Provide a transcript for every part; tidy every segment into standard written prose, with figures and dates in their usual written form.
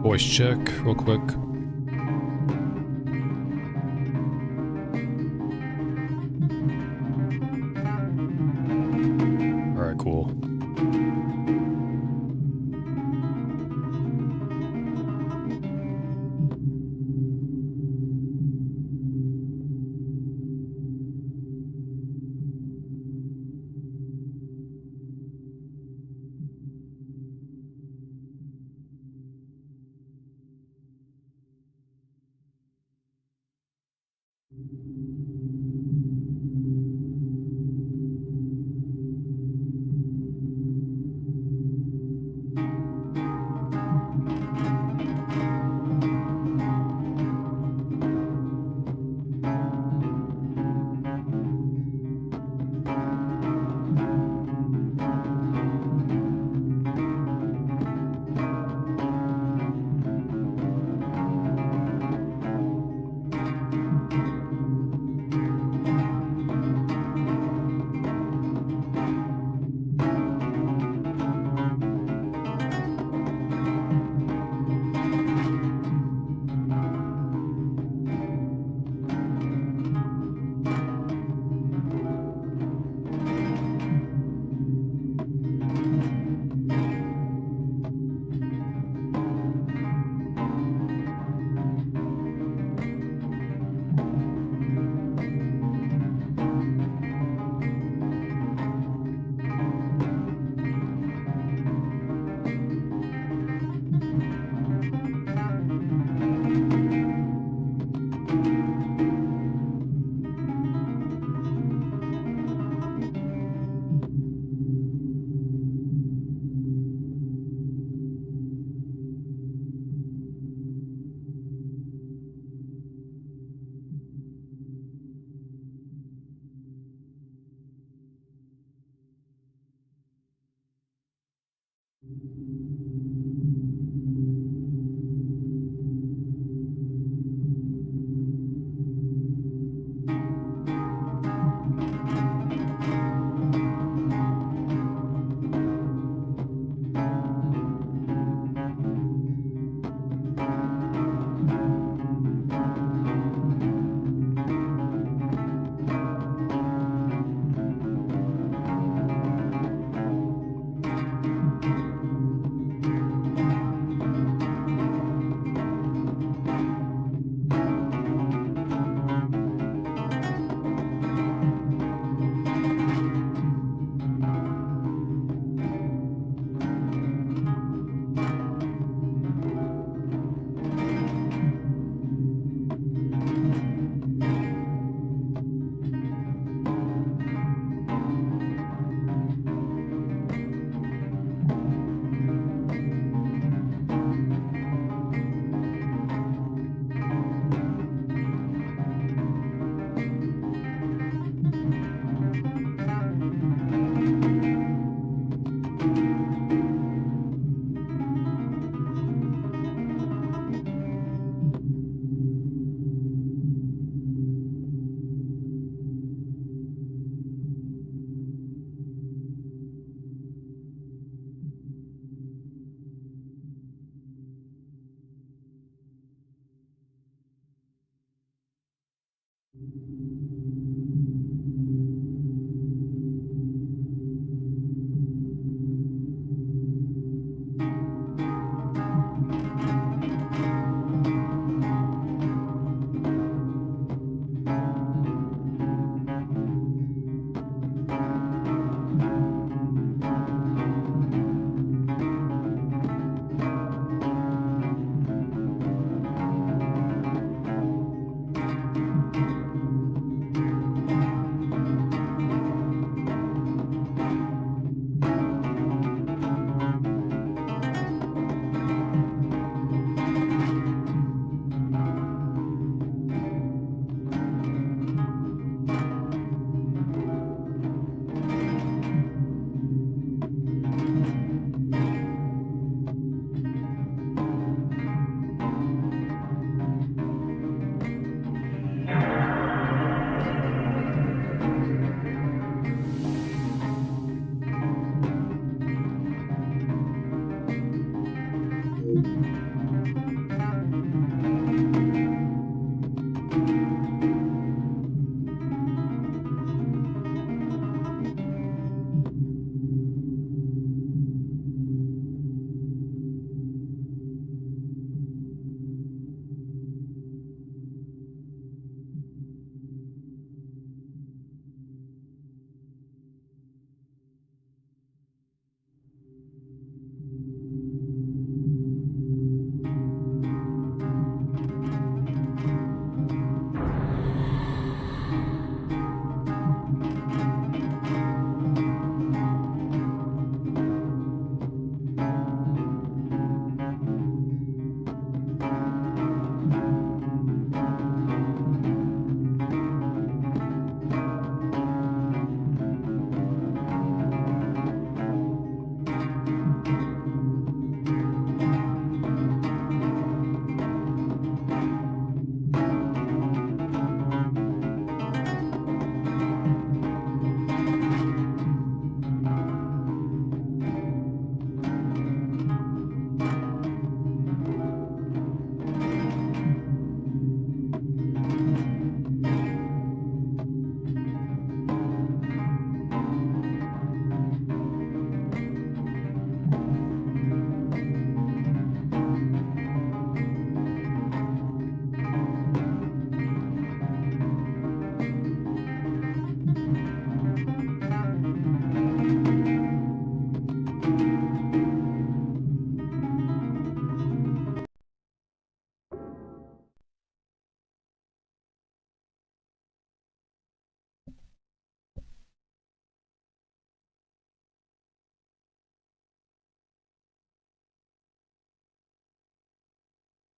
Voice check real quick. Alright, cool.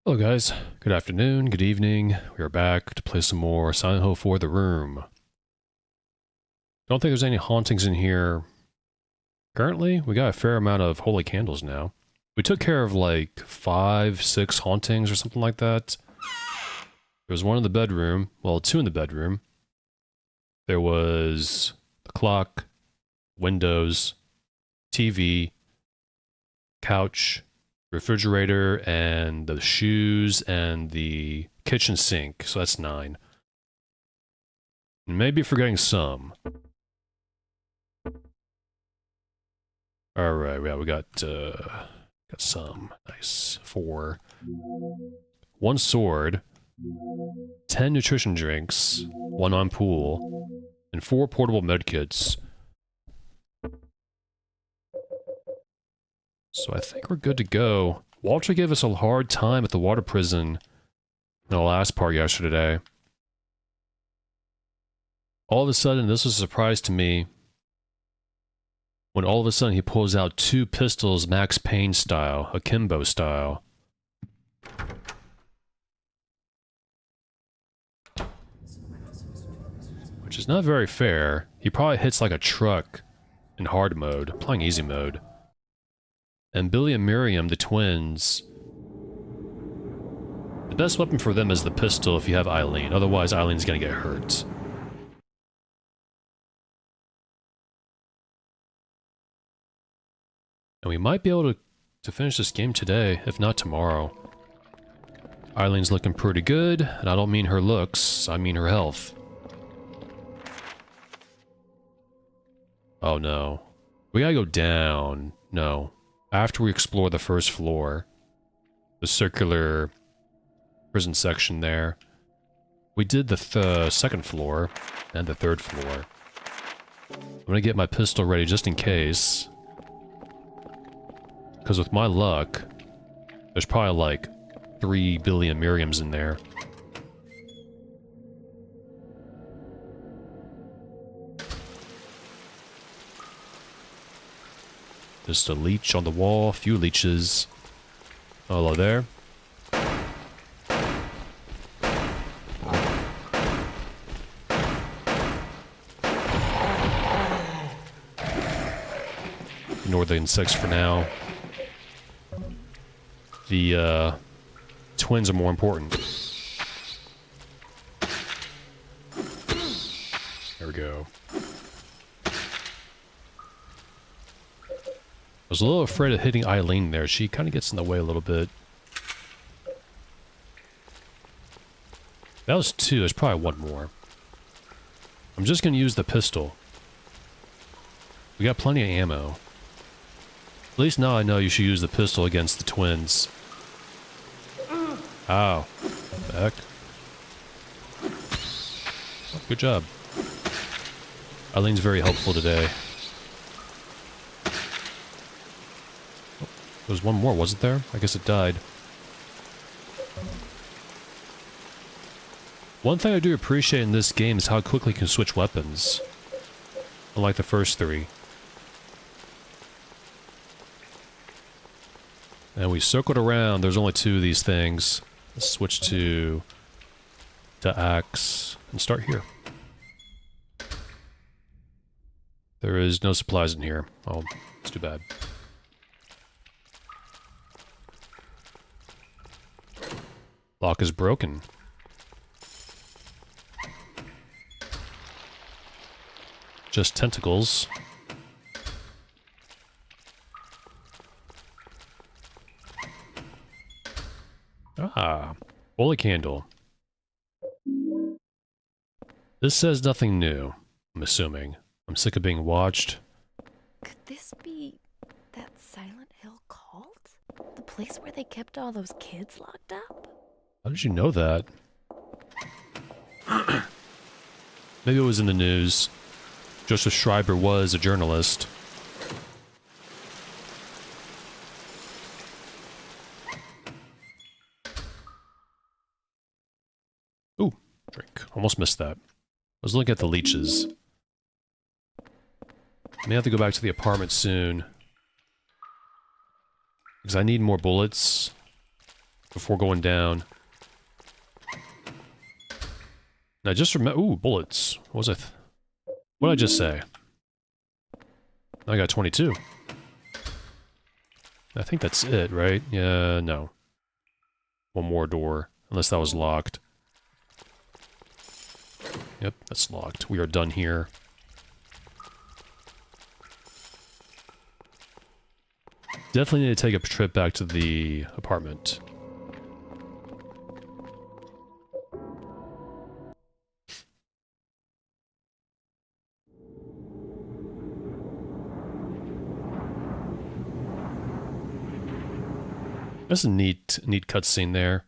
Hello guys, good afternoon, good evening. We are back to play some more Silent Hill for the Room. Don't think there's any hauntings in here currently. We got a fair amount of holy candles now. We took care of like 5, 6 hauntings or something like that. There was one in the bedroom, well 2 in the bedroom. There was the clock, windows, TV, couch, refrigerator, and the shoes, and the kitchen sink, so that's 9. Maybe forgetting some. Alright, yeah, we got some. Nice. 4. 1 sword, 10 nutrition drinks, 1 on pool, and 4 portable medkits. So I think we're good to go. Walter gave us a hard time at the water prison in the last part yesterday. All of a sudden, this was a surprise to me, when all of a sudden he pulls out 2 pistols Max Payne style, akimbo style. Which is not very fair. He probably hits like a truck in hard mode. I'm playing easy mode. And Billy and Miriam, the twins, the best weapon for them is the pistol if you have Eileen. Otherwise, Eileen's gonna get hurt. And we might be able to finish this game today, if not tomorrow. Eileen's looking pretty good, and I don't mean her looks, I mean her health. Oh no. We gotta go down. No. After we explore the first floor, the circular prison section there, we did the second floor and the 3rd floor. I'm gonna get my pistol ready just in case. Because with my luck, there's probably like 3 billion Miriams in there. Just a leech on the wall, a few leeches. Hello there. Ignore the insects for now. The twins are more important. There we go. I was a little afraid of hitting Eileen there. She kind of gets in the way a little bit. That was 2. There's probably 1 more. I'm just going to use the pistol. We got plenty of ammo. At least now I know you should use the pistol against the twins. Ow. What the heck? Oh, good job. Eileen's very helpful today. There was 1 more, wasn't there? I guess it died. One thing I do appreciate in this game is how quickly you can switch weapons. Unlike the first 3. And we circled around. There's only 2 of these things. Let's switch to axe and start here. There is no supplies in here. Oh, it's too bad. Lock is broken. Just tentacles. Ah, holy candle. This says nothing new, I'm assuming. I'm sick of being watched. Could this be that Silent Hill cult? The place where they kept all those kids locked up? How did you know that? Maybe it was in the news. Joseph Schreiber was a journalist. Ooh, drink. Almost missed that. I was looking at the leeches. May have to go back to the apartment soon. Because I need more bullets. before going down. And I just remember... Ooh, bullets. What was it? What did I just say? I got 22. I think that's it, right? Yeah, no. One more door. Unless that was locked. Yep, that's locked. We are done here. Definitely need to take a trip back to the apartment. That's a neat cutscene there.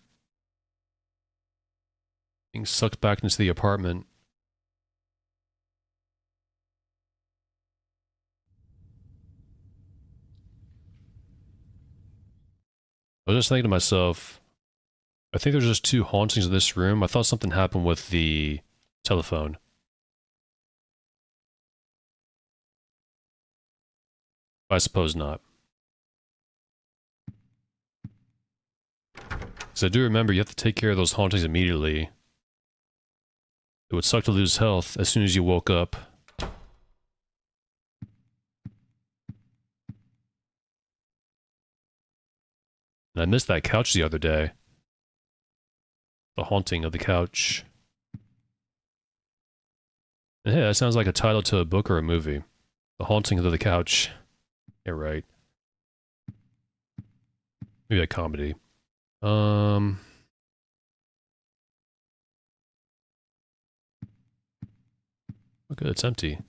Being sucked back into the apartment. I was just thinking to myself, I think there's just 2 hauntings in this room. I thought something happened with the telephone. I suppose not. Because I do remember you have to take care of those hauntings immediately. It would suck to lose health as soon as you woke up. And I missed that couch the other day. The haunting of the couch. And hey, that sounds like a title to a book or a movie. The haunting of the couch. Yeah, right. Maybe a comedy. Look, it's empty.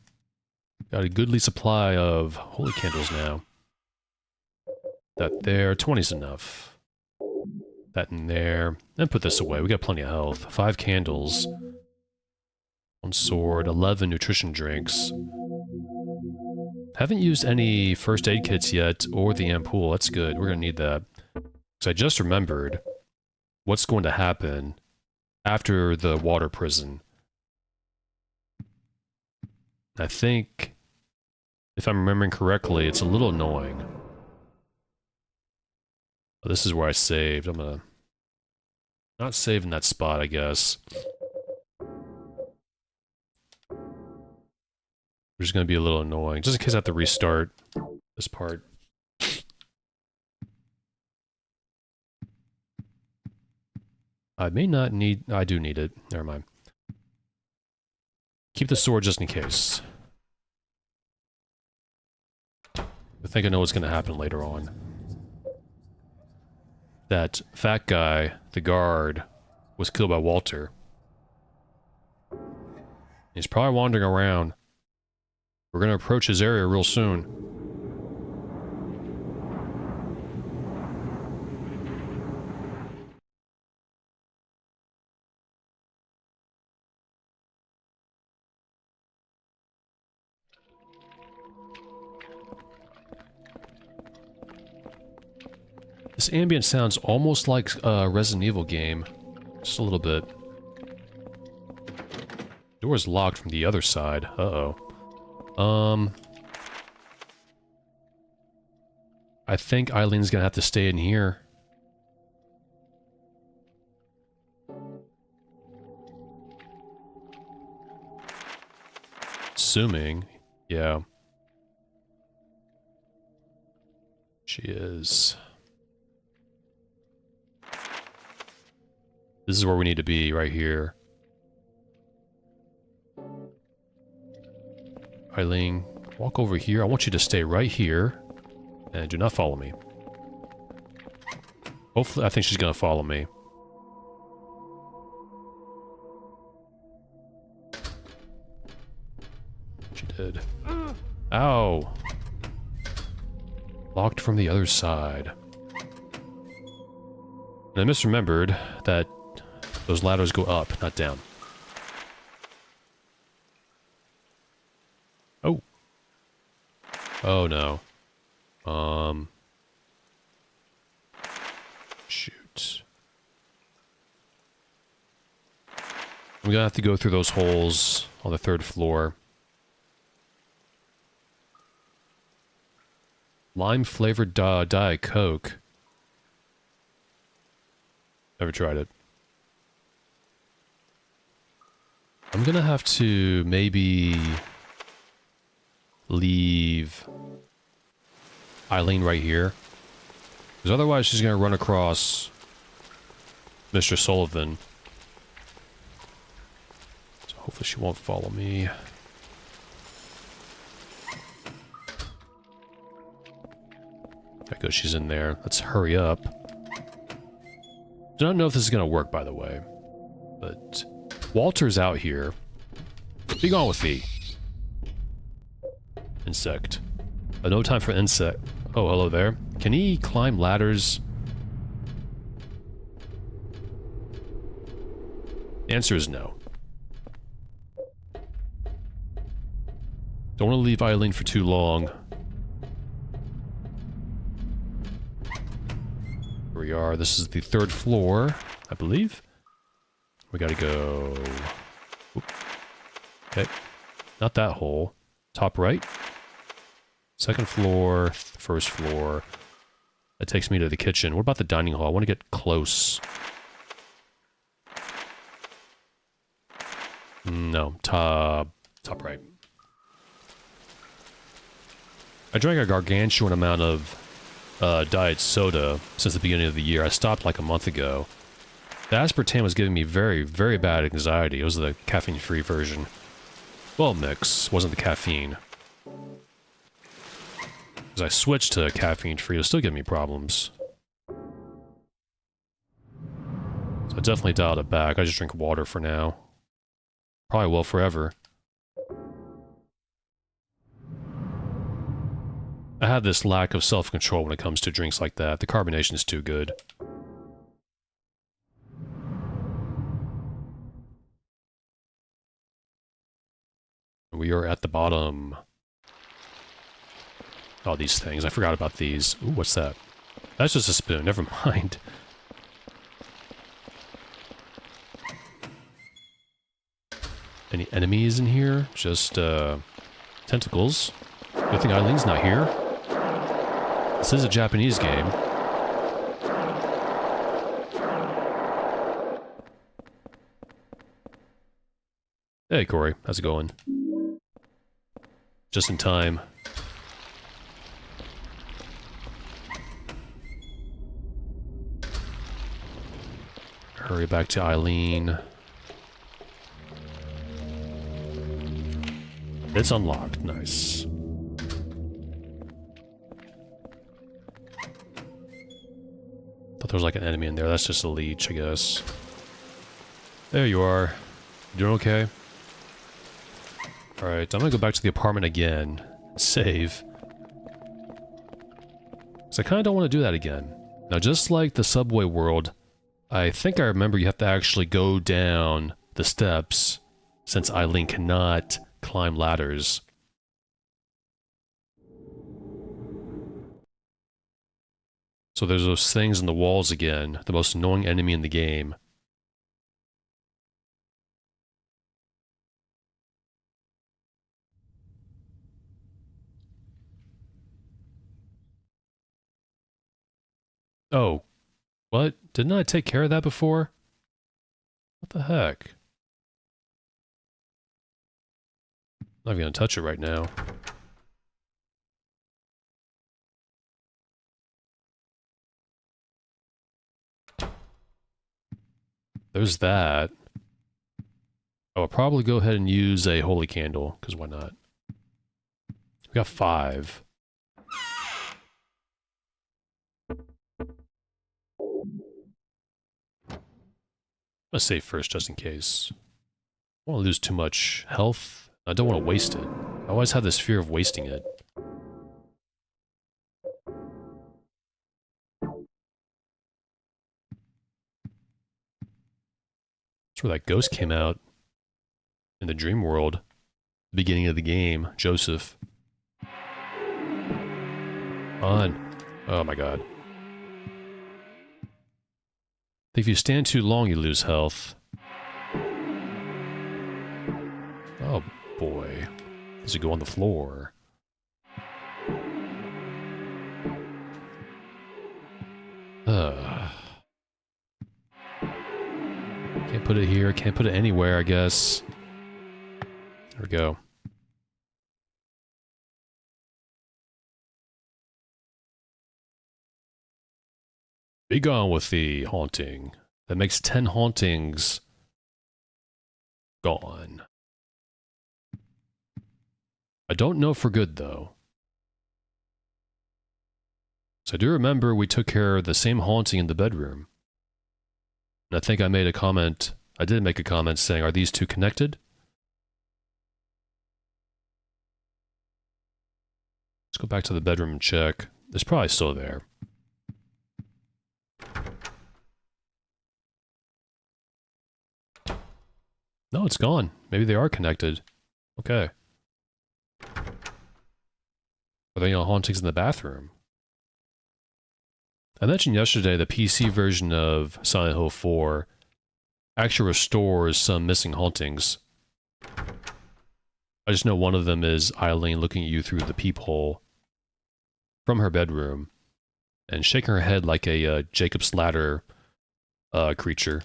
Got a goodly supply of holy candles now. That there, 20's enough. That in there. And put this away, we got plenty of health. 5 candles. 1 sword, 11 nutrition drinks. Haven't used any first aid kits yet, or the ampoule, that's good, we're gonna need that. So I just remembered what's going to happen after the water prison. I think, if I'm remembering correctly, it's a little annoying. Oh, this is where I saved. I'm gonna... not save in that spot, I guess. Which is gonna be a little annoying, just in case I have to restart this part. I may not need... I do need it. Never mind. Keep the sword just in case. I think I know what's gonna happen later on. That fat guy, the guard, was killed by Walter. He's probably wandering around. We're gonna approach his area real soon. This ambient sounds almost like a Resident Evil game. Just a little bit. Door's locked from the other side. Uh-oh. I think Eileen's gonna have to stay in here. Assuming. Yeah. She is. This is where we need to be, right here. Eileen, walk over here. I want you to stay right here. And do not follow me. Hopefully, I think she's gonna follow me. She did. Ow! Locked from the other side. And I misremembered that those ladders go up, not down. Oh. Oh no. Shoot. I'm gonna have to go through those holes on the 3rd floor. Lime flavored Diet Coke. Never tried it. I'm gonna have to maybe leave Eileen right here. Because otherwise she's gonna run across Mr. Sullivan. So hopefully she won't follow me. There goes, she's in there. Let's hurry up. I don't know if this is gonna work, by the way. But Walter's out here. Be gone with thee. Insect. No time for insect. Oh, hello there. Can he climb ladders? The answer is no. Don't want to leave Eileen for too long. Here we are. This is the 3rd floor, I believe. We gotta go... Oop. Okay. Not that hole. Top right. 2nd floor, 1st floor. That takes me to the kitchen. What about the dining hall? I want to get close. No, top right. I drank a gargantuan amount of diet soda since the beginning of the year. I stopped like a month ago. The aspartame was giving me very, very bad anxiety. It was the caffeine-free version. Well, mix. Wasn't the caffeine. As I switched to caffeine-free, it'll still give me problems. So I definitely dialed it back. I just drink water for now. Probably will forever. I have this lack of self-control when it comes to drinks like that. The carbonation is too good. We are at the bottom. Oh, these things. I forgot about these. Ooh, what's that? That's just a spoon. Never mind. Any enemies in here? Just, tentacles. Good thing Eileen's not here. This is a Japanese game. Hey, Corey. How's it going? Just in time. Hurry back to Eileen. It's unlocked. Nice. Thought there was like an enemy in there. That's just a leech, I guess. There you are. You doing okay? Alright, I'm gonna go back to the apartment again. Save. Because I kind of don't want to do that again. Now, just like the subway world, I think I remember you have to actually go down the steps, since Eileen cannot climb ladders. So there's those things in the walls again, the most annoying enemy in the game. Oh, what? Didn't I take care of that before? What the heck? Not even gonna touch it right now. There's that. I'll probably go ahead and use a holy candle, because why not? We got 5. Let's save first, just in case. I don't want to lose too much health. I don't want to waste it. I always have this fear of wasting it. That's where that ghost came out. In the dream world. The beginning of the game. Joseph. On. Oh my god. If you stand too long, you lose health. Oh boy. Does it go on the floor? Can't put it here, can't put it anywhere, I guess. There we go. Be gone with the haunting. That makes 10 hauntings gone. I don't know for good, though. So I do remember we took care of the same haunting in the bedroom. And I think I made a comment, I did make a comment saying, are these two connected? Let's go back to the bedroom and check. It's probably still there. No, it's gone. Maybe they are connected. Okay. Are there any hauntings in the bathroom? I mentioned yesterday the PC version of Silent Hill 4 actually restores some missing hauntings. I just know one of them is Eileen looking at you through the peephole from her bedroom and shaking her head like a Jacob's Ladder creature.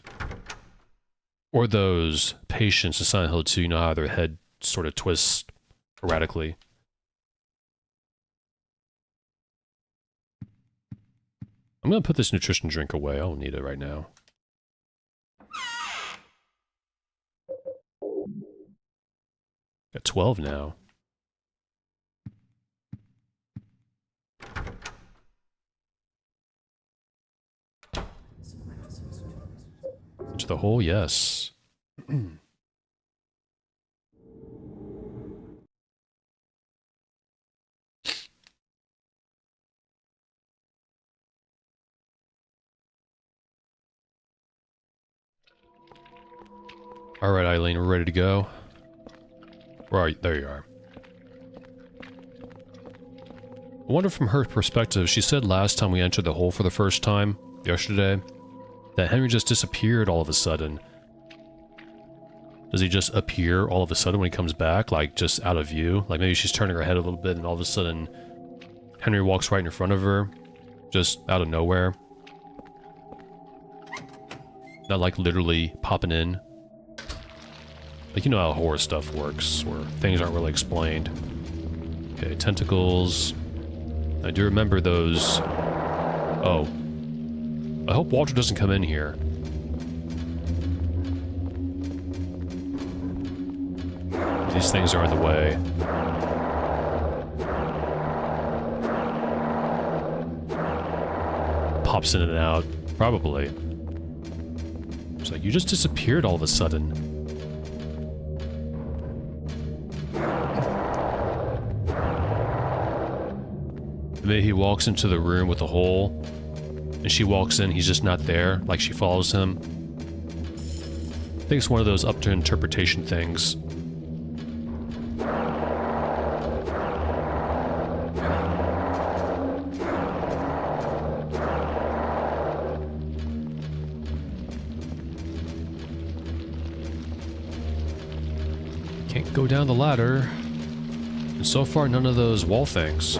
Or those patients in Silent Hill 2, you know how their head sort of twists erratically. I'm gonna put this nutrition drink away. I don't need it right now. Got 12 now. Into the hole, yes. Alright, Eileen, we're ready to go. Where are you? There you are. I wonder from her perspective, she said last time we entered the hole for the first time, yesterday, that Henry just disappeared all of a sudden. Does he just appear all of a sudden when he comes back, like just out of view? Like maybe she's turning her head a little bit and all of a sudden Henry walks right in front of her, just out of nowhere. Not like literally popping in. Like, you know how horror stuff works, where things aren't really explained. Okay, tentacles. I do remember those... Oh. I hope Walter doesn't come in here. These things are in the way. Pops in and out. Probably. It's like, you just disappeared all of a sudden. Maybe he walks into the room with a hole, and she walks in, he's just not there, like she follows him. I think it's one of those up to interpretation things. Can't go down the ladder. And so far, none of those wall things.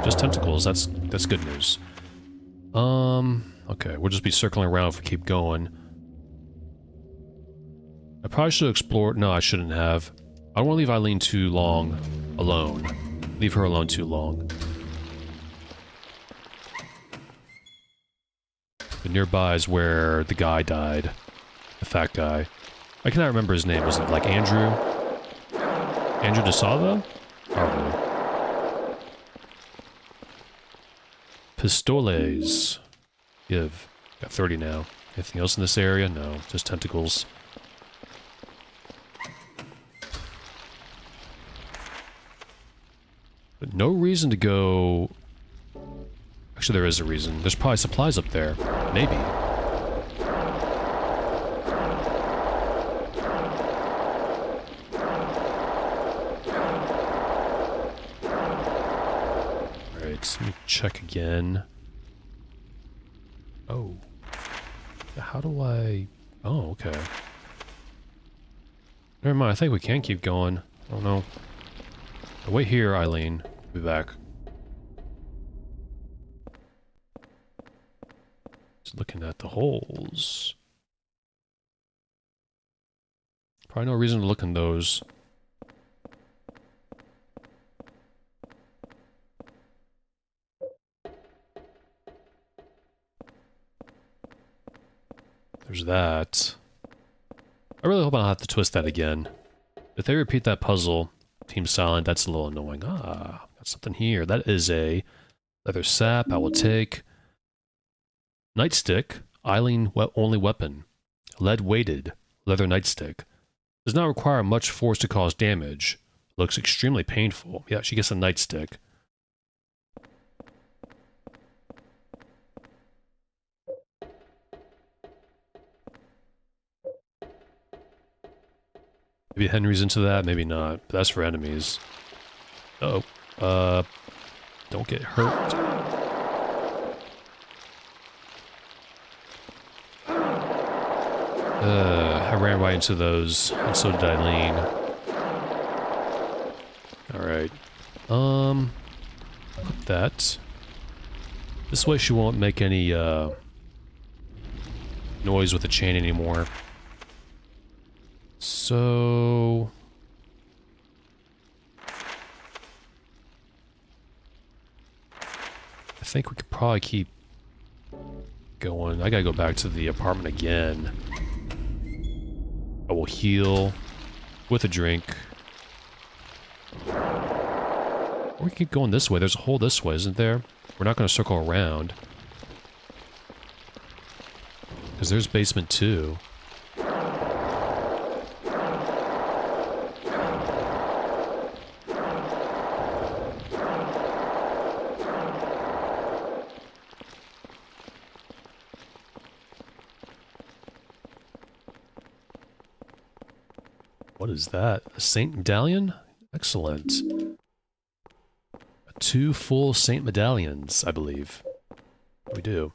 Just tentacles, that's good news. Okay, we'll just be circling around if we keep going. I probably should have explored... No, I shouldn't have. I don't want to leave Eileen too long alone. Leave her alone too long. But nearby is where the guy died. The fat guy. I cannot remember his name. Was it like Andrew? Andrew DeSalvo? Probably. Pistoles. Give. Got 30 now. Anything else in this area? No. Just tentacles. But no reason to go... Actually, there is a reason. There's probably supplies up there. Maybe. Alright, let me check again. Oh. How do I... Oh, okay. Never mind, I think we can keep going. I don't know. Wait here, Eileen. I'll be back. Just looking at the holes. Probably no reason to look in those. There's that. I really hope I don't have to twist that again. If they repeat that puzzle, Team Silent, that's a little annoying. Ah, got something here. That is a leather sap I will take. Nightstick, Eileen only weapon. Lead weighted, leather nightstick. Does not require much force to cause damage. Looks extremely painful. Yeah, she gets a nightstick. Maybe Henry's into that, maybe not. But that's for enemies. Uh oh. Don't get hurt. I ran right into those, and so did Eileen. Alright. Put that. This way she won't make any, noise with the chain anymore. So... I think we could probably keep going. I gotta go back to the apartment again. I will heal with a drink. Or we keep going this way. There's a hole this way, isn't there? We're not gonna circle around. Because there's basement 2. What is that? A Saint Medallion? Excellent. 2 full Saint Medallions, I believe. We do.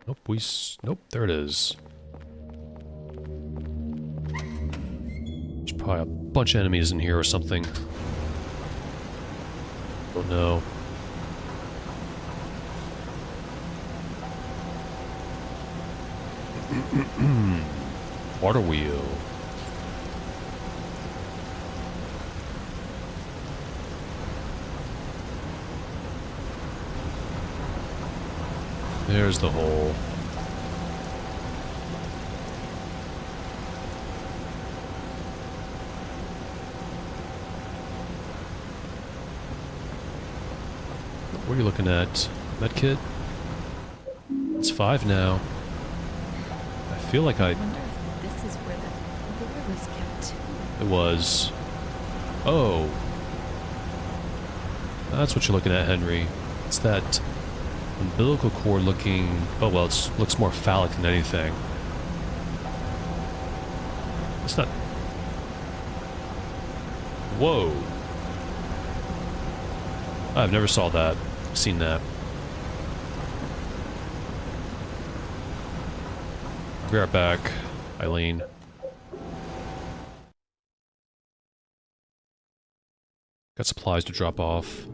Nope, nope, there it is. There's probably a bunch of enemies in here or something. Don't know. Water wheel. There's the hole. What are you looking at? Medkit? It's 5 now. I feel like I wonder if this is where the lure was kept too. It was. Oh. That's what you're looking at, Henry. It's that umbilical cord looking... Oh, well, it looks more phallic than anything. It's not... Whoa. I've never saw that. Seen that. I'll be right back, Eileen. Got supplies to drop off.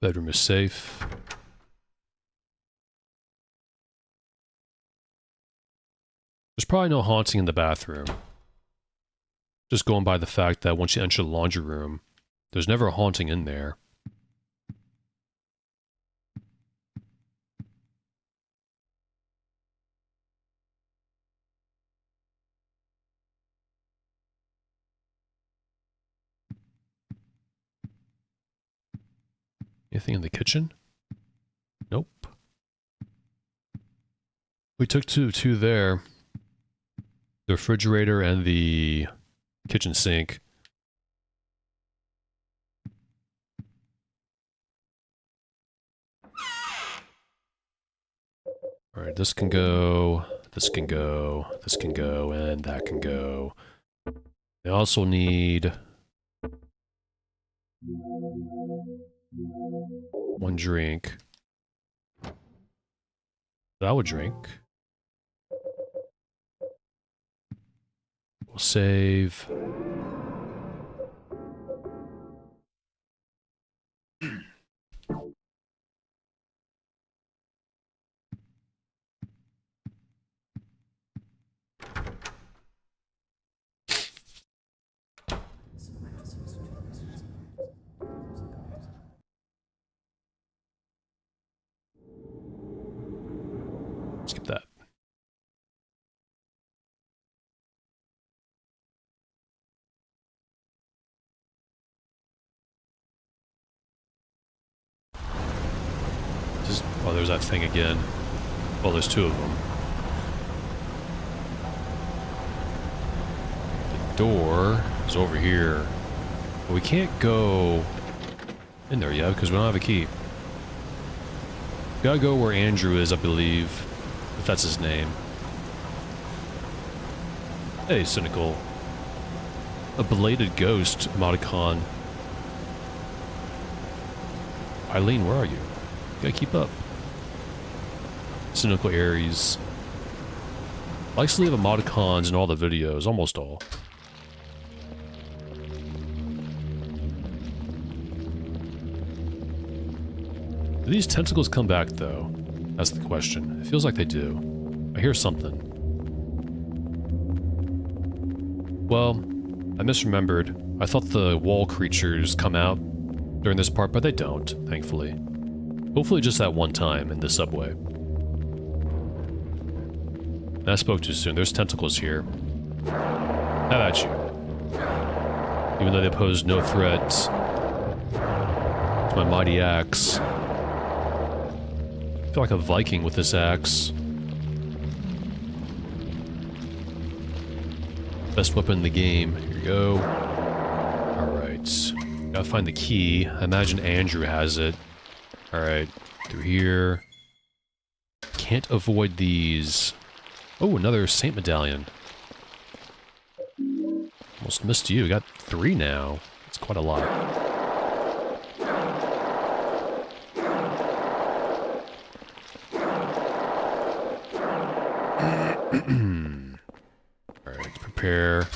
Bedroom is safe. There's probably no haunting in the bathroom. Just going by the fact that once you enter the laundry room, there's never a haunting in there. Anything in the kitchen? Nope. We took two there. The refrigerator and the kitchen sink. Alright, this can go this can go, and that can go. I also need 1 drink. That I would drink. We'll save. Skip that. Oh, there's that thing again. Well, there's 2 of them. The door is over here. But we can't go in there yet because we don't have a key. Gotta go where Andrew is, I believe. If that's his name. Hey, Cynical. A belated ghost emoticon. Eileen, where are you? You gotta keep up. Cynical Aries. Likes to leave emoticons in all the videos, almost all. Do these tentacles come back, though? That's the question. It feels like they do. I hear something. Well, I misremembered. I thought the wall creatures come out during this part, but they don't, thankfully. Hopefully just that one time in the subway. I spoke too soon. There's tentacles here. How about you? Even though they pose no threat to my mighty axe. I feel like a Viking with this axe. Best weapon in the game. Here you go. Alright. Gotta find the key. I imagine Andrew has it. Alright. Through here. Can't avoid these. Oh, another Saint Medallion. Almost missed you. Got 3 now. That's quite a lot. Alright, prepare.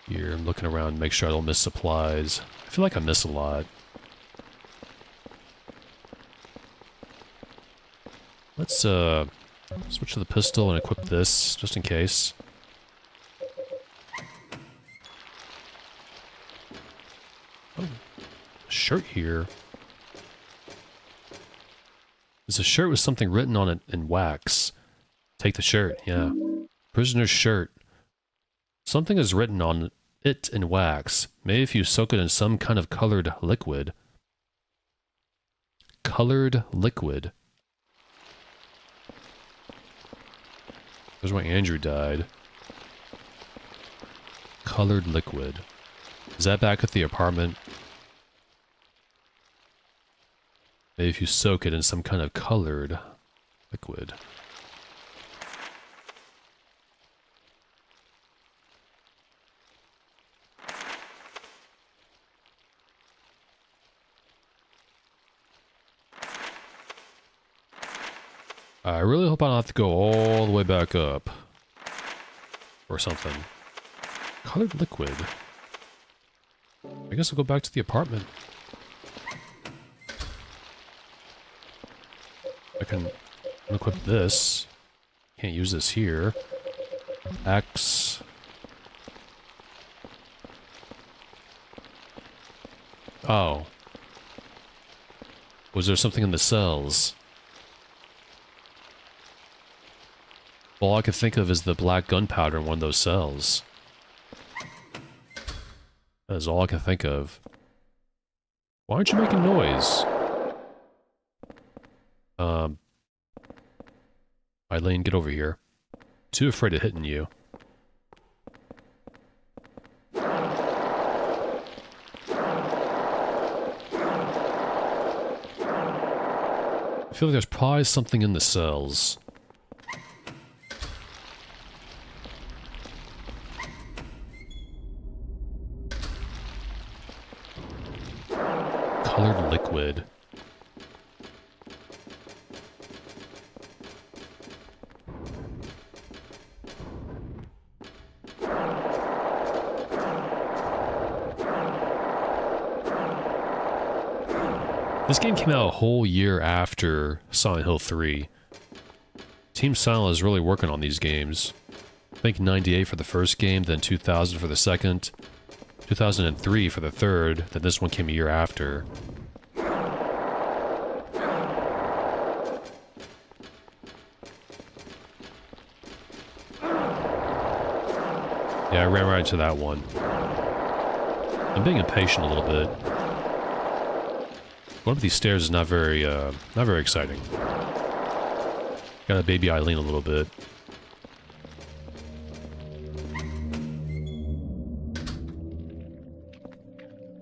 Here, I'm looking around, make sure I don't miss supplies. I feel like I miss a lot. Let's, switch to the pistol and equip this, just in case. Oh, a shirt here. There's a shirt with something written on it in wax. Take the shirt, yeah. Prisoner's shirt. Something is written on it in wax. Maybe if you soak it in some kind of colored liquid. Colored liquid. There's why Andrew died. Colored liquid. Is that back at the apartment? Maybe if you soak it in some kind of colored liquid. I really hope I don't have to go all the way back up. Or something. Colored liquid. I guess I'll go back to the apartment. I can equip this. Can't use this here. Axe. Oh. Was there something in the cells? All I can think of is the black gunpowder in one of those cells. That is all I can think of. Why aren't you making noise? Eileen, get over here. Too afraid of hitting you. I feel like there's probably something in the cells. liquid. This game came out a whole year after Silent Hill 3. Team Silent is really working on these games. I think 98 for the first game, then 2000 for the second, 2003 for the third, then this one came a year after. Yeah, I ran right into that one. I'm being impatient a little bit. Going up these stairs is not very exciting. Gotta baby Eileen a little bit.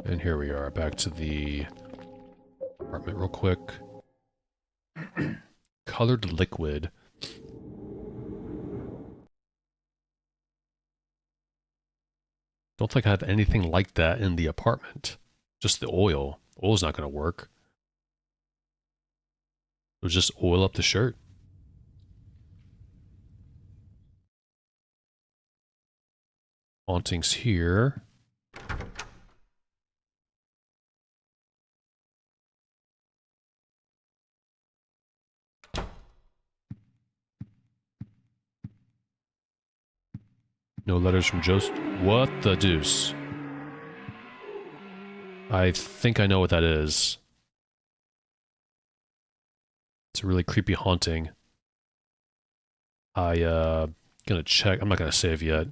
And here we are, back to the apartment real quick. Colored liquid. Don't think I have anything like that in the apartment. Just the oil. Oil's not going to work. It was just oil up the shirt. Hauntings here. No letters from Joseph. What the deuce? I think I know what that is. It's a really creepy haunting. Gonna check. I'm not gonna save yet.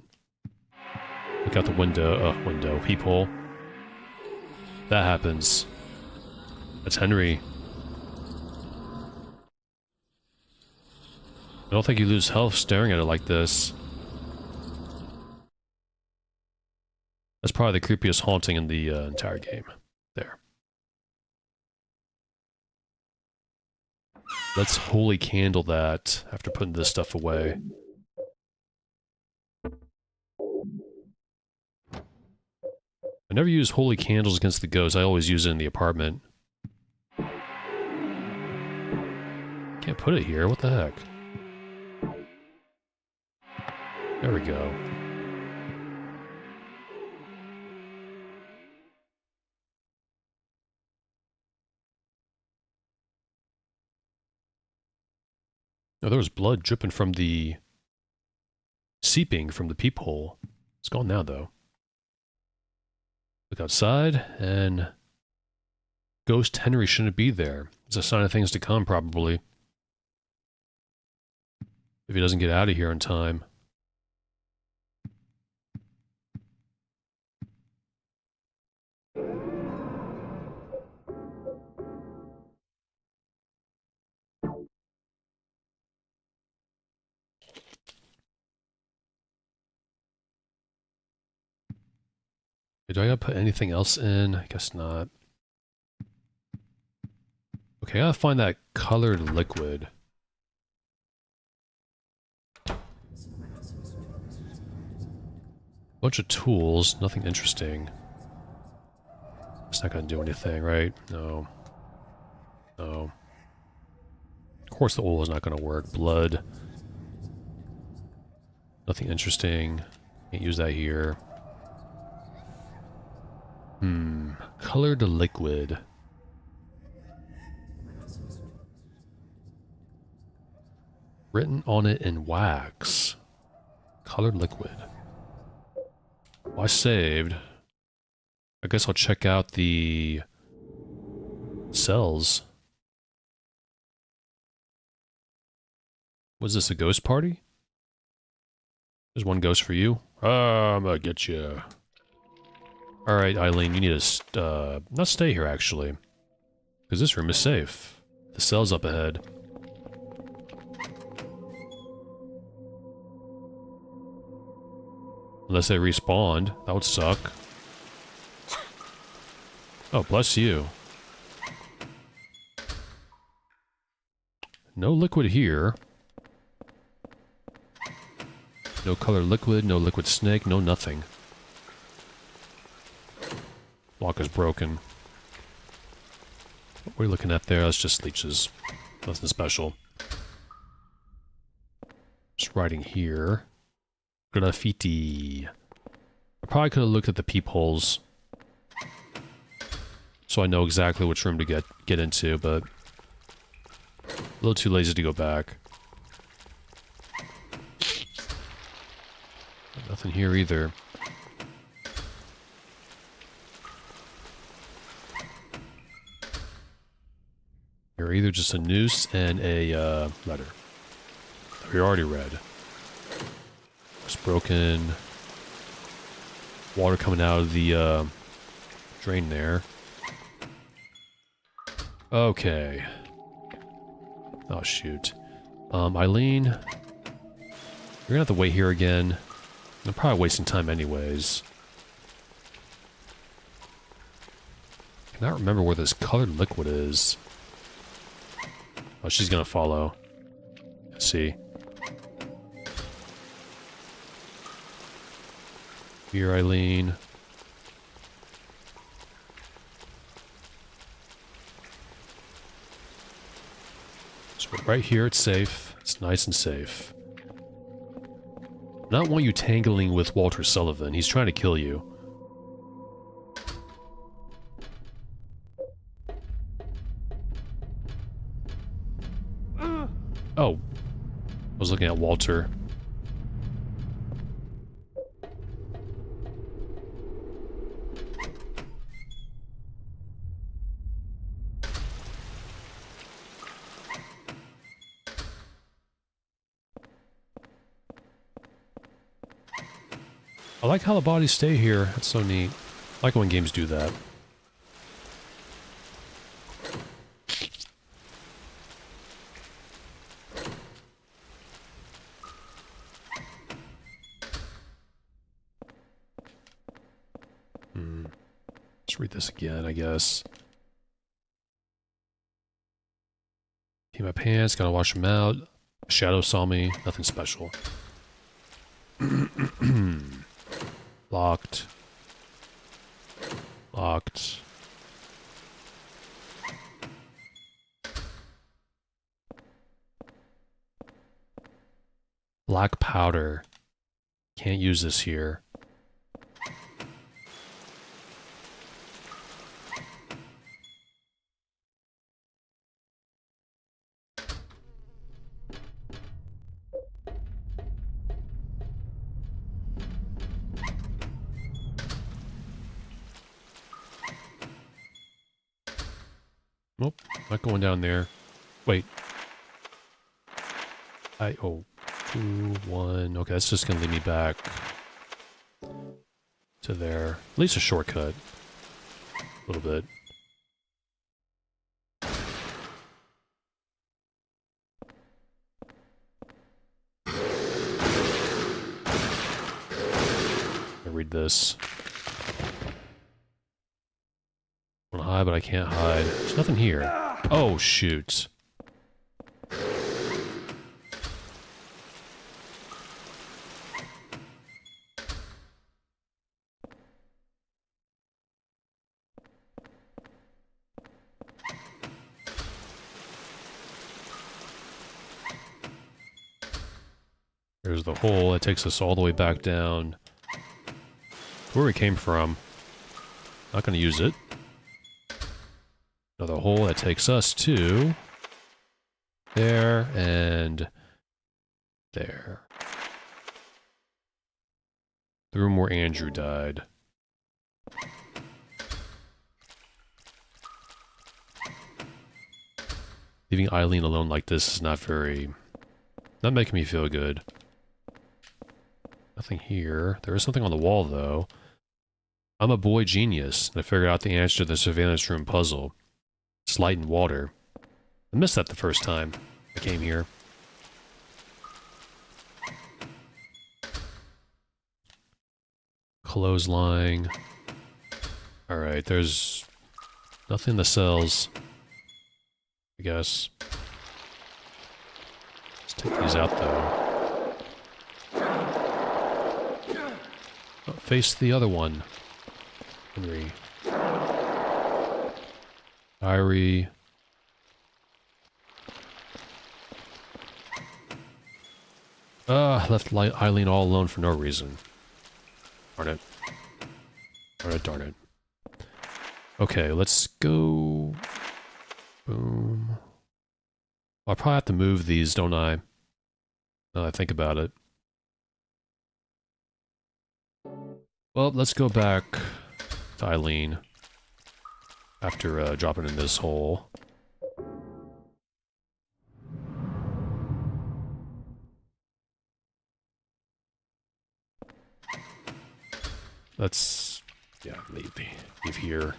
Look out the window. Peephole. That happens. That's Henry. I don't think you lose health staring at it like this. That's probably the creepiest haunting in the entire game. There. Let's holy candle that after putting this stuff away. I never use holy candles against the ghosts. I always use it in the apartment. Can't put it here. What the heck? There we go. Oh, there was blood dripping from the... seeping from the peephole. It's gone now, though. Look outside, and... Ghost Henry shouldn't be there. It's a sign of things to come, probably. If he doesn't get out of here in time. Do I gotta put anything else in? I guess not. Okay, I gotta find that colored liquid. Bunch of tools, nothing interesting. It's not gonna do anything, right? No. No. Of course the oil is not gonna work. Blood. Nothing interesting. Can't use that here. Colored liquid. Written on it in wax. Colored liquid. Well, I saved. I guess I'll check out the cells. Was this a ghost party? There's one ghost for you. I'm gonna get you. Alright, Eileen, you need to not stay here, actually. Because this room is safe. The cell's up ahead. Unless they respawned. That would suck. Oh, bless you. No liquid here. No colored liquid, no liquid snake, no nothing. Lock is broken. What we're looking at there, that's just leeches. Nothing special. Just writing here. Graffiti. I probably could have looked at the peepholes, so I know exactly which room to get into, but a little too lazy to go back. Nothing here either. You're either just a noose and a letter that we already read. It's broken. Water coming out of the drain there. Okay. Oh shoot. Eileen, you're gonna have to wait here again. I'm probably wasting time anyways. I cannot remember where this colored liquid is. Oh, she's gonna follow. Let's see. Here, Eileen. So right here, it's safe. It's nice and safe. Not want you tangling with Walter Sullivan. He's trying to kill you. Oh. I was looking at Walter. I like how the bodies stay here. That's so neat. I like when games do that. Let's read this again, I guess. Pee my pants, gotta wash them out. Shadow saw me, nothing special. Locked. Locked. Black powder. Can't use this here. Nope, not going down there. Wait. Oh, 2, 1. Okay, that's just gonna lead me back to there. At least a shortcut. A little bit. I read this. I want to hide, but I can't hide. There's nothing here. Oh, shoot. There's the hole that takes us all the way back down to where we came from. Not going to use it. Another hole that takes us to there and there. The room where Andrew died. Leaving Eileen alone like this is not making me feel good. Nothing here. There is something on the wall though. I'm a boy genius, and I figured out the answer to the surveillance room puzzle. It's light and water. I missed that the first time I came here. Clothesline. Alright, there's nothing in the cells, I guess. Let's take these out though. Oh, face the other one, Henry. Diary. Left Eileen all alone for no reason. Darn it. Darn it, darn it. Okay, let's go... Boom. I'll probably have to move these, don't I? Now that I think about it. Well, let's go back to Eileen. After dropping in this hole. Let's... yeah, leave here.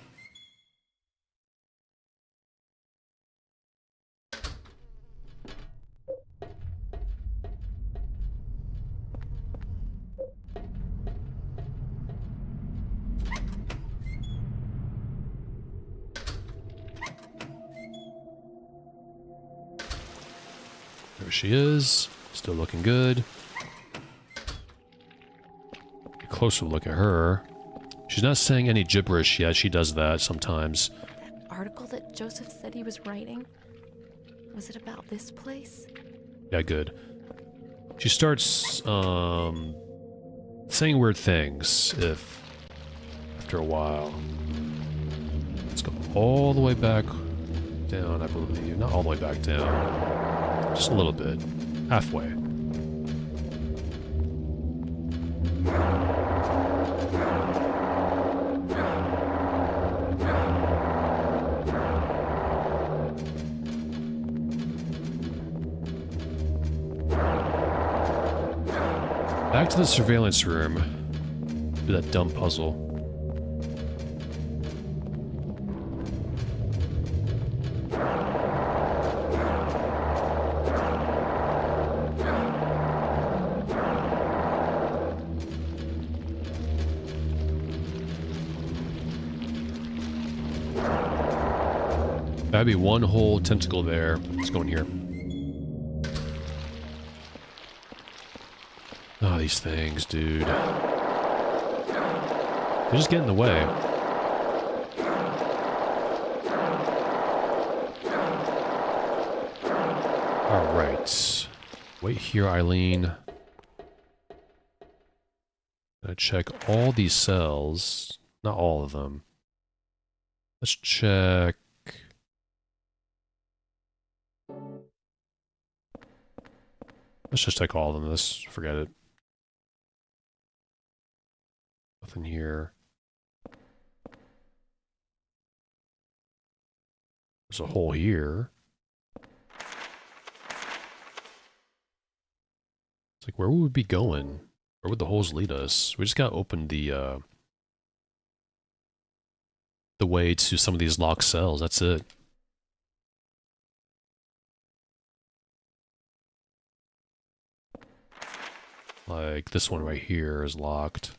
There she is. Still looking good. Closer look at her. She's not saying any gibberish yet. She does that sometimes. That article that Joseph said he was writing, was it about this place? Yeah, good. She starts, saying weird things, after a while. Let's go all the way back down, I believe. Not all the way back down. Just a little bit. Halfway. Back to the surveillance room. Do that dumb puzzle. That'd be one whole tentacle there. Let's go in here. Oh, these things, dude. They just get in the way. Alright. Wait here, Eileen. Gonna check all these cells. Not all of them. Let's check... Let's just check all of them. Let's forget it. Nothing here. There's a hole here. It's like, where would we be going? Where would the holes lead us? We just gotta open the way to some of these locked cells. That's it. Like, this one right here is locked.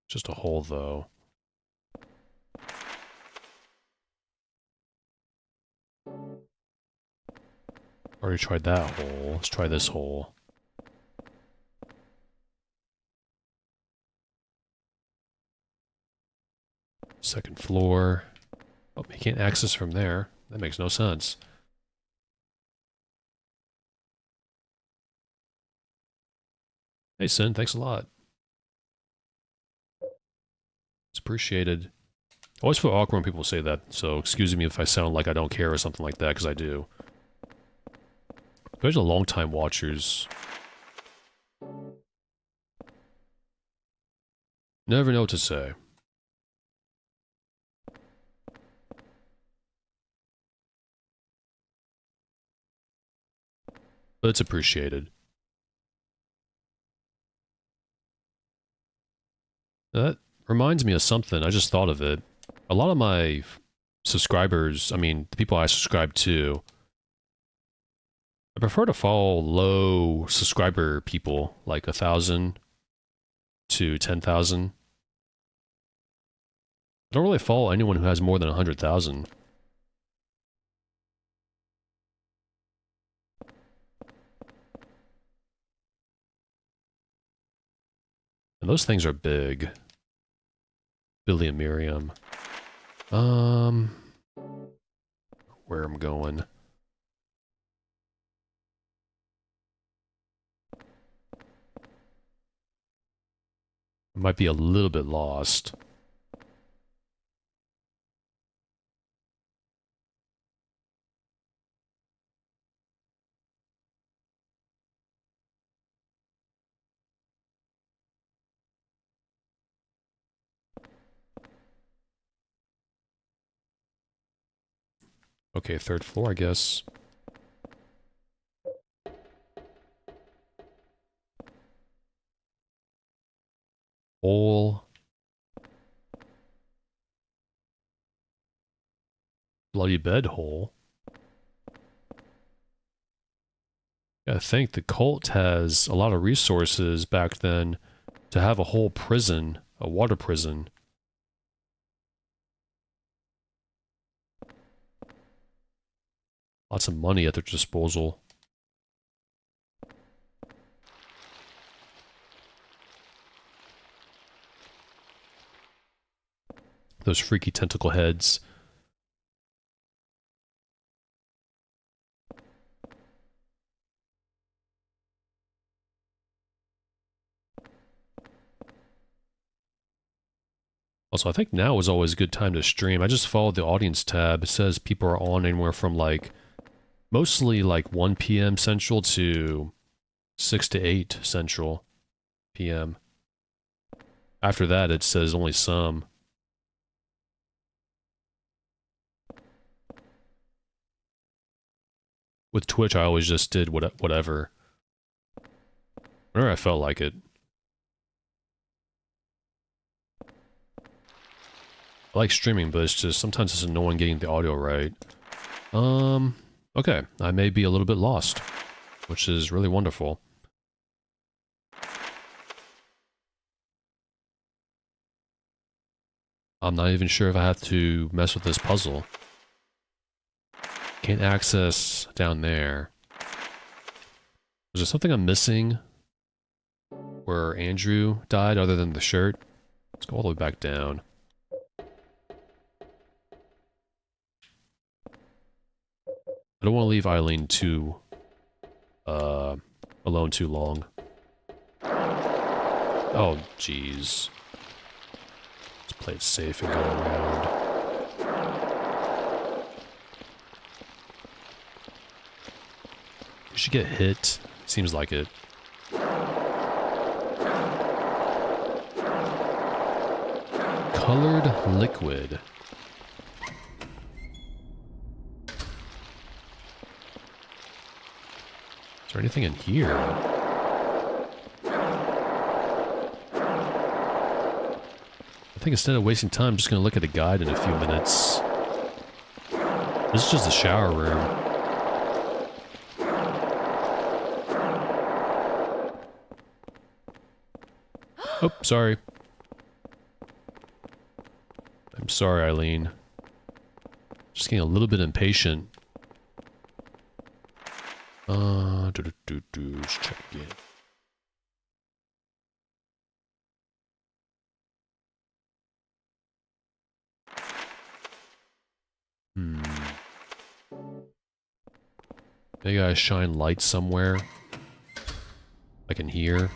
Just a hole, though. Already tried that hole. Let's try this hole. Second floor. Oh, you can't access from there. That makes no sense. Hey, Sin, thanks a lot. It's appreciated. I always feel awkward when people say that, so excuse me if I sound like I don't care or something like that, because I do. There's a long-time watchers. Never know what to say. But it's appreciated. That reminds me of something. I just thought of it. A lot of my subscribers, I mean, the people I subscribe to, I prefer to follow low subscriber people, like 1,000 to 10,000. I don't really follow anyone who has more than 100,000. And those things are big. Billy and Miriam. Where I'm going. I might be a little bit lost. Okay, third floor, I guess. Hole. Bloody bed hole. I think the cult has a lot of resources back then to have a whole prison, a water prison. Lots of money at their disposal. Those freaky tentacle heads. Also, I think now is always a good time to stream. I just followed the audience tab. It says people are on anywhere from like, mostly like 1 p.m. Central to 6 to 8 Central p.m. After that, it says only some. With Twitch, I always just did whatever. Whenever I felt like it. I like streaming, but it's just sometimes it's annoying getting the audio right. Okay, I may be a little bit lost, which is really wonderful. I'm not even sure if I have to mess with this puzzle. Can't access down there. Is there something I'm missing where Andrew died other than the shirt? Let's go all the way back down. I don't want to leave Eileen alone too long. Oh, jeez. Let's play it safe and go around. You should get hit. Seems like it. Colored liquid. Is there anything in here? I think instead of wasting time, I'm just going to look at a guide in a few minutes. This is just a shower room. Oh, sorry. I'm sorry, Eileen. Just getting a little bit impatient. Let's check again. Maybe I shine light somewhere. Like in here.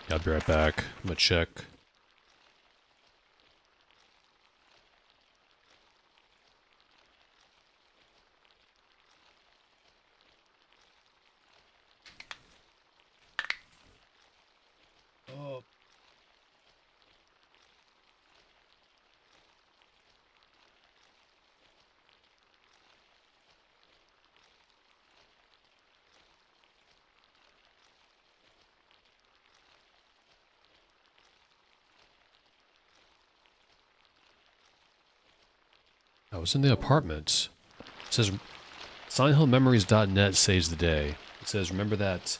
Yeah, I'll be right back. I'm gonna check. I was in the apartment. It says, SilentHillMemories.net saves the day. It says, remember that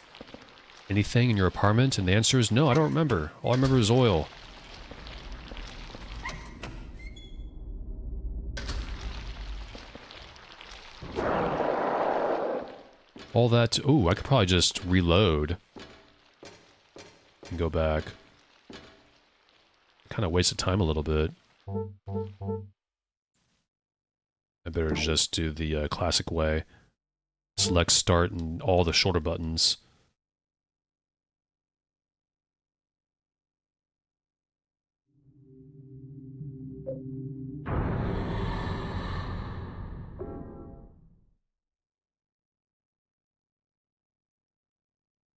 anything in your apartment? And the answer is no, I don't remember. All I remember is oil. All that... Ooh, I could probably just reload. and go back. Kind of wasted time a little bit. I better just do the classic way. Select start and all the shoulder buttons.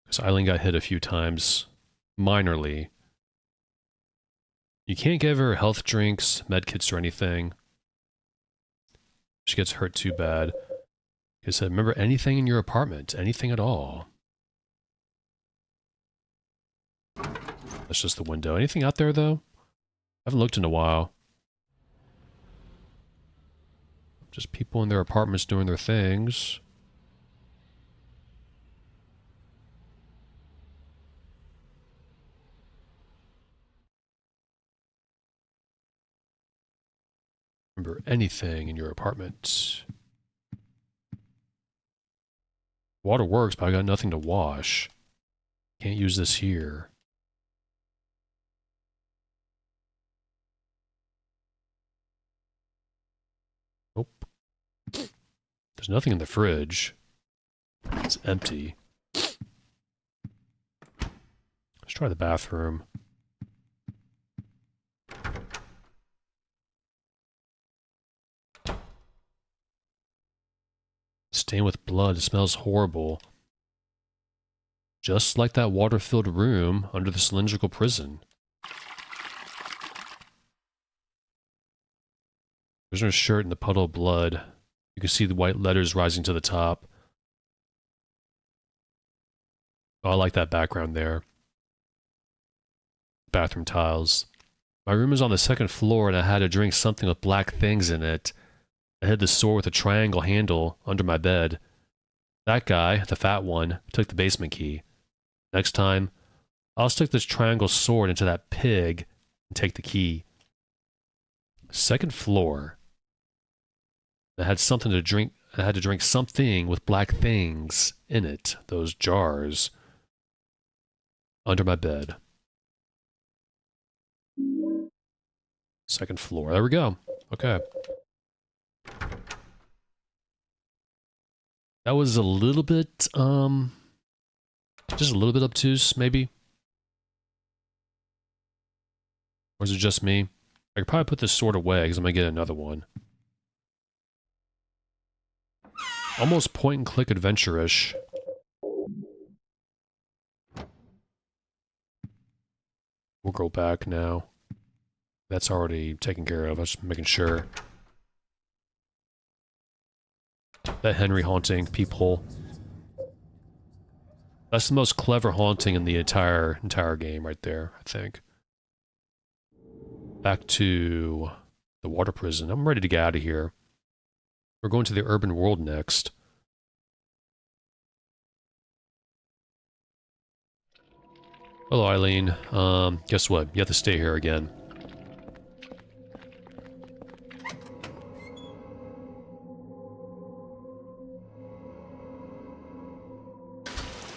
So Eileen got hit a few times, minorly. You can't give her health drinks, medkits, or anything. She gets hurt too bad. He said, remember anything in your apartment, anything at all. That's just the window. Anything out there, though? I haven't looked in a while. Just people in their apartments doing their things. Remember anything in your apartment. Water works, but I got nothing to wash. Can't use this here. Nope. There's nothing in the fridge. It's empty. Let's try the bathroom. Stained with blood. It smells horrible. Just like that water-filled room under the cylindrical prison. Prisoner's shirt in the puddle of blood. You can see the white letters rising to the top. Oh, I like that background there. Bathroom tiles. My room is on the second floor and I had to drink something with black things in it. I hid the sword with a triangle handle under my bed. That guy, the fat one, took the basement key. Next time, I'll stick this triangle sword into that pig and take the key. Second floor. I had something to drink. I had to drink something with black things in it. Those jars. Under my bed. Second floor. There we go. Okay. That was a little bit, just a little bit obtuse, maybe? Or is it just me? I could probably put this sword away, because I'm going to get another one. Almost point-and-click adventure-ish. We'll go back now. That's already taken care of. I was just making sure. That Henry haunting, peephole. That's the most clever haunting in the entire game right there, I think. Back to the water prison. I'm ready to get out of here. We're going to the urban world next. Hello, Eileen. Guess what? You have to stay here again.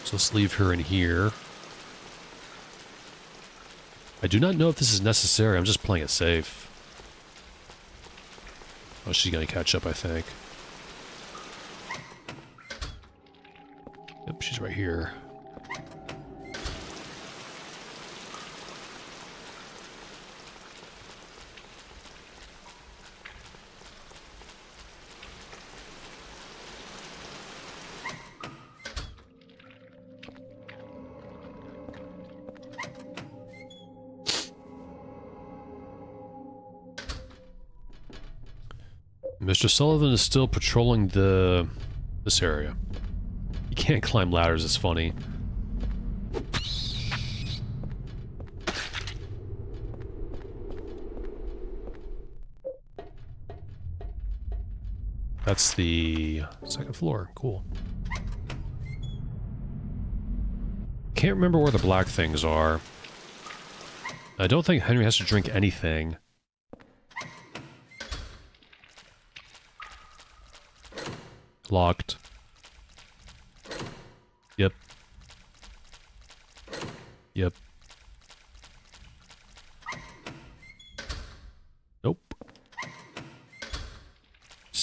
So let's leave her in here. I do not know if this is necessary. I'm just playing it safe. Oh, she's gonna catch up, I think. Yep, she's right here. Mr. Sullivan is still patrolling this area. You can't climb ladders, it's funny. That's the second floor. Cool. Can't remember where the black things are. I don't think Henry has to drink anything. Locked. Yep. Yep.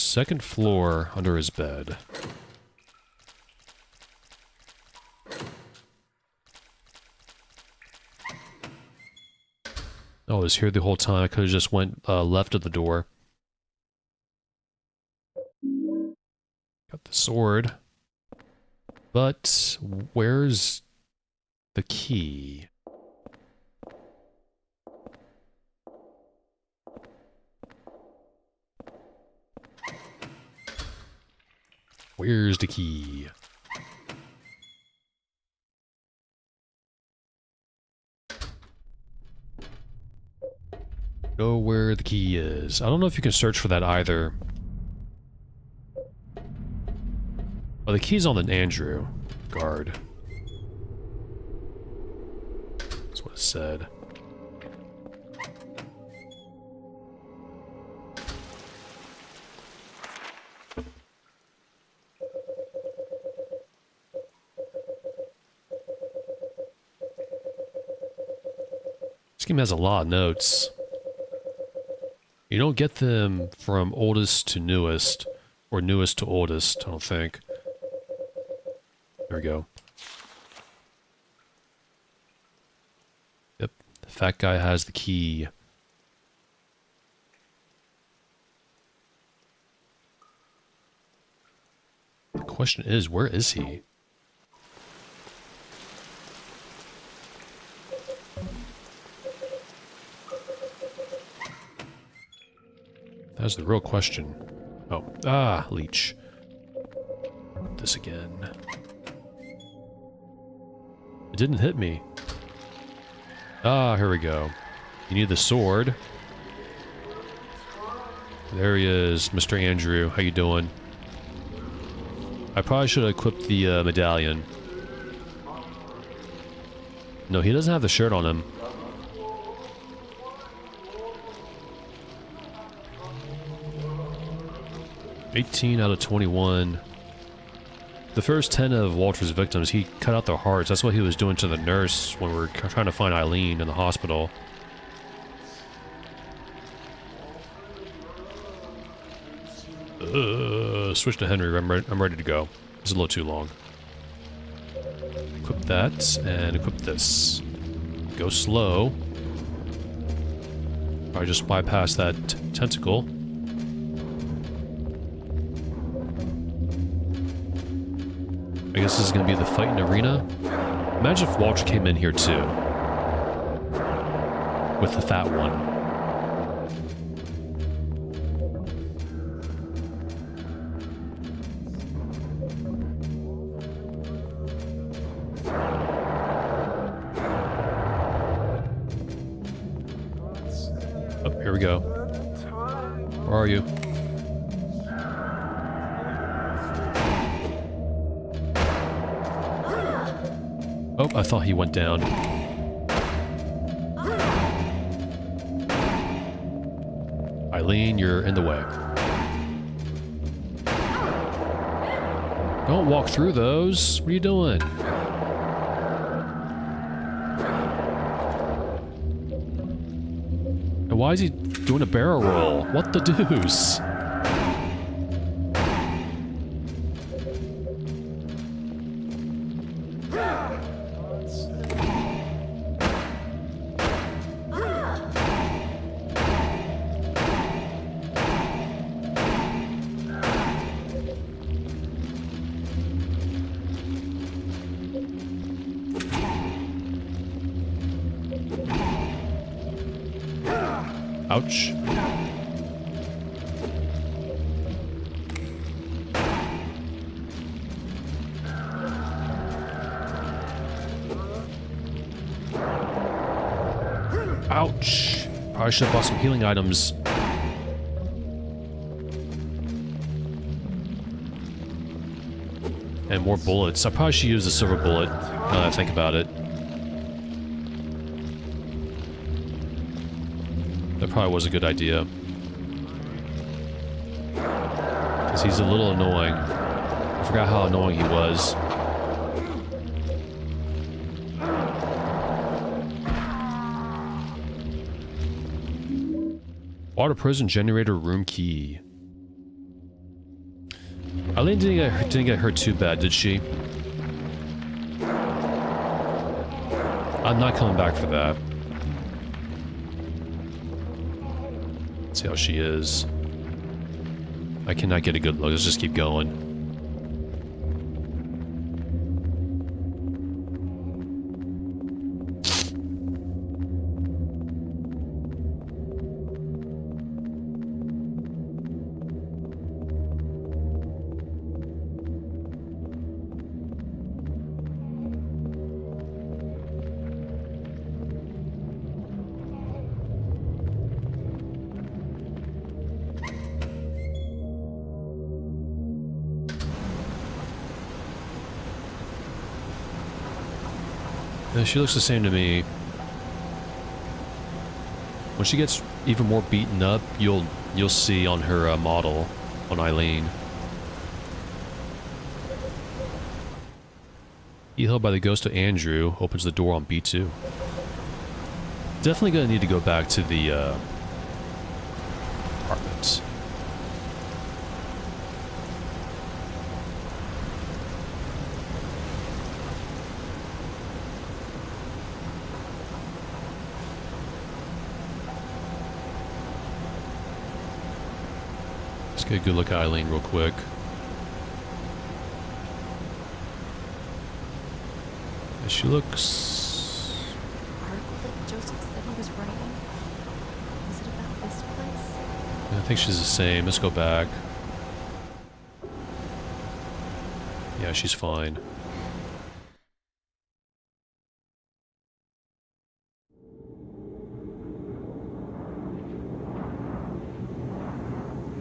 second floor under his bed. Oh, it was here the whole time. I could have just went left of the door. Got the sword. But where's the key? Where's the key? Know where the key is. I don't know if you can search for that either. Oh, the key's on the Andrew guard. That's what it said. This game has a lot of notes. You don't get them from oldest to newest, or newest to oldest, I don't think. There we go. Yep, the fat guy has the key. The question is, where is he? That's the real question. Oh, leech. This again. It didn't hit me. Here we go. You need the sword. There he is, Mr. Andrew. How you doing? I probably should have equipped the medallion. No, he doesn't have the shirt on him. $18 out of 21. The first 10 of Walter's victims, he cut out their hearts. That's what he was doing to the nurse when we were trying to find Eileen in the hospital. Switch to Henry. I'm ready to go. It's a little too long. Equip that, and equip this. Go slow. Probably just bypass that tentacle. I guess this is going to be the fighting arena. Imagine if Walter came in here too. With the fat one. Oh, here we go. Where are you? Oh, I thought he went down. Eileen, you're in the way. Don't walk through those. What are you doing? And why is he doing a barrel roll? What the deuce? Ouch. Ouch. Probably should have bought some healing items. And more bullets. I probably should use a silver bullet, now that I think about it. That probably was a good idea. Because he's a little annoying. I forgot how annoying he was. Water prison generator room key. Eileen didn't get hurt too bad, did she? I'm not coming back for that. Let's see how she is. I cannot get a good look. Let's just keep going. Yeah, she looks the same to me. When she gets even more beaten up, you'll see on her model, on Eileen. Held by the ghost of Andrew opens the door on B2. Definitely gonna need to go back to the apartments. Let's get a good look at Eileen real quick. She looks... Article that Joseph said he was writing. Was it about this place? I think she's the same. Let's go back. Yeah, she's fine.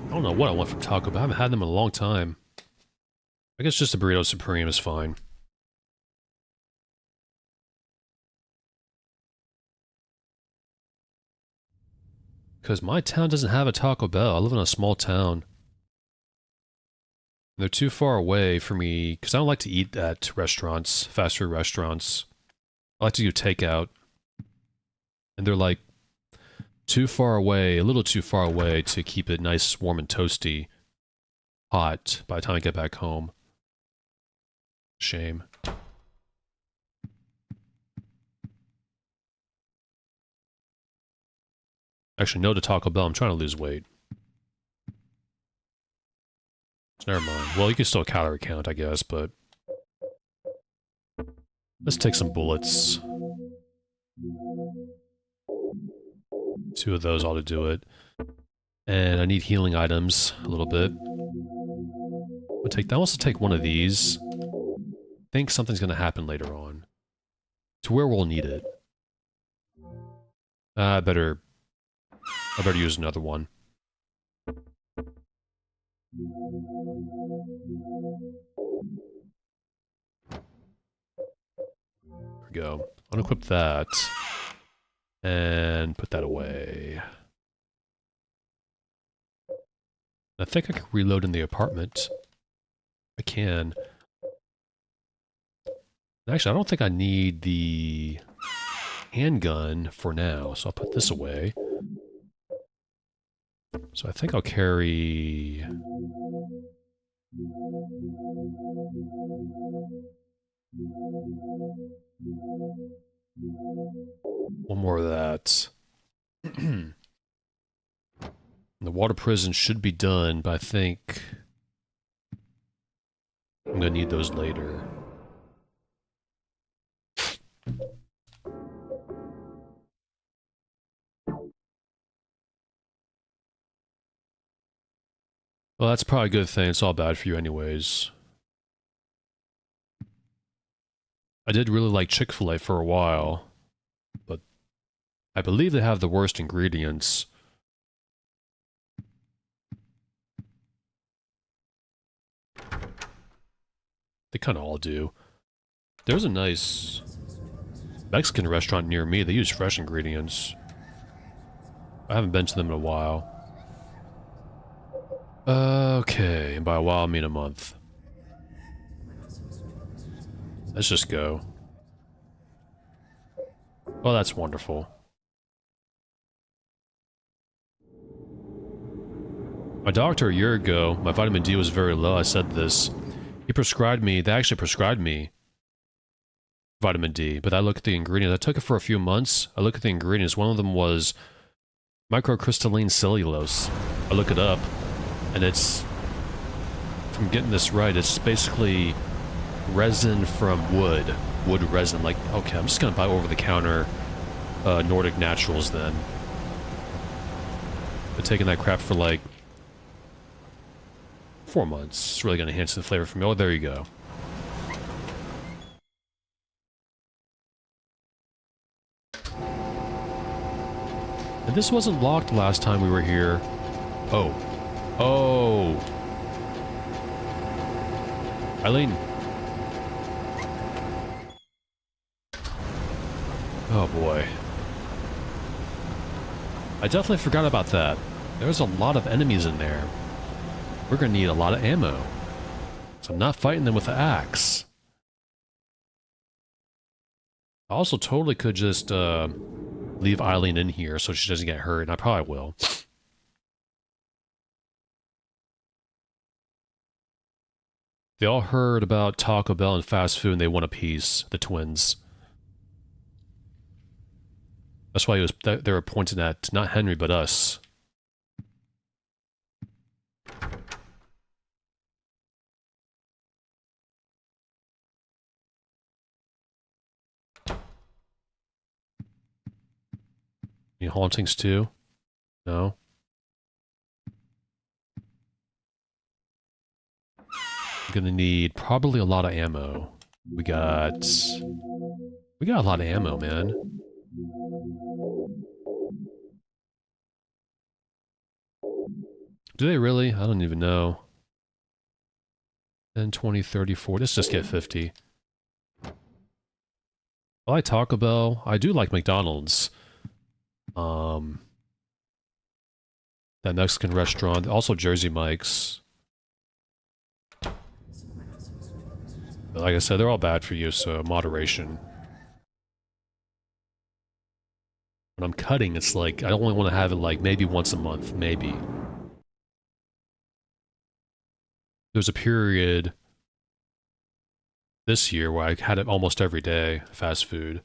I don't know what I want from Taco Bell. I haven't had them in a long time. I guess just a burrito supreme is fine. Because my town doesn't have a Taco Bell. I live in a small town. They're too far away for me, because I don't like to eat at restaurants, fast food restaurants. I like to do takeout. And they're like too far away, a little too far away to keep it nice, warm, and toasty, hot by the time I get back home. Shame. Actually, no to Taco Bell. I'm trying to lose weight. So never mind. Well, you can still calorie count, I guess, but... Let's take some bullets. 2 of those ought to do it. And I need healing items a little bit. I'll take that. I also take one of these. I think something's going to happen later on. To where we'll need it. I better use another one. There we go. Unequip that. And put that away. I think I can reload in the apartment. I can. Actually, I don't think I need the handgun for now, so I'll put this away. So I think I'll carry... one more of that. The water prison should be done, but I think I'm gonna need those later. Well, that's probably a good thing. It's all bad for you anyways. I did really like Chick-fil-A for a while, but I believe they have the worst ingredients. They kind of all do. There's a nice Mexican restaurant near me. They use fresh ingredients. I haven't been to them in a while. Okay, and by a while I mean a month. Let's just go. Well, that's wonderful. My doctor a year ago, my vitamin D was very low, I said this. He prescribed me, they actually prescribed me vitamin D, but I look at the ingredients. I took it for a few months. I look at the ingredients. One of them was microcrystalline cellulose. I look it up, and it's, if I'm getting this right, it's basically resin from wood. Wood resin. Like, okay, I'm just gonna buy over-the-counter Nordic Naturals then. Been taking that crap for like 4 months. It's really gonna enhance the flavor for me. Oh, there you go. And this wasn't locked last time we were here. Oh. Oh. Eileen. Oh boy. I definitely forgot about that. There's a lot of enemies in there. We're gonna need a lot of ammo. So I'm not fighting them with the axe. I also totally could just, leave Eileen in here so she doesn't get hurt, and I probably will. They all heard about Taco Bell and fast food and they want a piece, the twins. That's why they were pointing at not Henry, but us. Any hauntings too? No? I'm gonna need probably a lot of ammo. We got a lot of ammo, man. Do they really? I don't even know. 10, 20, 30, 40. Let's just get 50. I like Taco Bell. I do like McDonald's. That Mexican restaurant. Also Jersey Mike's. But like I said, they're all bad for you, so moderation. When I'm cutting, it's like, I only want to have it like maybe once a month, maybe. There's a period this year where I had it almost every day, fast food.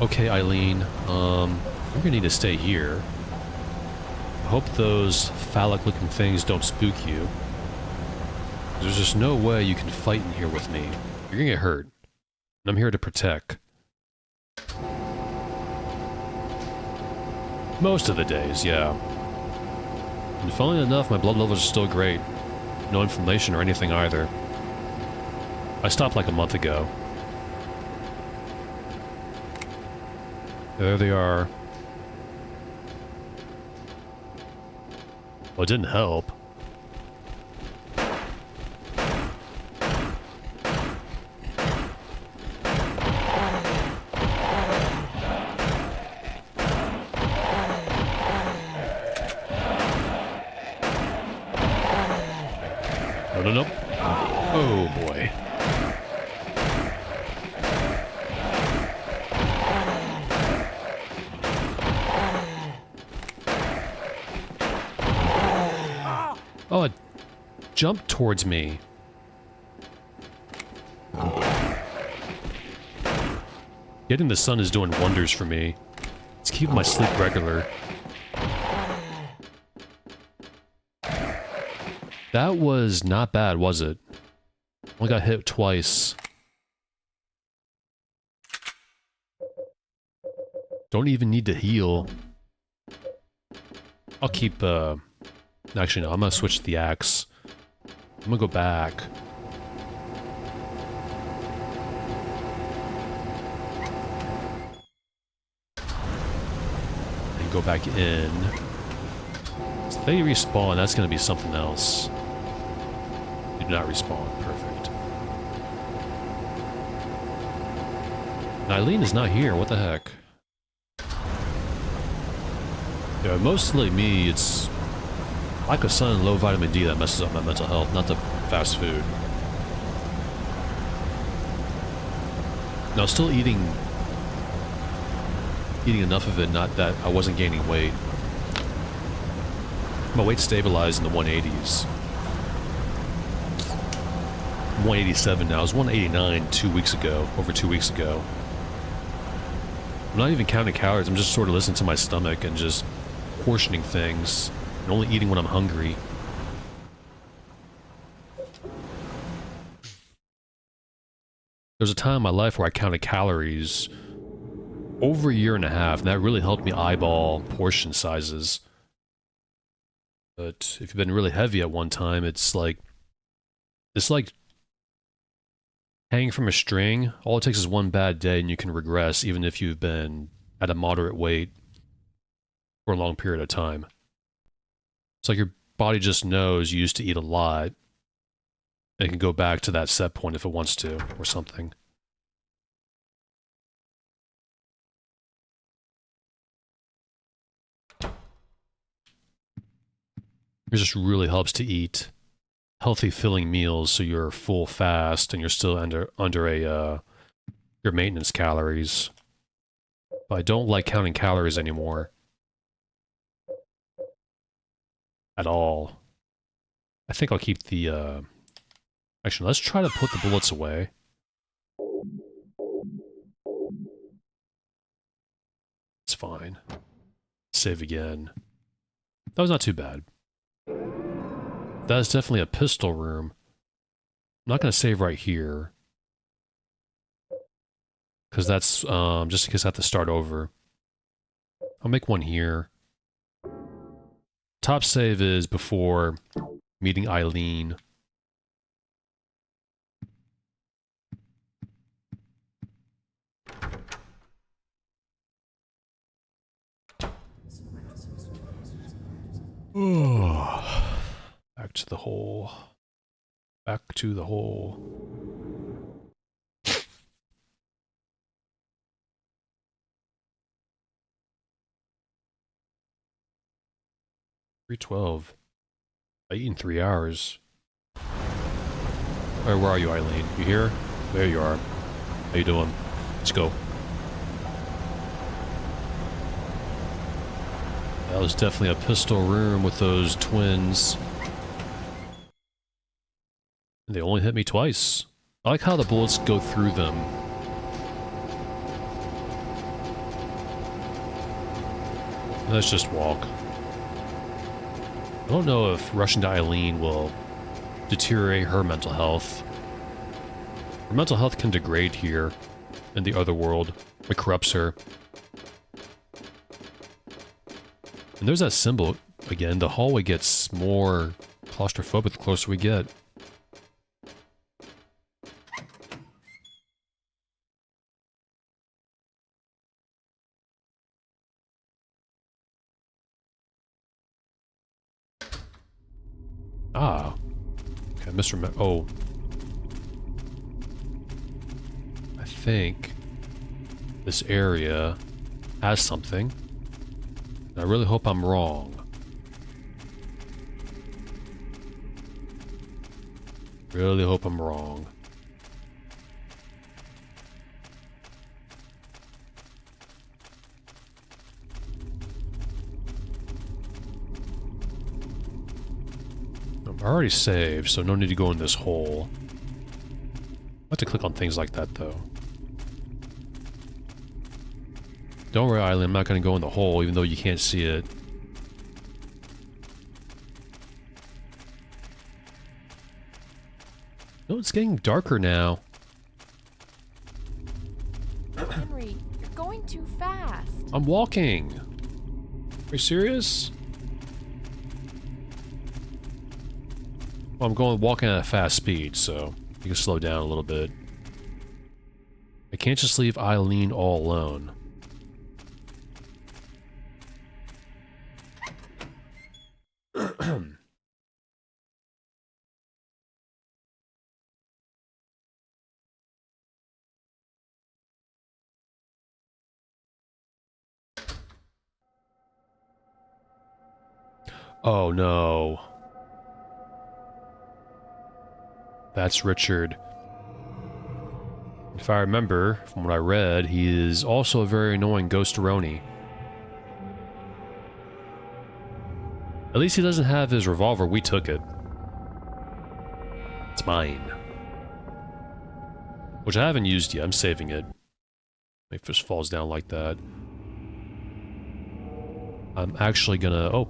Okay, Eileen, you're gonna need to stay here. I hope those phallic-looking things don't spook you. There's just no way you can fight in here with me. You're gonna get hurt. And I'm here to protect. Most of the days, yeah. And funnily enough, my blood levels are still great. No inflammation or anything either. I stopped like a month ago. There they are. Well, it didn't help. No. Oh boy. Oh, it jumped towards me. Getting the sun is doing wonders for me. It's keeping my sleep regular. That was not bad, was it? Only got hit twice. Don't even need to heal. I'll keep, actually, no, I'm gonna switch to the axe. I'm gonna go back. And go back in. So if they respawn, that's gonna be something else. They do not respawn. Perfect. And Eileen is not here. What the heck? Yeah, mostly me, it's lack of sun and low vitamin D that messes up my mental health, not the fast food. Now, still eating eating enough of it, not that I wasn't gaining weight. My weight stabilized in the 180s. 187 now. It was 189 2 weeks ago, over 2 weeks ago. I'm not even counting calories, I'm just sort of listening to my stomach and just portioning things, and only eating when I'm hungry. There was a time in my life where I counted calories over a year and a half, and that really helped me eyeball portion sizes. But if you've been really heavy at one time, it's like hanging from a string. All it takes is one bad day and you can regress, even if you've been at a moderate weight for a long period of time. It's like your body just knows you used to eat a lot, and it can go back to that set point if it wants to, or something. It just really helps to eat healthy, filling meals so you're full fast and you're still under your maintenance calories. But I don't like counting calories anymore. At all. I think I'll keep the, actually, let's try to put the bullets away. It's fine. Save again. That was not too bad. That is definitely a pistol room. I'm not going to save right here. Because that's, just in case I have to start over. I'll make one here. Top save is before meeting Eileen. Oh. Back to the hole. Back to the hole. 312. I eat in 3 hours. Alright, where are you, Eileen? You here? There you are. How you doing? Let's go. That was definitely a pistol room with those twins. They only hit me twice. I like how the bullets go through them. Let's just walk. I don't know if rushing to Eileen will deteriorate her mental health. Her mental health can degrade here in the other world. It corrupts her. And there's that symbol again. The hallway gets more claustrophobic the closer we get. Ah. Okay, oh. I think this area has something. I really hope I'm wrong. Really hope I'm wrong. I already saved, so no need to go in this hole. I have to click on things like that, though. Don't worry, Eileen, I'm not going to go in the hole, even though you can't see it. No, it's getting darker now. Henry, you're going too fast. I'm walking. Are you serious? Well, I'm walking at a fast speed, so you can slow down a little bit. I can't just leave Eileen all alone. Oh no. That's Richard. If I remember from what I read, he is also a very annoying ghost-a-roni. At least he doesn't have his revolver. We took it. It's mine. Which I haven't used yet. I'm saving it. If it just falls down like that. I'm actually gonna... Oh,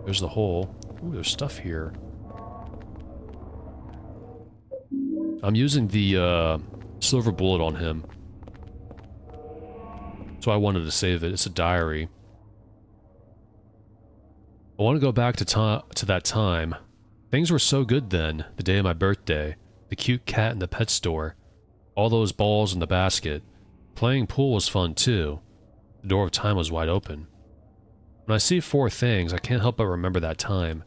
there's the hole. Ooh, there's stuff here. I'm using the silver bullet on him. So I wanted to save it. It's a diary. I want to go back to that time. Things were so good then, the day of my birthday. The cute cat in the pet store. All those balls in the basket. Playing pool was fun too. The door of time was wide open. When I see 4 things, I can't help but remember that time.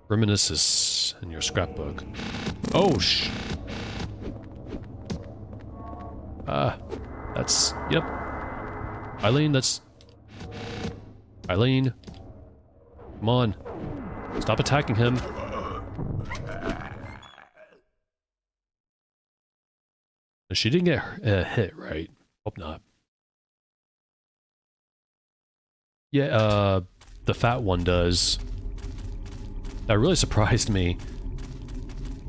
Reminiscences in your scrapbook. Oh, that's... Yep. Eileen, that's... Eileen. Come on. Stop attacking him. She didn't get hit, right? Hope not. Yeah, the fat one does. That really surprised me.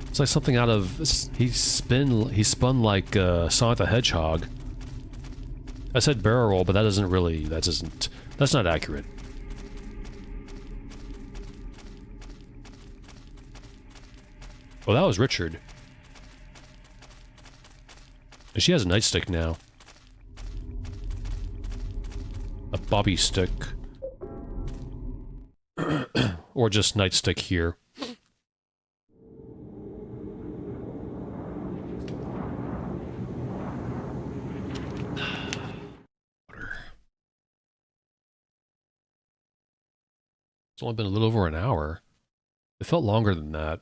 It's like something out of... He spun like Sonic the Hedgehog. I said barrel roll, but that doesn't really... That's not accurate. Oh, that was Richard. And she has a nightstick now. A bobby stick. Or just nightstick here. It's only been a little over an hour. It felt longer than that.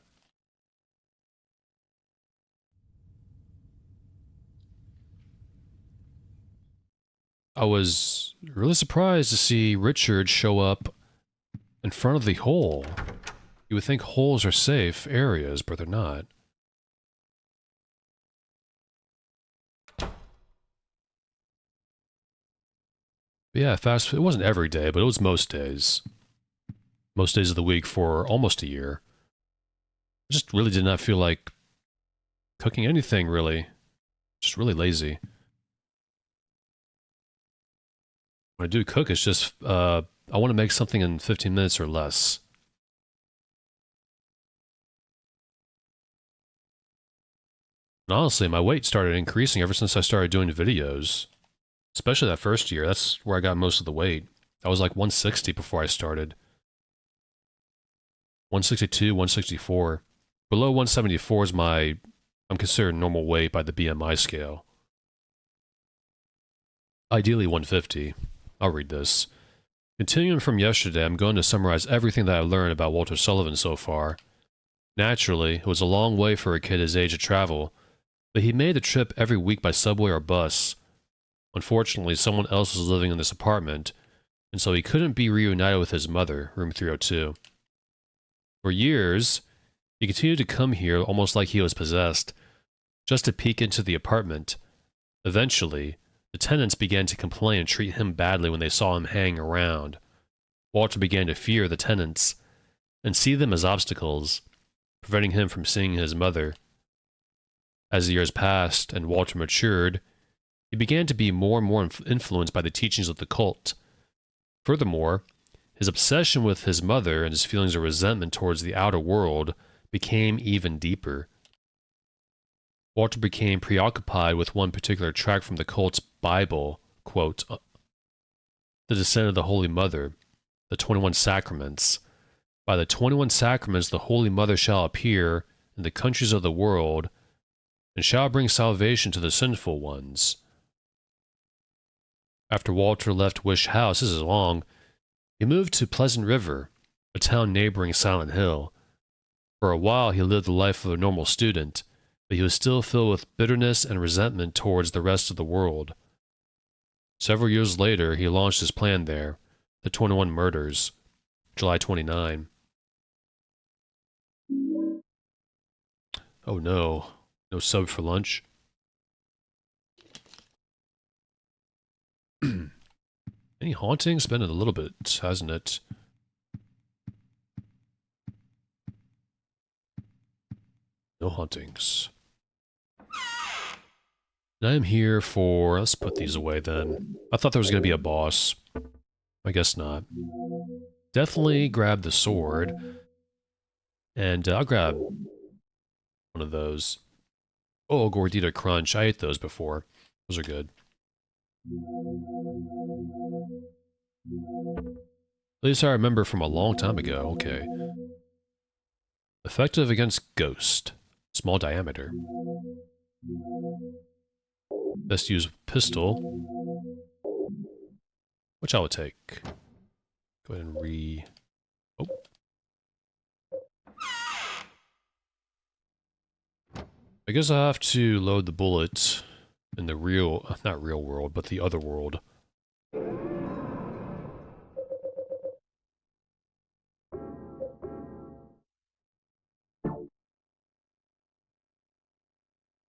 I was really surprised to see Richard show up in front of the hole. You would think holes are safe areas, but they're not. But yeah, it wasn't every day, but it was most days. Most days of the week for almost a year. I just really did not feel like cooking anything, really. Just really lazy. When I do cook, it's just, I want to make something in 15 minutes or less. And honestly, my weight started increasing ever since I started doing videos. Especially that first year, that's where I got most of the weight. I was like 160 before I started. 162, 164. Below 174 is I'm considered normal weight by the BMI scale. Ideally 150. I'll read this. Continuing from yesterday, I'm going to summarize everything that I learned about Walter Sullivan so far. Naturally, it was a long way for a kid his age to travel, but he made the trip every week by subway or bus. Unfortunately, someone else was living in this apartment, and so he couldn't be reunited with his mother, room 302. For years, he continued to come here almost like he was possessed, just to peek into the apartment. Eventually, the tenants began to complain and treat him badly when they saw him hanging around. Walter began to fear the tenants and see them as obstacles, preventing him from seeing his mother. As the years passed and Walter matured, he began to be more and more influenced by the teachings of the cult. Furthermore, his obsession with his mother and his feelings of resentment towards the outer world became even deeper. Walter became preoccupied with one particular tract from the cult's Bible, quote, "The descent of the Holy Mother, the 21 Sacraments. By the 21 Sacraments the Holy Mother shall appear in the countries of the world, and shall bring salvation to the sinful ones." After Walter left Wish House, this is long, he moved to Pleasant River, a town neighboring Silent Hill. For a while he lived the life of a normal student, but he was still filled with bitterness and resentment towards the rest of the world. Several years later, he launched his plan there, the 21 Murders, July 29. Oh no. No sub for lunch. Any hauntings? Been a little bit, hasn't it? No hauntings. And I am here for... Let's put these away then. I thought there was going to be a boss. I guess not. Definitely grab the sword. And I'll grab one of those. Oh, Gordita Crunch. I ate those before. Those are good. At least I remember from a long time ago. Okay. Effective against Ghost. Small diameter. Best use pistol. Which I would take. Go ahead and Oh. I guess I have to load the bullet in the real, not real world, but the other world.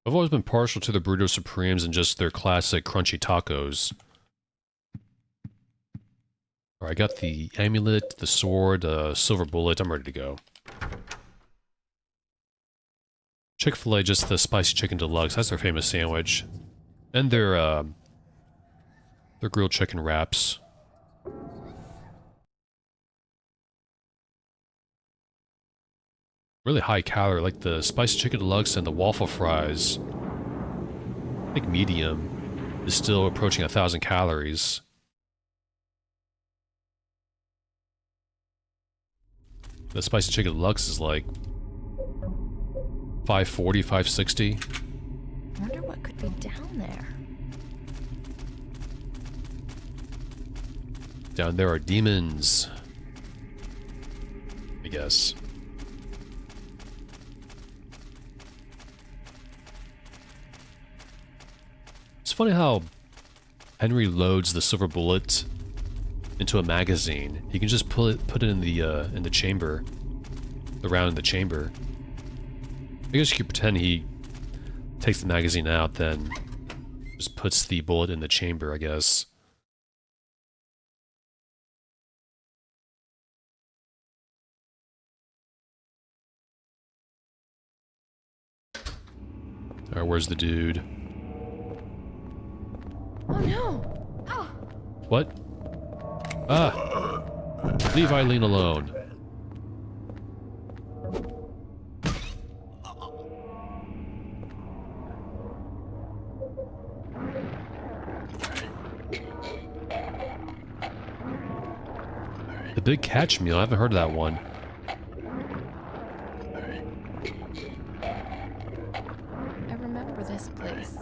I've always been partial to the Burrito Supremes and just their classic crunchy tacos. Alright, I got the amulet, the sword, silver bullet. I'm ready to go. Chick-fil-A, just the spicy chicken deluxe. That's their famous sandwich. And their grilled chicken wraps. Really high calorie, like the spicy chicken deluxe and the waffle fries. I think medium is still approaching 1,000 calories. The spicy chicken deluxe is like 540, 560. I wonder what could be down there. Down there are demons. I guess. It's funny how Henry loads the silver bullet into a magazine. He can just put it in the chamber, the round in the chamber. I guess you could pretend he takes the magazine out, then just puts the bullet in the chamber, I guess. Alright, where's the dude? Oh no! Oh. What? Ah! Leave Eileen alone. The big catch meal, I haven't heard of that one. I remember this place.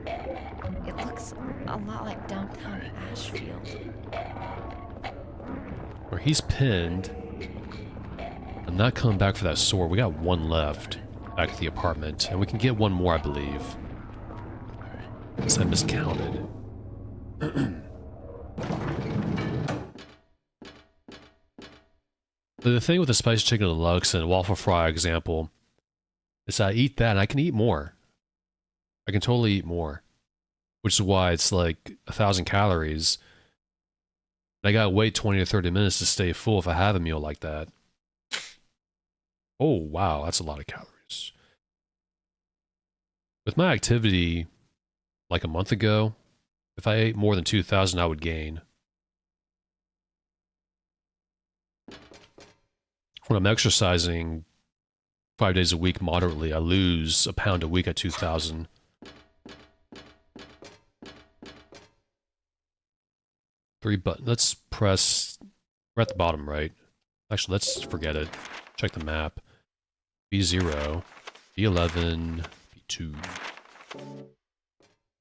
It looks a lot like downtown Ashfield. Where he's pinned. I'm not coming back for that sword. We got one left back at the apartment. And we can get one more, I believe. Unless I miscounted. The thing with the spicy chicken deluxe and waffle fry example is I eat that and I can eat more. I can totally eat more. Which is why it's like 1,000 calories. And I gotta wait 20 to 30 minutes to stay full if I have a meal like that. Oh, wow, that's a lot of calories. With my activity like a month ago, if I ate more than 2,000, I would gain. When I'm exercising 5 days a week moderately, I lose a pound a week at 2,000. Let's press... We're at the bottom, right? Actually, let's forget it. Check the map. B0, B11, B2.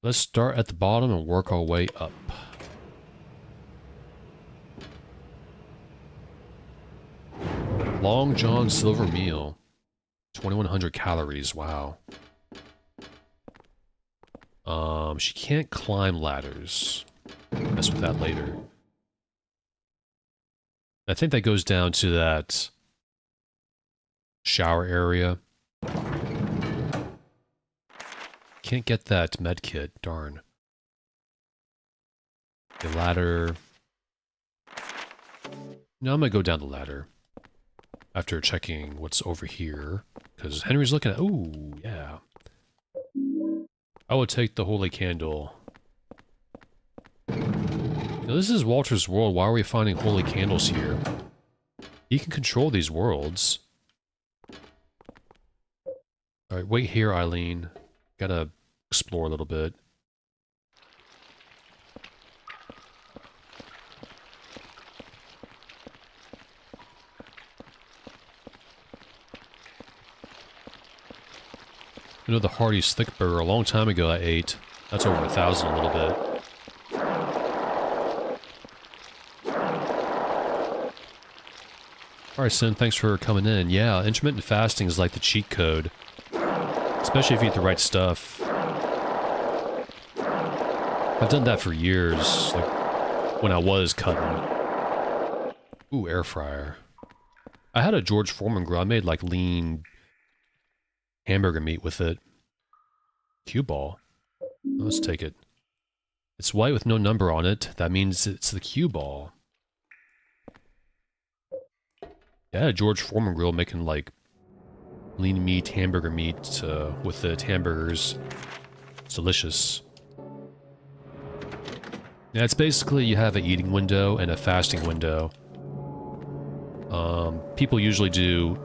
Let's start at the bottom and work our way up. Long John Silver Meal. 2,100 calories, wow. She can't climb ladders. Mess with that later. I think that goes down to that shower area. Can't get that med kit. Darn. The ladder. No, I'm gonna go down the ladder. After checking what's over here. Because Henry's looking at... Ooh, yeah. I would take the holy candle. Now, this is Walter's world. Why are we finding holy candles here? He can control these worlds. Alright, wait here, Eileen. Gotta explore a little bit. You know the Hardee's Thick Burger, a long time ago I ate. That's over 1,000 a little bit. Alright, Sin, thanks for coming in. Yeah, intermittent fasting is like the cheat code. Especially if you eat the right stuff. I've done that for years, like when I was cutting. Ooh, air fryer. I had a George Foreman grill. I made like lean hamburger meat with it. Cue ball. Let's take it. It's white with no number on it. That means it's the cue ball. Yeah, I had a George Foreman grill making like lean meat, hamburger meat with it, hamburgers. It's delicious. Yeah, it's basically you have an eating window and a fasting window. People usually do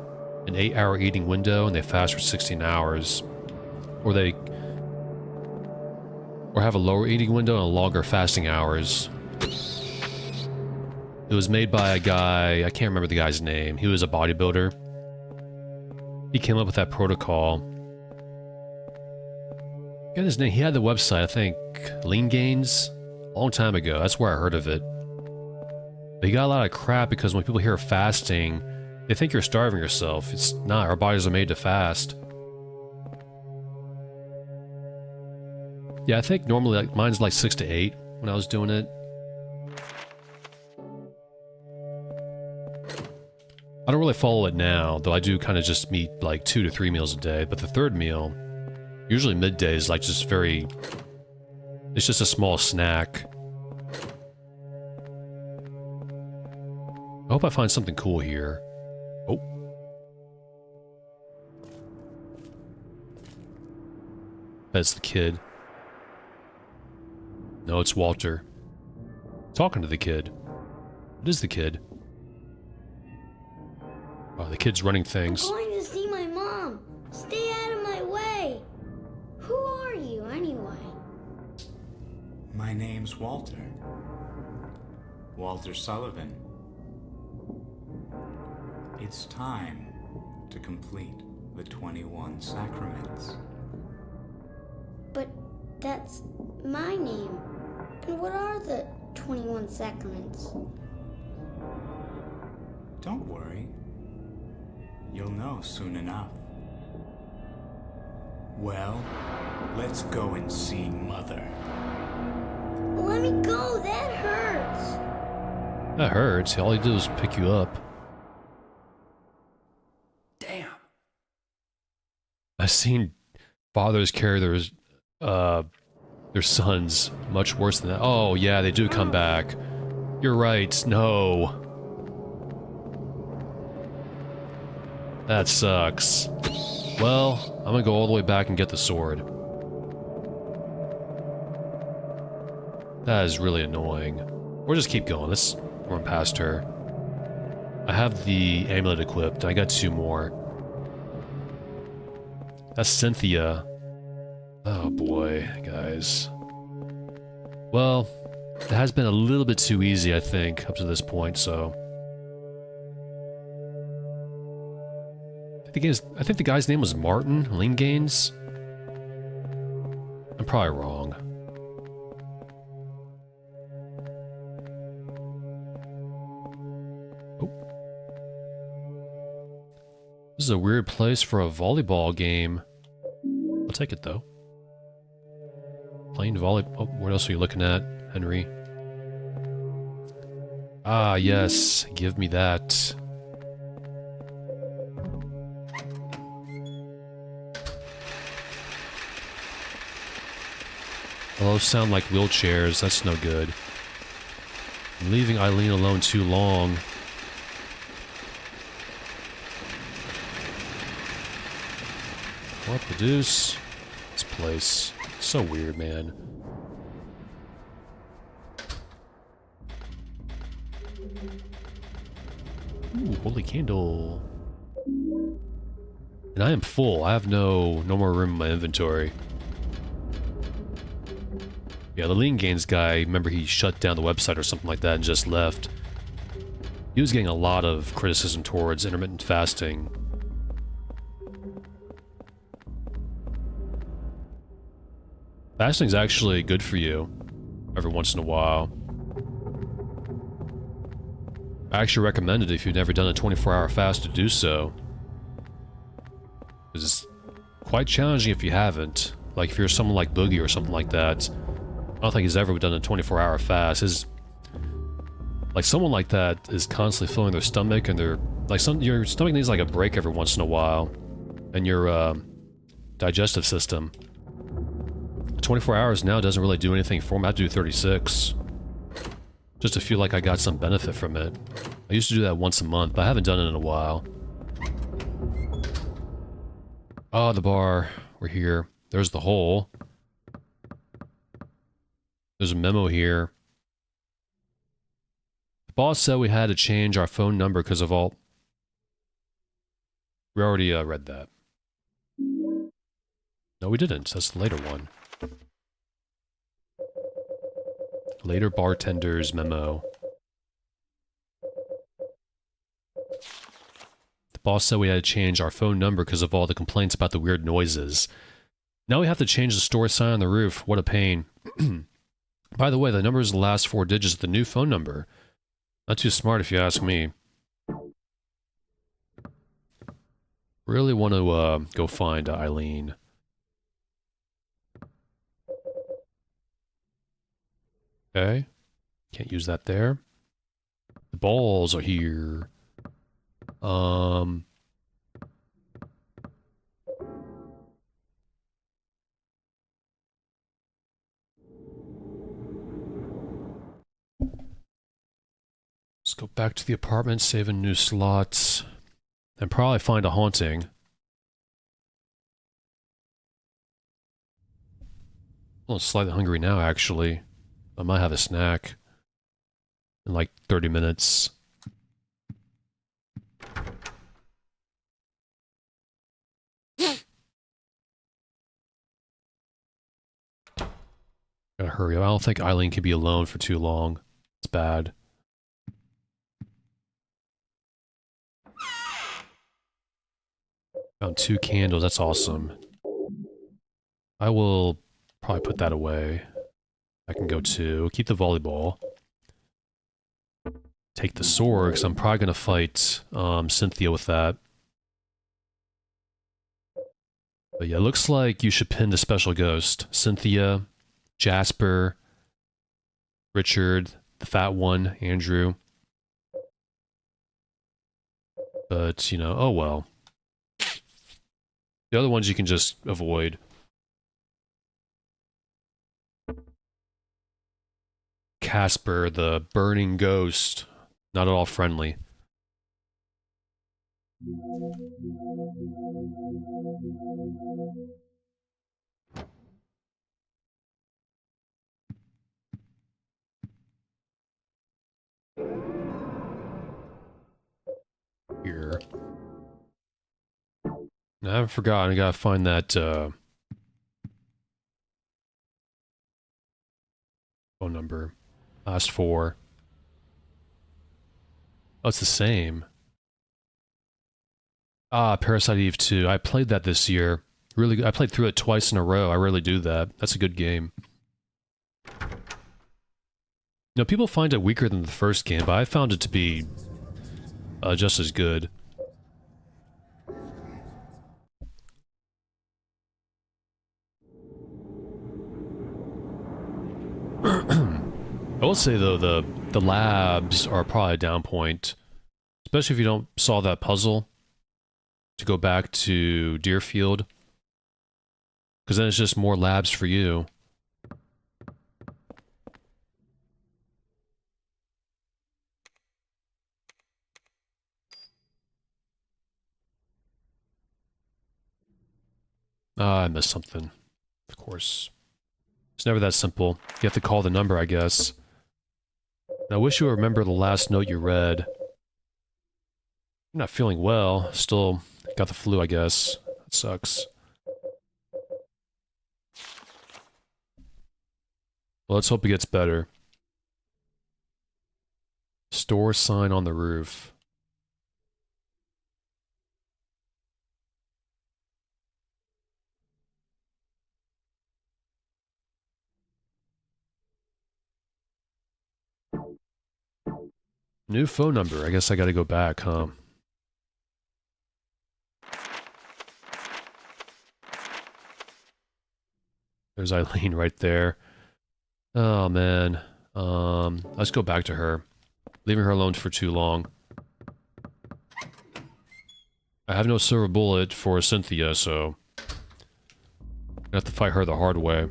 an 8-hour eating window and they fast for 16 hours. Or have a lower eating window and a longer fasting hours. It was made by a guy, I can't remember the guy's name. He was a bodybuilder. He came up with that protocol. Got his name, he had the website, I think, Lean Gains, a long time ago. That's where I heard of it. But he got a lot of crap because when people hear fasting, they think you're starving yourself. It's not, our bodies are made to fast. Yeah, I think normally like, mine's like 6 to 8 when I was doing it. I don't really follow it now, though I do kind of just eat like 2 to 3 meals a day, but the third meal, usually midday, is like just very... It's just a small snack. I hope I find something cool here. Oh. That's the kid. No, it's Walter. Talking to the kid. It is the kid. Oh, the kid's running things. I'm going to see my mom. Stay out of my way. Who are you, anyway? My name's Walter. Walter Sullivan. It's time to complete the 21 sacraments. But that's my name. And what are the 21 sacraments? Don't worry. You'll know soon enough. Well, let's go and see Mother. Let me go, that hurts. That hurts. All he did was pick you up. Damn. I've seen fathers carry their sons much worse than that. Oh, yeah, they do come back. You're right. No. That sucks. Well, I'm gonna go all the way back and get the sword. That is really annoying. Or just keep going. Let's run past her. I have the amulet equipped. I got 2 more. That's Cynthia. Oh boy, guys. Well, it has been a little bit too easy, I think, up to this point, so... I think the guy's name was Martin Lingains. I'm probably wrong. Oh. This is a weird place for a volleyball game. I'll take it though. Playing volleyball. Oh, what else are you looking at, Henry? Ah, yes. Give me that. Those sound like wheelchairs. That's no good. I'm leaving Eileen alone too long. What the deuce? This place. So weird, man. Ooh, holy candle. And I am full. I have no more room in my inventory. Yeah, the lean gains guy, remember he shut down the website or something like that and just left. He was getting a lot of criticism towards intermittent fasting. Fasting's actually good for you every once in a while. I actually recommend it if you've never done a 24-hour fast to do so. It's quite challenging if you haven't. Like if you're someone like Boogie or something like that. I don't think he's ever done a 24-hour fast. Like someone like that is constantly filling their stomach and they're like your stomach needs like a break every once in a while. And your digestive system. 24 hours now doesn't really do anything for me. I have to do 36. Just to feel like I got some benefit from it. I used to do that once a month, but I haven't done it in a while. Oh, the bar. We're here. There's the hole. There's a memo here. The boss said we had to change our phone number because of all... We already read that. No, we didn't. That's the later one. Later bartender's memo. The boss said we had to change our phone number because of all the complaints about the weird noises. Now we have to change the store sign on the roof. What a pain. By the way, the number is the last 4 digits of the new phone number. Not too smart if you ask me. Really want to go find Eileen. Okay. Can't use that there. The balls are here. Let's go back to the apartment, save in new slots, and probably find a haunting. I'm slightly hungry now, actually. I might have a snack in like 30 minutes. Gotta hurry up. I don't think Eileen can be alone for too long. It's bad. Found 2 candles. That's awesome. I will probably put that away. I can go to keep the volleyball. Take the sword, because I'm probably going to fight Cynthia with that. But yeah, it looks like you should pin the special ghost. Cynthia, Jasper, Richard, the fat one, Andrew. But, you know, oh well. The other ones you can just avoid. Casper, the burning ghost, not at all friendly. Here. I haven't forgotten, I gotta find that, phone number. Last 4. Oh, it's the same. Ah, Parasite Eve 2. I played that this year. Really good. I played through it twice in a row. I rarely do that. That's a good game. You know, people find it weaker than the first game, but I found it to be just as good. I will say though, the labs are probably a down point, especially if you don't solve that puzzle to go back to Deerfield, because then it's just more labs for you. Ah, I missed something. Of course. It's never that simple. You have to call the number, I guess. And I wish you would remember the last note you read. I'm not feeling well. Still got the flu, I guess. That sucks. Well, let's hope it gets better. Store sign on the roof. New phone number. I guess I gotta go back, huh? There's Eileen right there. Oh, man. Let's go back to her. Leaving her alone for too long. I have no silver bullet for Cynthia, so... I have to fight her the hard way.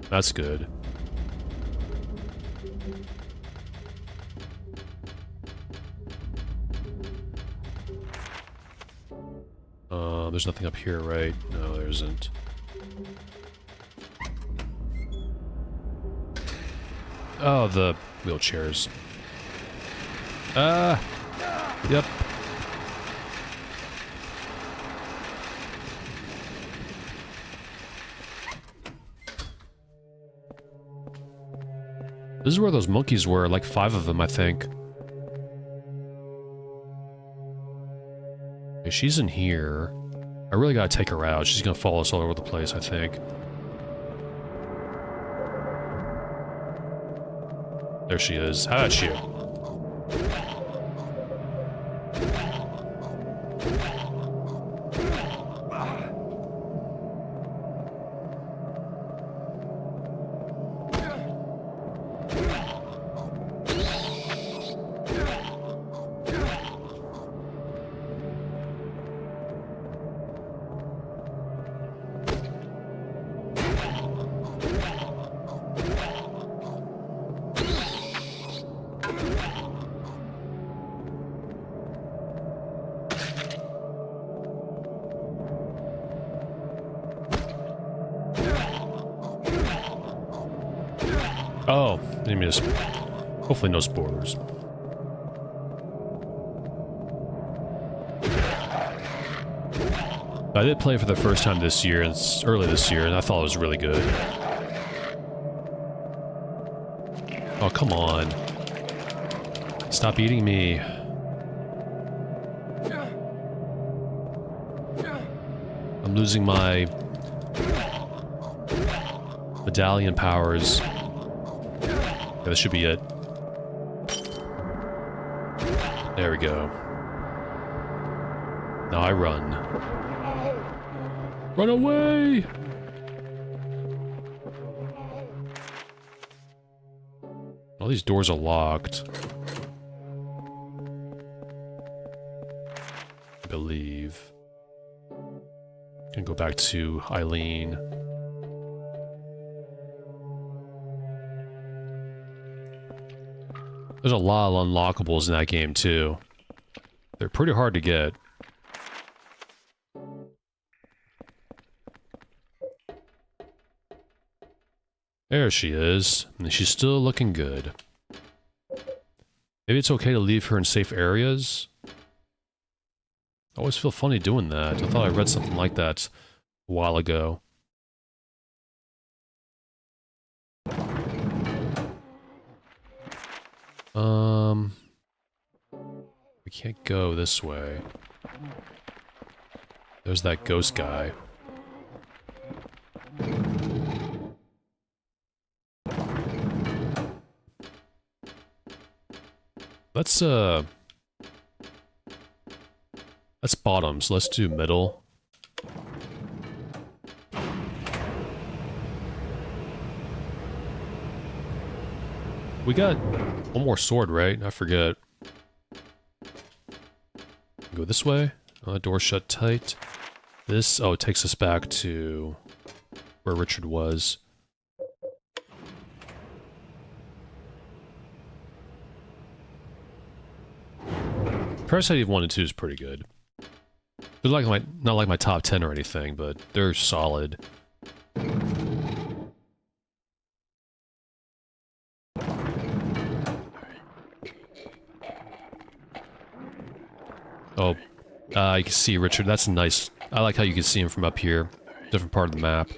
That's good. There's nothing up here, right? No, there isn't. Oh, the wheelchairs. Yep. This is where those monkeys were, like 5 of them, I think. Okay, she's in here. I really gotta take her out. She's gonna follow us all over the place, I think. There she is. How about you? Oh, didn't mean to... Hopefully no spoilers. I did play it for the first time this year, it's early this year, and I thought it was really good. Oh, come on. Stop eating me. I'm losing my... medallion powers. Yeah, this should be it. There we go. Now I run. Run away! All these doors are locked. I believe. Gonna go back to Eileen. There's a lot of unlockables in that game, too. They're pretty hard to get. There she is, and she's still looking good. Maybe it's okay to leave her in safe areas? I always feel funny doing that. I thought I read something like that a while ago. We can't go this way. There's that ghost guy. Let's bottoms. Let's do middle. We got one more sword, right? I forget. Go this way. Door shut tight. This, oh, it takes us back to where Richard was. Parasite Eve 1 and 2 is pretty good. They're like not like my top 10 or anything, but they're solid. Oh, you can see Richard. That's nice. I like how you can see him from up here. Different part of the map.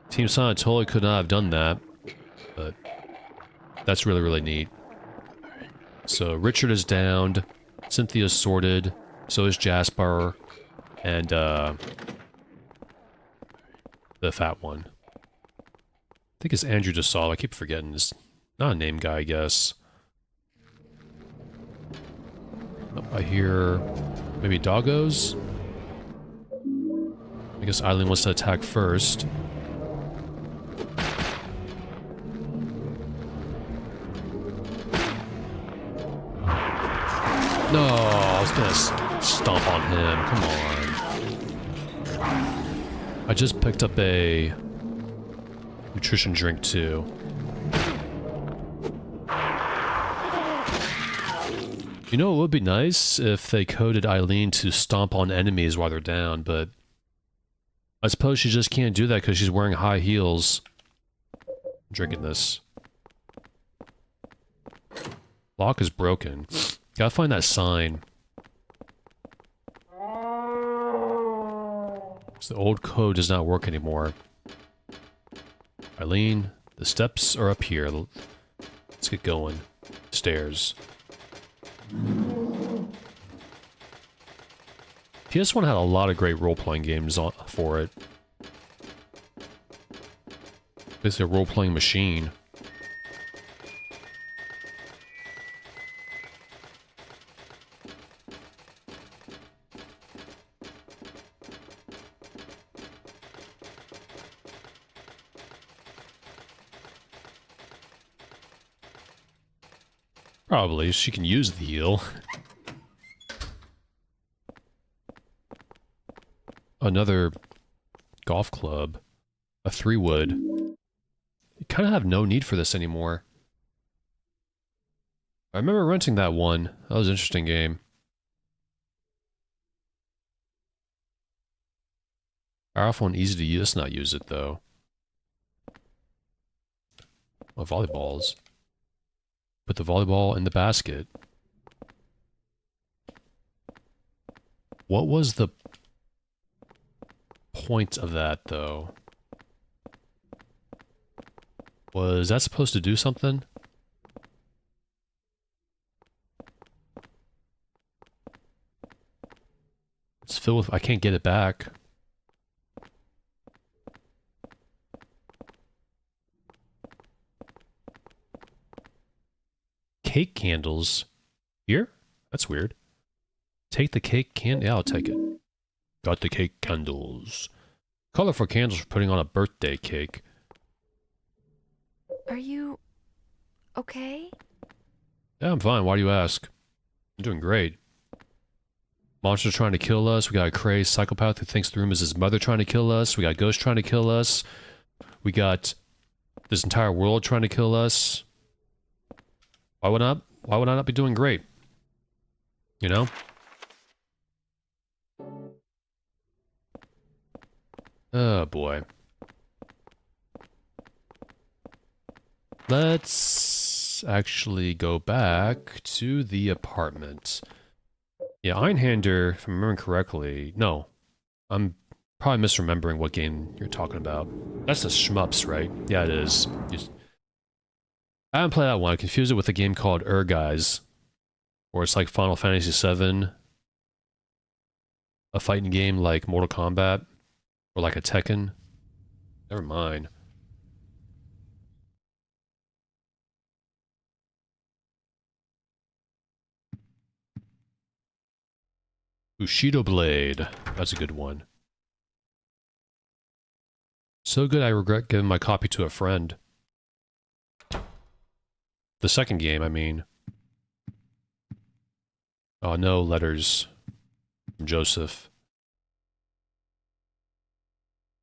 Team Silent totally could not have done that, but that's really, really neat. So Richard is downed, Cynthia's sorted, so is Jasper, and the fat one. I think it's Andrew DeSalle. I keep forgetting. He's not a name guy, I guess. Oh, I hear maybe doggos? I guess Eileen wants to attack first. No, I was gonna stomp on him. Come on. I just picked up a nutrition drink too. You know, it would be nice if they coded Eileen to stomp on enemies while they're down, but I suppose she just can't do that because she's wearing high heels. I'm drinking this. Lock is broken. Gotta find that sign. The old code does not work anymore. Eileen, the steps are up here. Let's get going. Stairs. PS1 had a lot of great role-playing games for it. Basically a role-playing machine. Probably. She can use the heal. Another golf club. A 3-wood. You kind of have no need for this anymore. I remember renting that one. That was an interesting game. Powerful and easy to use. Let's not use it, though. Oh, volleyballs. Put the volleyball in the basket. What was the point of that, though? Was that supposed to do something? It's filled with... I can't get it back. Cake candles. Here? That's weird. Take the cake can... Yeah, I'll take it. Got the cake candles. Colorful candles for putting on a birthday cake. Are you okay? Yeah, I'm fine. Why do you ask? I'm doing great. Monsters trying to kill us. We got a crazed psychopath who thinks the room is his mother trying to kill us. We got ghosts trying to kill us. We got this entire world trying to kill us. Why would I not be doing great? You know? Oh boy. Let's actually go back to the apartment. Yeah, Einhander, if I'm remembering correctly... No. I'm probably misremembering what game you're talking about. That's the Shmups, right? Yeah, it is. I haven't played that one. I confused it with a game called Guys, where it's like Final Fantasy VII, a fighting game like Mortal Kombat, or like a Tekken. Never mind. Bushido Blade. That's a good one. So good I regret giving my copy to a friend. The second game, I mean. Oh, no letters from Joseph.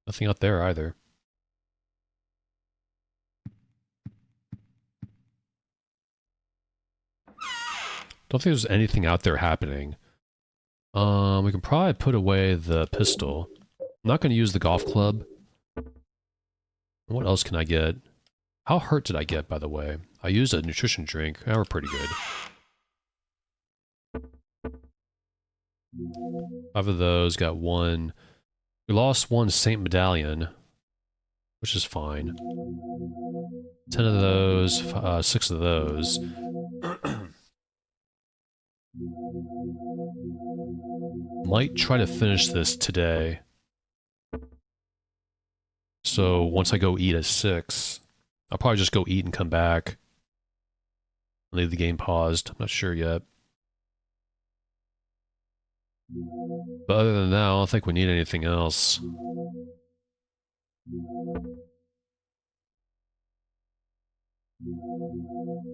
Nothing out there either. Don't think there's anything out there happening. We can probably put away the pistol. I'm not going to use the golf club. What else can I get? How hurt did I get, by the way? I used a nutrition drink. They were pretty good. 5 of those, got 1. We lost 1 Saint Medallion, which is fine. 10 of those, 6 of those. Might try to finish this today. So once I go eat at 6, I'll probably just go eat and come back. Leave the game paused. I'm not sure yet. But other than that, I don't think we need anything else.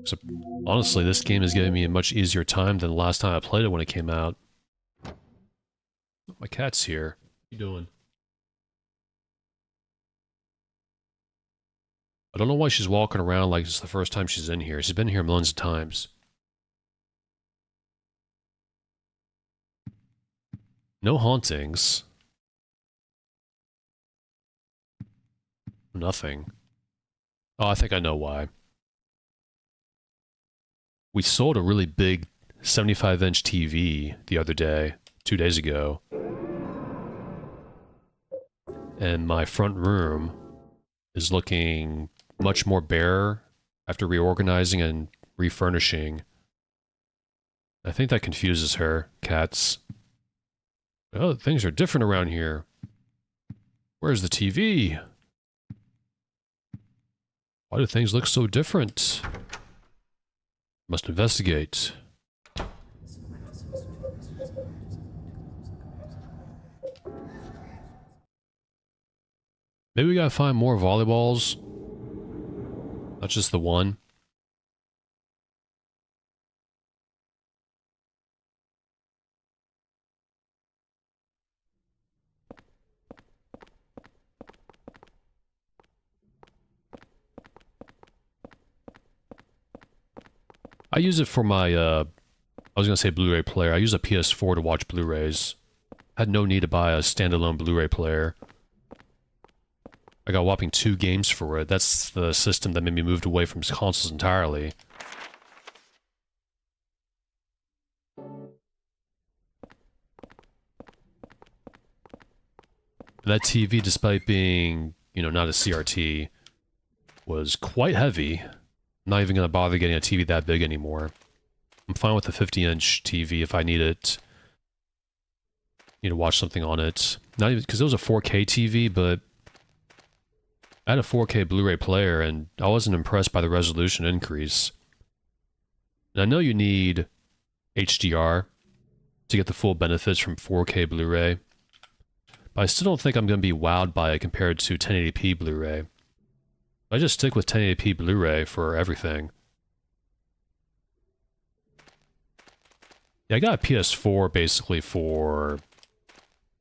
So, honestly, this game is giving me a much easier time than the last time I played it when it came out. My cat's here. What are you doing? I don't know why she's walking around like it's the first time she's in here. She's been here millions of times. No hauntings. Nothing. Oh, I think I know why. We sold a really big 75-inch TV the other day, 2 days ago. And my front room is looking much more bare after reorganizing and refurnishing. I think that confuses her, cats. Oh, things are different around here. Where's the TV? Why do things look so different? Must investigate. Maybe we gotta find more volleyballs. Not just the one. I use it for my, I was gonna say Blu-ray player. I use a PS4 to watch Blu-rays. Had no need to buy a standalone Blu-ray player. I got a whopping 2 games for it. That's the system that made me move away from consoles entirely. That TV, despite being, you know, not a CRT, was quite heavy. I'm not even going to bother getting a TV that big anymore. I'm fine with a 50-inch TV if I need it. Need to watch something on it. Not even because it was a 4K TV, but I had a 4K Blu-ray player, and I wasn't impressed by the resolution increase. And I know you need HDR to get the full benefits from 4K Blu-ray, but I still don't think I'm going to be wowed by it compared to 1080p Blu-ray. I just stick with 1080p Blu-ray for everything. Yeah, I got a PS4 basically for...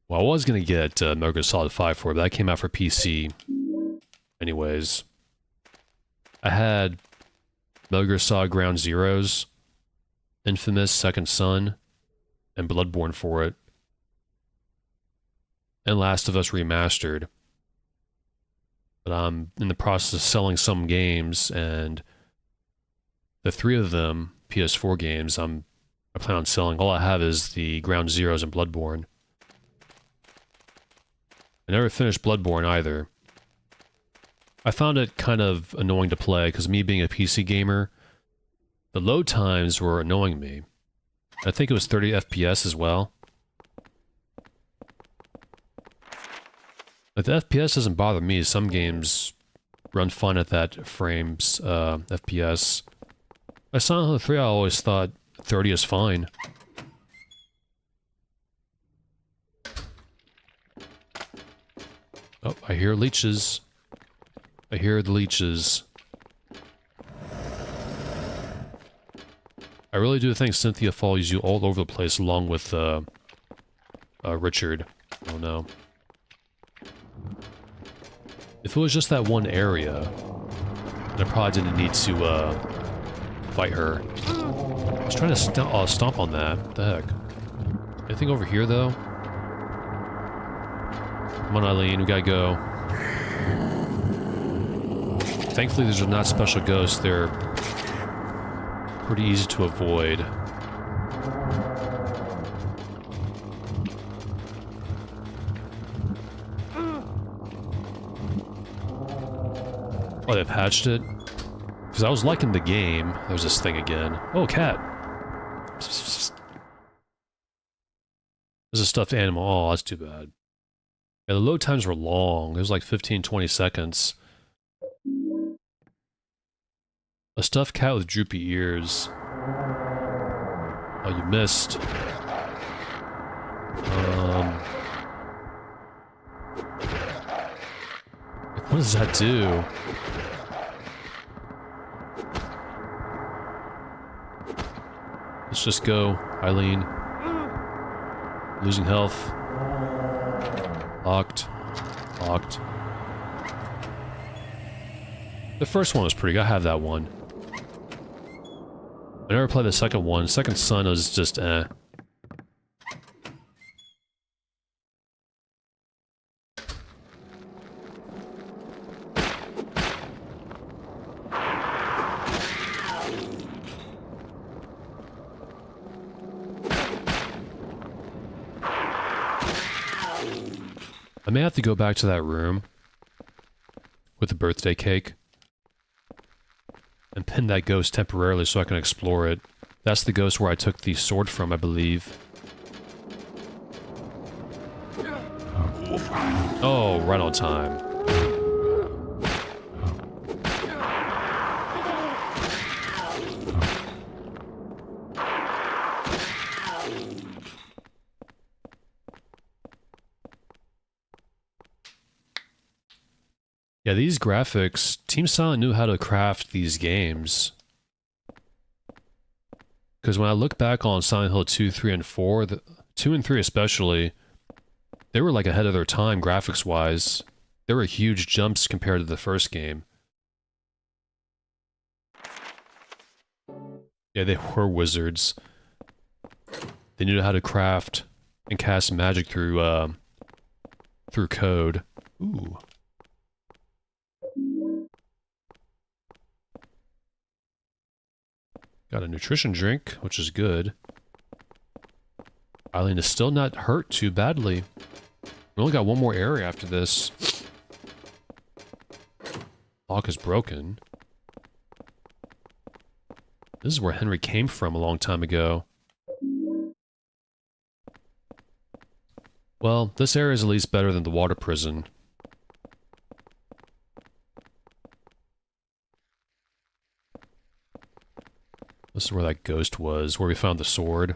Well, I was going to get Metal Gear Solid 5 for it, but that came out for PC. Anyways. I had Metal Gear Solid Ground Zeroes, Infamous Second Son, and Bloodborne for it. And Last of Us Remastered. But I'm in the process of selling some games, and the 3 of them, PS4 games, I plan on selling. All I have is the Ground Zeroes and Bloodborne. I never finished Bloodborne either. I found it kind of annoying to play, because me being a PC gamer, the load times were annoying me. I think it was 30 FPS as well. Like, the FPS doesn't bother me. Some games run fine at that frames, FPS. By Silent Hill 3, I always thought 30 is fine. Oh, I hear leeches. I hear the leeches. I really do think Cynthia follows you all over the place along with, Richard. Oh no. If it was just that one area, then I probably didn't need to, fight her. I was trying to stomp on that. What the heck? Anything over here, though? Come on, Eileen, we gotta go. Thankfully, these are not special ghosts. They're pretty easy to avoid. Oh, they've hatched it? Because I was liking the game. There's this thing again. Oh, cat! There's a stuffed animal. Oh, that's too bad. Yeah, the load times were long. It was like 15-20 seconds. A stuffed cat with droopy ears. Oh, you missed. What does that do? Let's just go, Eileen. Losing health. Locked. Locked. The first one was pretty good. I have that one. I never played the second one. Second Son was just eh. I may have to go back to that room with the birthday cake and pin that ghost temporarily so I can explore it. That's the ghost where I took the sword from, I believe. Oh, right on time. Yeah, these graphics, Team Silent knew how to craft these games. Because when I look back on Silent Hill 2, 3, and 4, 2 and 3 especially, they were like ahead of their time graphics-wise. There were huge jumps compared to the first game. Yeah, they were wizards. They knew how to craft and cast magic through code. Ooh. Got a nutrition drink, which is good. Eileen is still not hurt too badly. We only got one more area after this. Lock is broken. This is where Henry came from a long time ago. Well, this area is at least better than the water prison. This is where that ghost was, where we found the sword.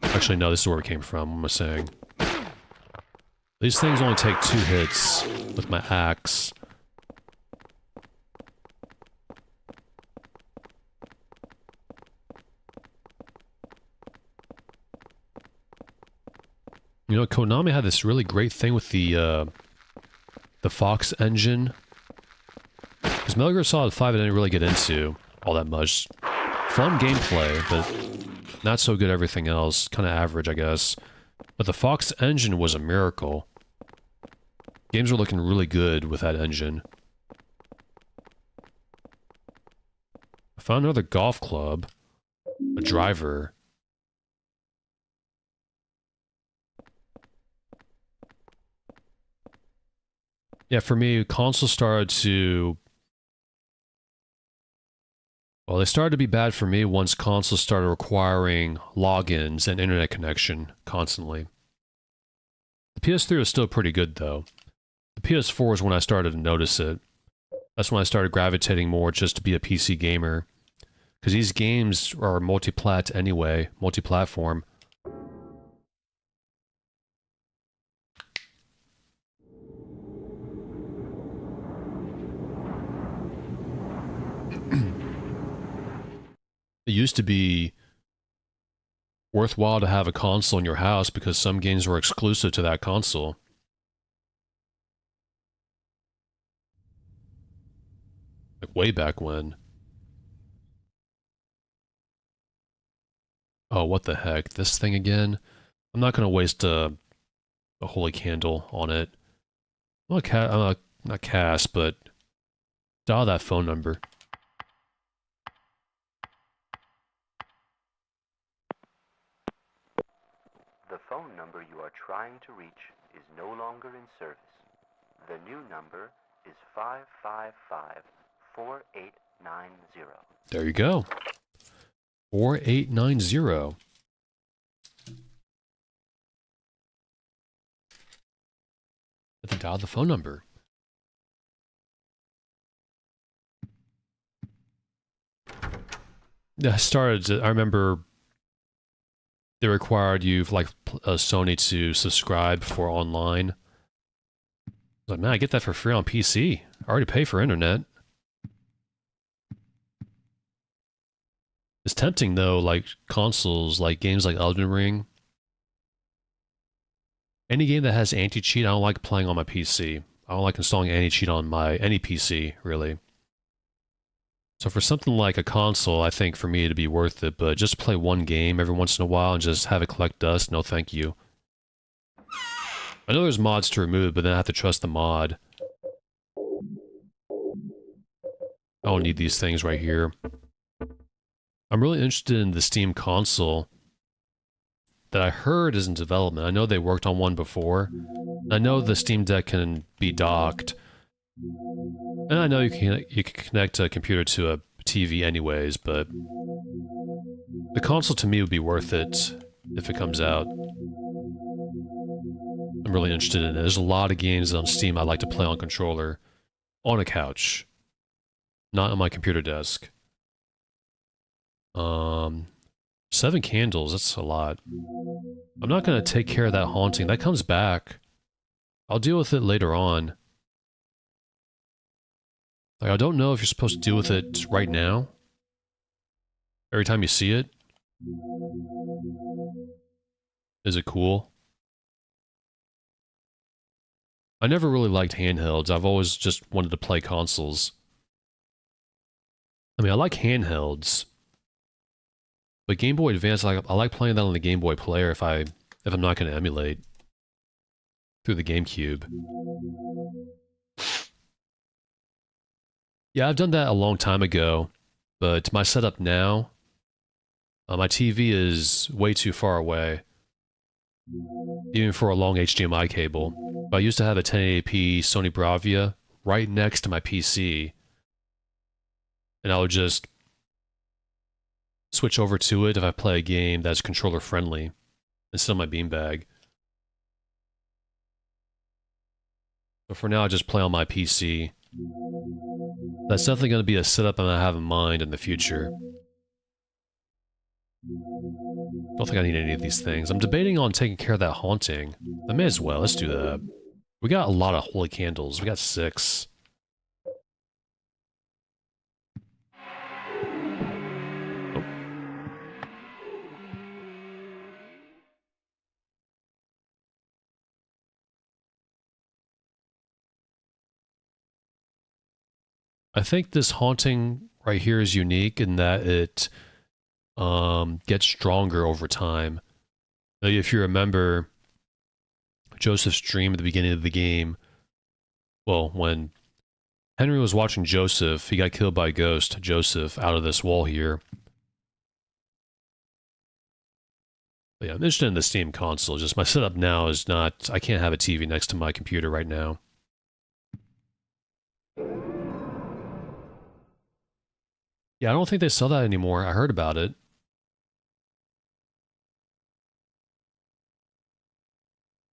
Actually, no, this is where it came from, what am I saying? These things only take 2 hits with my axe. You know, Konami had this really great thing with the Fox engine. Because Metal Gear Solid 5 I didn't really get into all that much. Fun gameplay, but not so good everything else. Kind of average, I guess. But the Fox engine was a miracle. Games were looking really good with that engine. I found another golf club. A driver. Yeah, for me, consoles started to... Well, they started to be bad for me once consoles started requiring logins and internet connection constantly. The PS3 was still pretty good, though. The PS4 is when I started to notice it. That's when I started gravitating more just to be a PC gamer. Because these games are multi-plat anyway, multi-platform. It used to be worthwhile to have a console in your house because some games were exclusive to that console. Like way back when. Oh, what the heck? This thing again? I'm not gonna waste a holy candle on it. I'm not cast, but dial that phone number. The phone number you are trying to reach is no longer in service. The new number is 555-4890. There you go. 4890. I have to dial the phone number. Yeah, I remember they required you, like Sony, to subscribe for online. I was like, man, I get that for free on PC. I already pay for internet. It's tempting though, like consoles, like games like Elden Ring. Any game that has anti-cheat, I don't like playing on my PC. I don't like installing anti-cheat on any PC, really. So for something like a console, I think for me it'd be worth it, but just play one game every once in a while and just have it collect dust, no thank you. I know there's mods to remove, but then I have to trust the mod. I don't need these things right here. I'm really interested in the Steam console that I heard is in development. I know they worked on one before. I know the Steam Deck can be docked. And I know you can connect a computer to a TV anyways, but the console to me would be worth it if it comes out. I'm really interested in it. There's a lot of games on Steam I like to play on controller, on a couch, not on my computer desk. 7 candles, that's a lot. I'm not gonna take care of that haunting. That comes back. I'll deal with it later on. Like, I don't know if you're supposed to deal with it right now. Every time you see it. Is it cool? I never really liked handhelds. I've always just wanted to play consoles. I mean, I like handhelds. But Game Boy Advance, I like playing that on the Game Boy Player if I'm not going to emulate through the GameCube. Yeah, I've done that a long time ago, but my setup now, my TV is way too far away, even for a long HDMI cable. But I used to have a 1080p Sony Bravia right next to my PC, and I would just switch over to it if I play a game that's controller friendly instead of my beanbag. But for now, I just play on my PC. That's definitely going to be a setup I'm going to have in mind in the future. Don't think I need any of these things. I'm debating on taking care of that haunting. I may as well. Let's do that. We got a lot of holy candles. We got 6. I think this haunting right here is unique in that it gets stronger over time. If you remember Joseph's dream at the beginning of the game, well, when Henry was watching Joseph, he got killed by a ghost, Joseph, out of this wall here. But yeah, I'm interested in the Steam console. Just my setup now is not, I can't have a TV next to my computer right now. Yeah, I don't think they sell that anymore. I heard about it.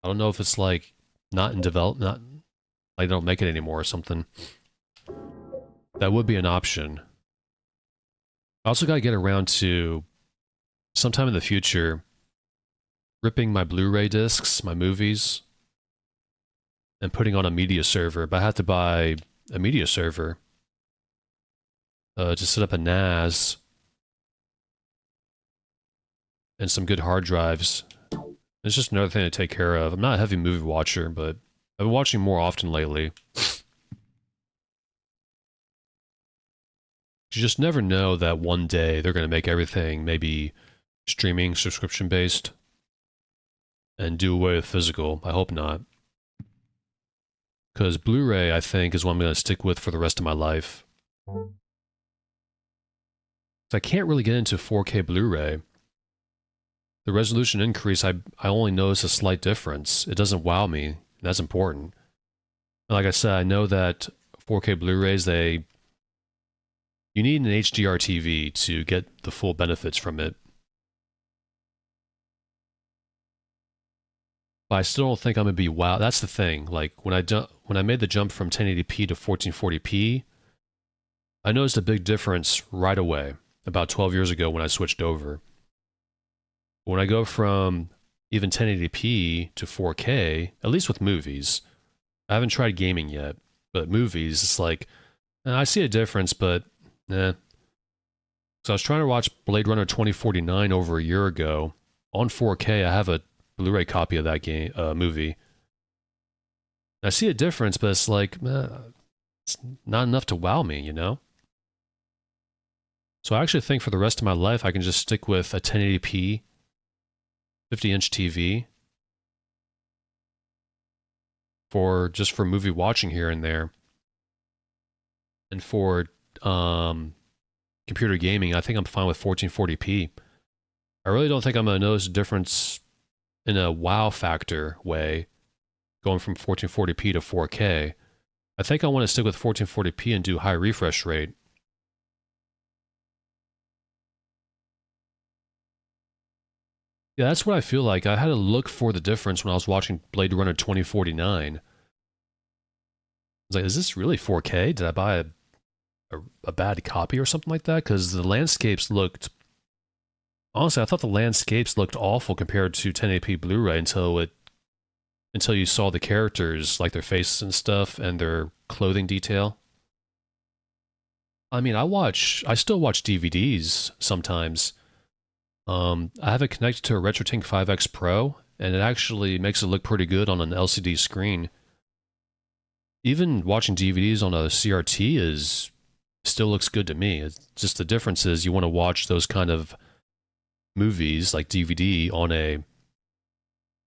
I don't know if it's like not in development, like they don't make it anymore or something. That would be an option. I also gotta get around to sometime in the future ripping my Blu-ray discs, my movies, and putting on a media server, but I have to buy a media server. To set up a NAS and some good hard drives. It's just another thing to take care of. I'm not a heavy movie watcher, but I've been watching more often lately. You just never know that one day they're going to make everything maybe streaming subscription based and do away with physical. I hope not. Because Blu-ray, I think, is what I'm going to stick with for the rest of my life. So I can't really get into 4K Blu-ray. The resolution increase, I only notice a slight difference. It doesn't wow me. That's important. And like I said, I know that 4K Blu-rays, you need an HDR TV to get the full benefits from it. But I still don't think I'm gonna be wow. That's the thing. Like when I made the jump from 1080p to 1440p, I noticed a big difference right away. About 12 years ago when I switched over. When I go from even 1080p to 4K, at least with movies, I haven't tried gaming yet, but movies, it's like I see a difference, but eh. So I was trying to watch Blade Runner 2049 over a year ago on 4K. I have a Blu-ray copy of that movie. I see a difference, but it's like, it's not enough to wow me, you know? So I actually think for the rest of my life, I can just stick with a 1080p, 50-inch TV for movie watching here and there. And for computer gaming, I think I'm fine with 1440p. I really don't think I'm going to notice a difference in a wow factor way, going from 1440p to 4K. I think I want to stick with 1440p and do high refresh rate. Yeah, that's what I feel like. I had to look for the difference when I was watching Blade Runner 2049. I was like, is this really 4K? Did I buy a bad copy or something like that? Because the landscapes looked... Honestly, I thought the landscapes looked awful compared to 1080p Blu-ray until you saw the characters, like their faces and stuff, and their clothing detail. I mean, I still watch DVDs sometimes. I have it connected to a RetroTink 5X Pro, and it actually makes it look pretty good on an LCD screen. Even watching DVDs on a CRT still looks good to me. It's just the difference is you want to watch those kind of movies like DVD on a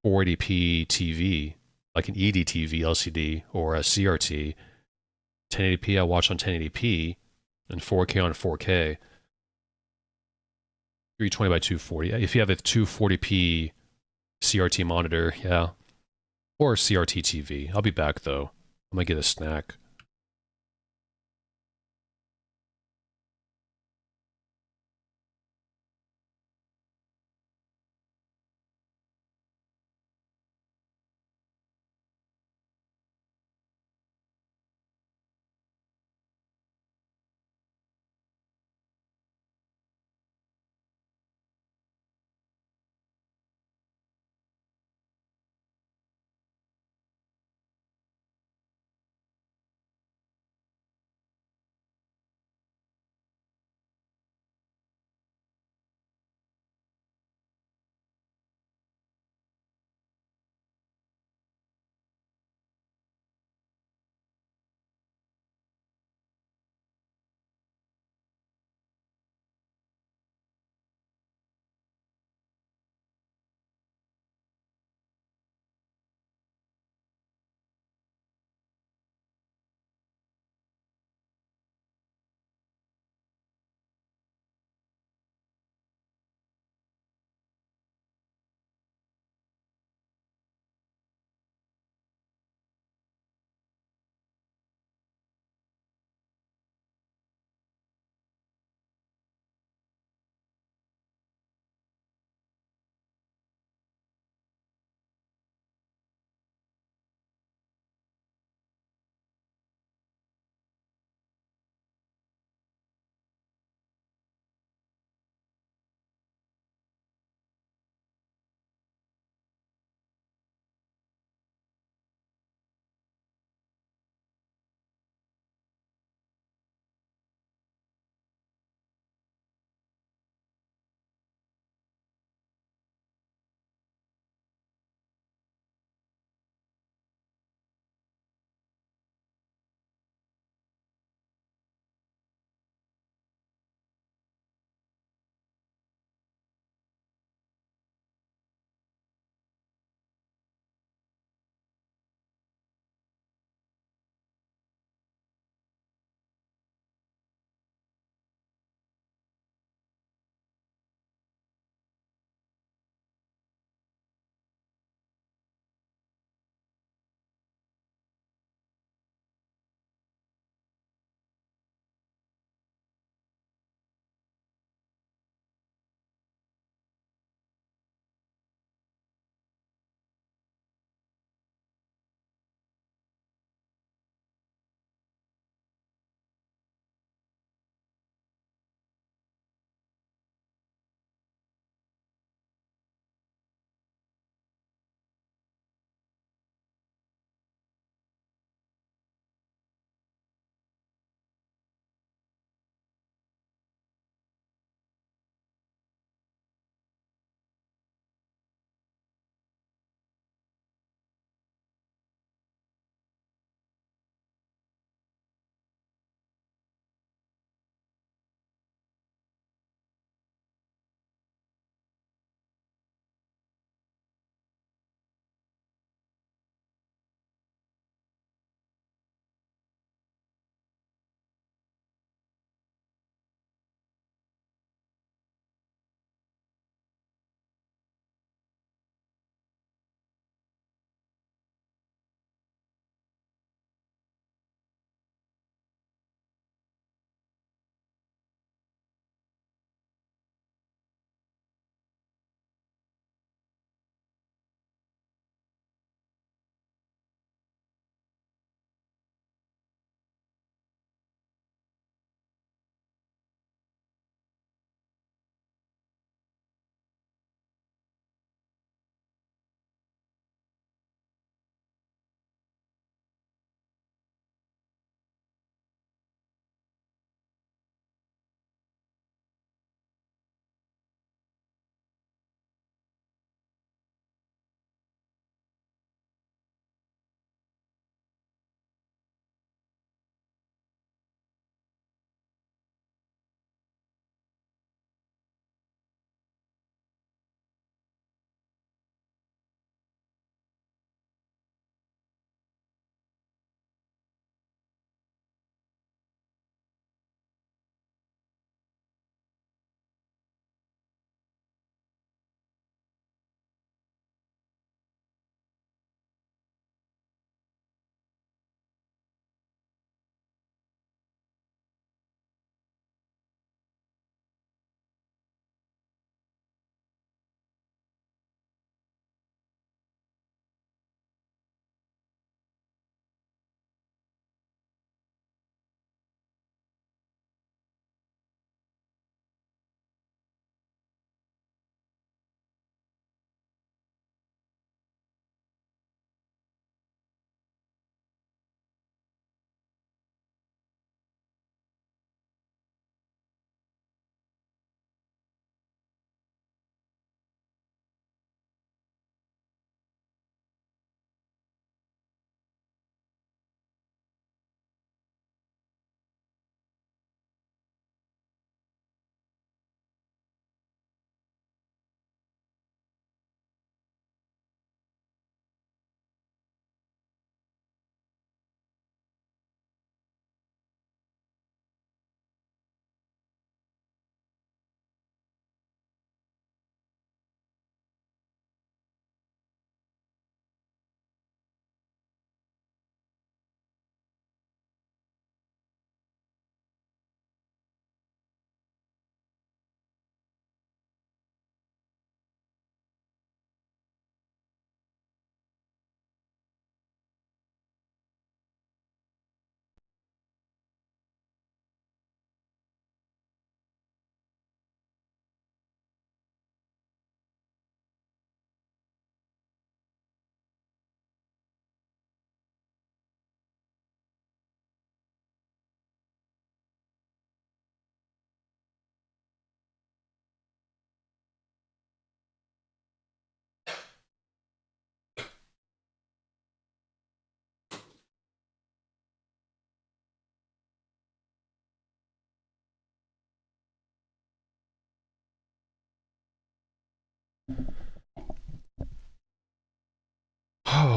480p TV, like an EDTV LCD or a CRT. 1080p I watch on 1080p, and 4K on 4K. 320 by 240. If you have a 240p CRT monitor, yeah. Or a CRT TV. I'll be back though. I'm gonna get a snack.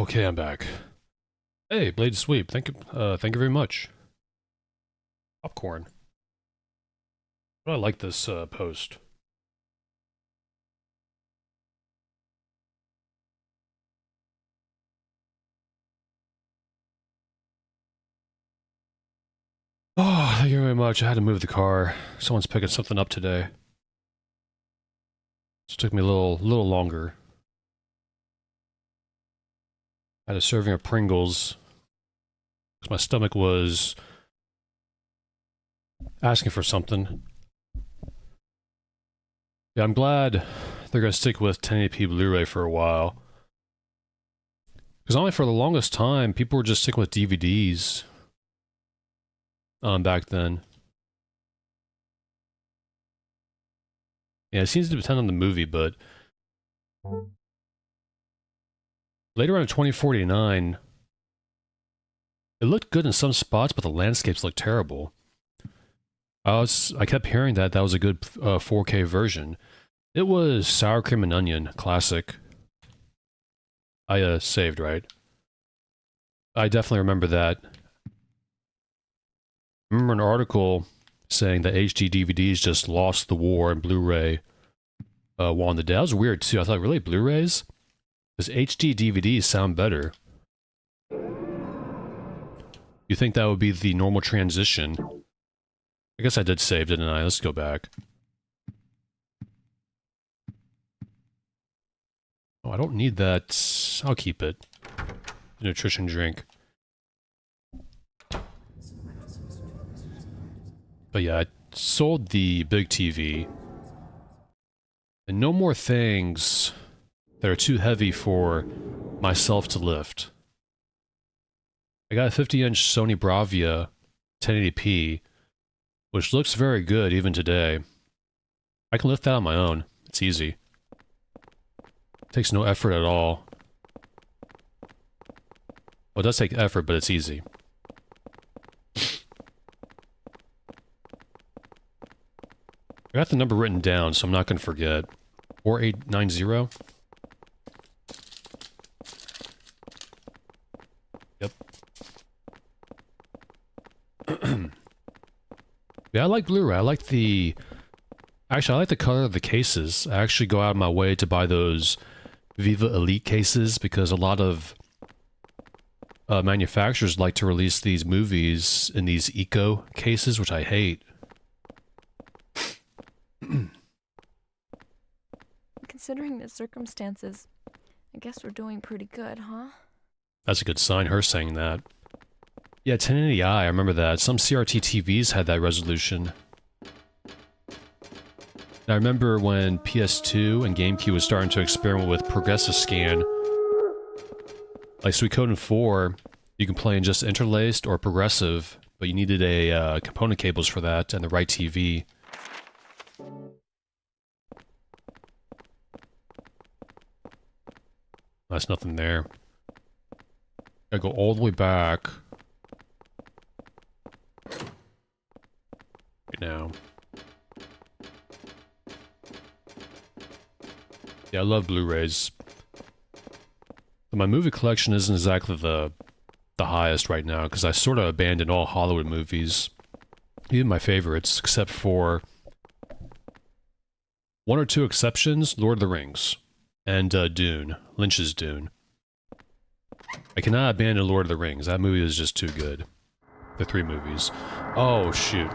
Okay, I'm back. Hey, Blade Sweep, thank you very much. Popcorn. I like this post. Oh, thank you very much. I had to move the car. Someone's picking something up today. So it took me a little longer. I had a serving of Pringles. Because my stomach was asking for something. Yeah, I'm glad they're going to stick with 1080p Blu-ray for a while. Because only for the longest time, people were just sticking with DVDs. Back then. Yeah, it seems to depend on the movie, but later on in 2049, it looked good in some spots, but the landscapes looked terrible. I kept hearing that was a good 4K version. It was sour cream and onion, classic. I saved, right? I definitely remember that. I remember an article saying that HD DVDs just lost the war and Blu-ray won the day. That was weird too. I thought, really, Blu-rays? Because HD DVDs sound better. You think that would be the normal transition? I guess I did save, didn't I? Let's go back. Oh, I don't need that. I'll keep it. Nutrition drink. But yeah, I sold the big TV. And no more things that are too heavy for myself to lift. I got a 50-inch Sony Bravia 1080p, which looks very good even today. I can lift that on my own. It's easy. Takes no effort at all. Well, it does take effort, but it's easy. I got the number written down, so I'm not going to forget. 4890? Yep. Yeah, I like Blu-ray. I like the... Actually, I like the color of the cases. I actually go out of my way to buy those Viva Elite cases because a lot of manufacturers like to release these movies in these eco cases, which I hate. Considering the circumstances, I guess we're doing pretty good, huh? That's a good sign, her saying that. Yeah, 1080i, I remember that. Some CRT TVs had that resolution. And I remember when PS2 and GameCube was starting to experiment with progressive scan. Like Suikoden 4, you can play in just interlaced or progressive, but you needed a component cables for that and the right TV. That's nothing there. Gotta go all the way back. Right now. Yeah, I love Blu-rays. But my movie collection isn't exactly the highest right now, because I sort of abandoned all Hollywood movies. Even my favorites, except for one or two exceptions, Lord of the Rings. And Dune. Lynch's Dune. I cannot abandon Lord of the Rings. That movie is just too good. The 3 movies. Oh, shoot.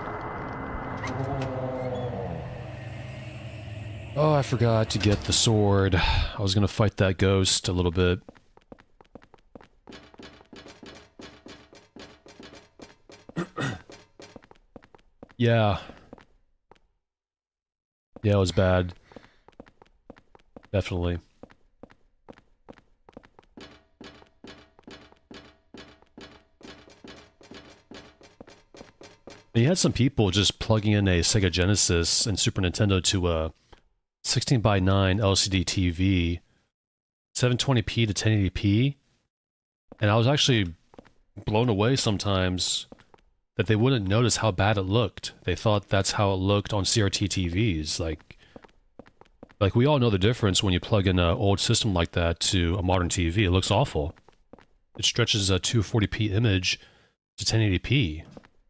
Oh, I forgot to get the sword. I was gonna fight that ghost a little bit. Yeah. Yeah, it was bad. Definitely. And you had some people just plugging in a Sega Genesis and Super Nintendo to a 16:9 LCD TV, 720p to 1080p, and I was actually blown away sometimes that they wouldn't notice how bad it looked. They thought that's how it looked on CRT TVs. Like we all know the difference when you plug in an old system like that to a modern TV. It looks awful. it stretches a 240p image to 1080p.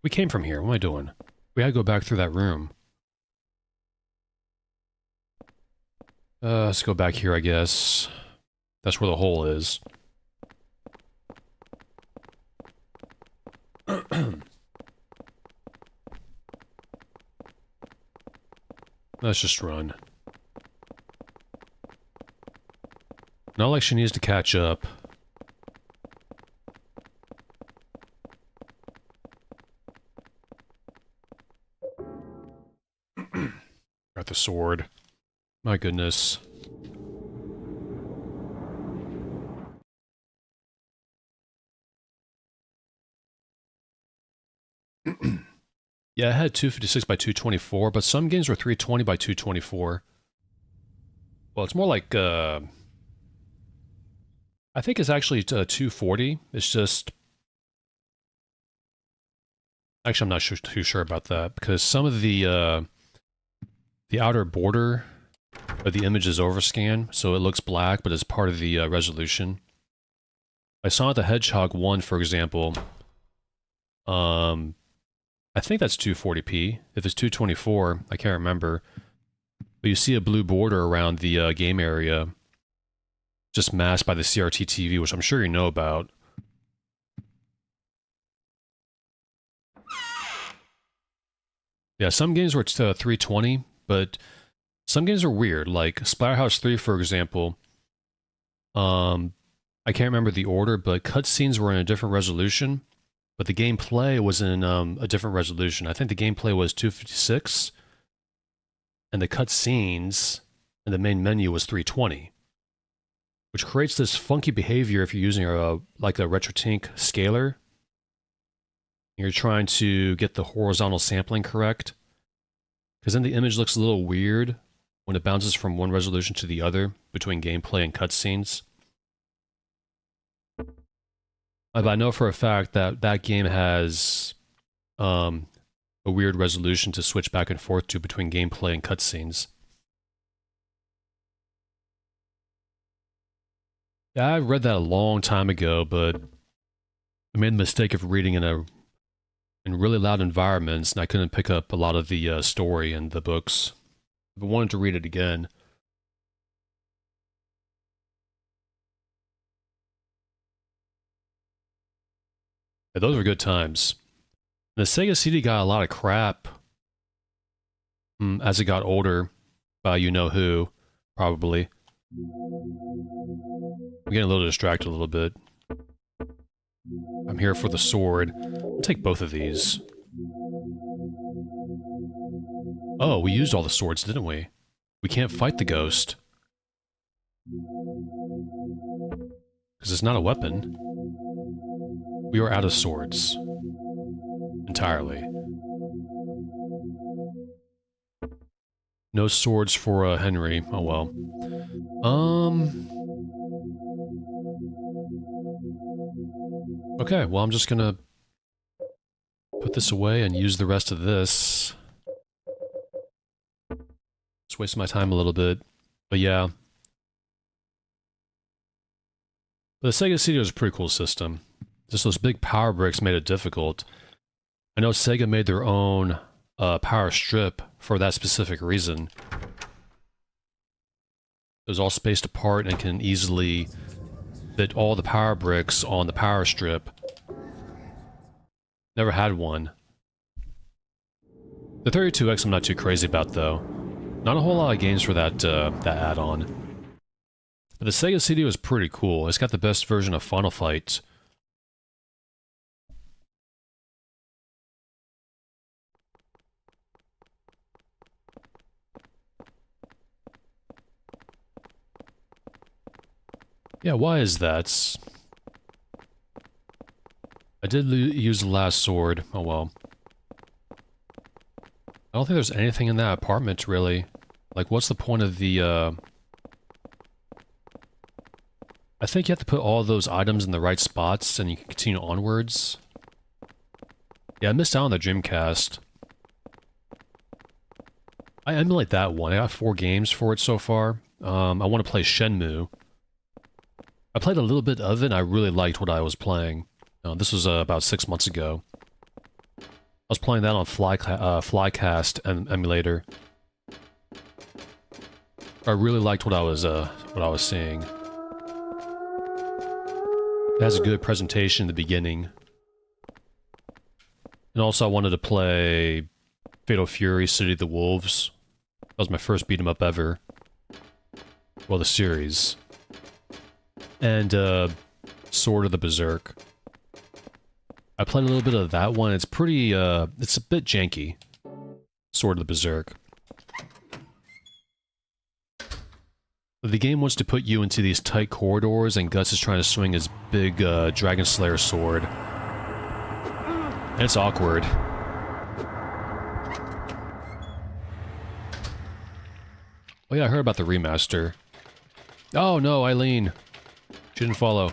We came from here. What am I doing? We gotta go back through that room. Let's go back here, I guess. That's where the hole is. Let's just run. Not like she needs to catch up. Got the sword. My goodness. Yeah, I had 256 by 224, but some games were 320 by 224. Well, it's more like, I think it's actually 240. It's just... Actually, I'm not too sure about that, because some of the outer border of the image is overscan, so it looks black, but it's part of the resolution. I saw the Hedgehog 1, for example. I think that's 240p. If it's 224, I can't remember. But you see a blue border around the game area, just masked by the CRT TV, which I'm sure you know about. Yeah, some games were 320, but some games are weird. Like Splatterhouse 3, for example. I can't remember the order, but cutscenes were in a different resolution. But the gameplay was in a different resolution. I think the gameplay was 256, and the cutscenes and the main menu was 320, which creates this funky behavior if you're using like a RetroTink scaler. You're trying to get the horizontal sampling correct, because then the image looks a little weird when it bounces from one resolution to the other between gameplay and cutscenes. But I know for a fact that that game has a weird resolution to switch back and forth to between gameplay and cutscenes. Yeah, I read that a long time ago, but I made the mistake of reading in really loud environments, and I couldn't pick up a lot of the story in the books. But I wanted to read it again. Yeah, those were good times. The Sega CD got a lot of crap as it got older by you-know-who, probably. I'm getting a little distracted a little bit. I'm here for the sword. I'll take both of these. Oh, we used all the swords, didn't we? We can't fight the ghost. Because it's not a weapon. We are out of swords. Entirely. No swords for Henry. Oh well. Okay, well I'm just gonna put this away and use the rest of this. Just waste my time a little bit. But yeah. But the Sega CD was a pretty cool system. Just those big power bricks made it difficult. I know Sega made their own power strip for that specific reason. It was all spaced apart and can easily fit all the power bricks on the power strip. Never had one. The 32X I'm not too crazy about though. Not a whole lot of games for that add-on. But the Sega CD was pretty cool. It's got the best version of Final Fight. Yeah, why is that? I did use the last sword. Oh well. I don't think there's anything in that apartment, really. Like, what's the point of the, I think you have to put all those items in the right spots, and you can continue onwards. Yeah, I missed out on the Dreamcast. I emulate that one. I got 4 games for it so far. I want to play Shenmue. I played a little bit of it, and I really liked what I was playing. This was about 6 months ago. I was playing that on Flycast emulator. I really liked what I was seeing. It has a good presentation in the beginning. And also I wanted to play Fatal Fury, City of the Wolves. That was my first beat 'em up ever. Well, the series. And, Sword of the Berserk. I played a little bit of that one. It's pretty, it's a bit janky. Sword of the Berserk. The game wants to put you into these tight corridors, and Guts is trying to swing his big, Dragon Slayer sword. And it's awkward. Oh yeah, I heard about the remaster. Oh no, Eileen. She didn't follow.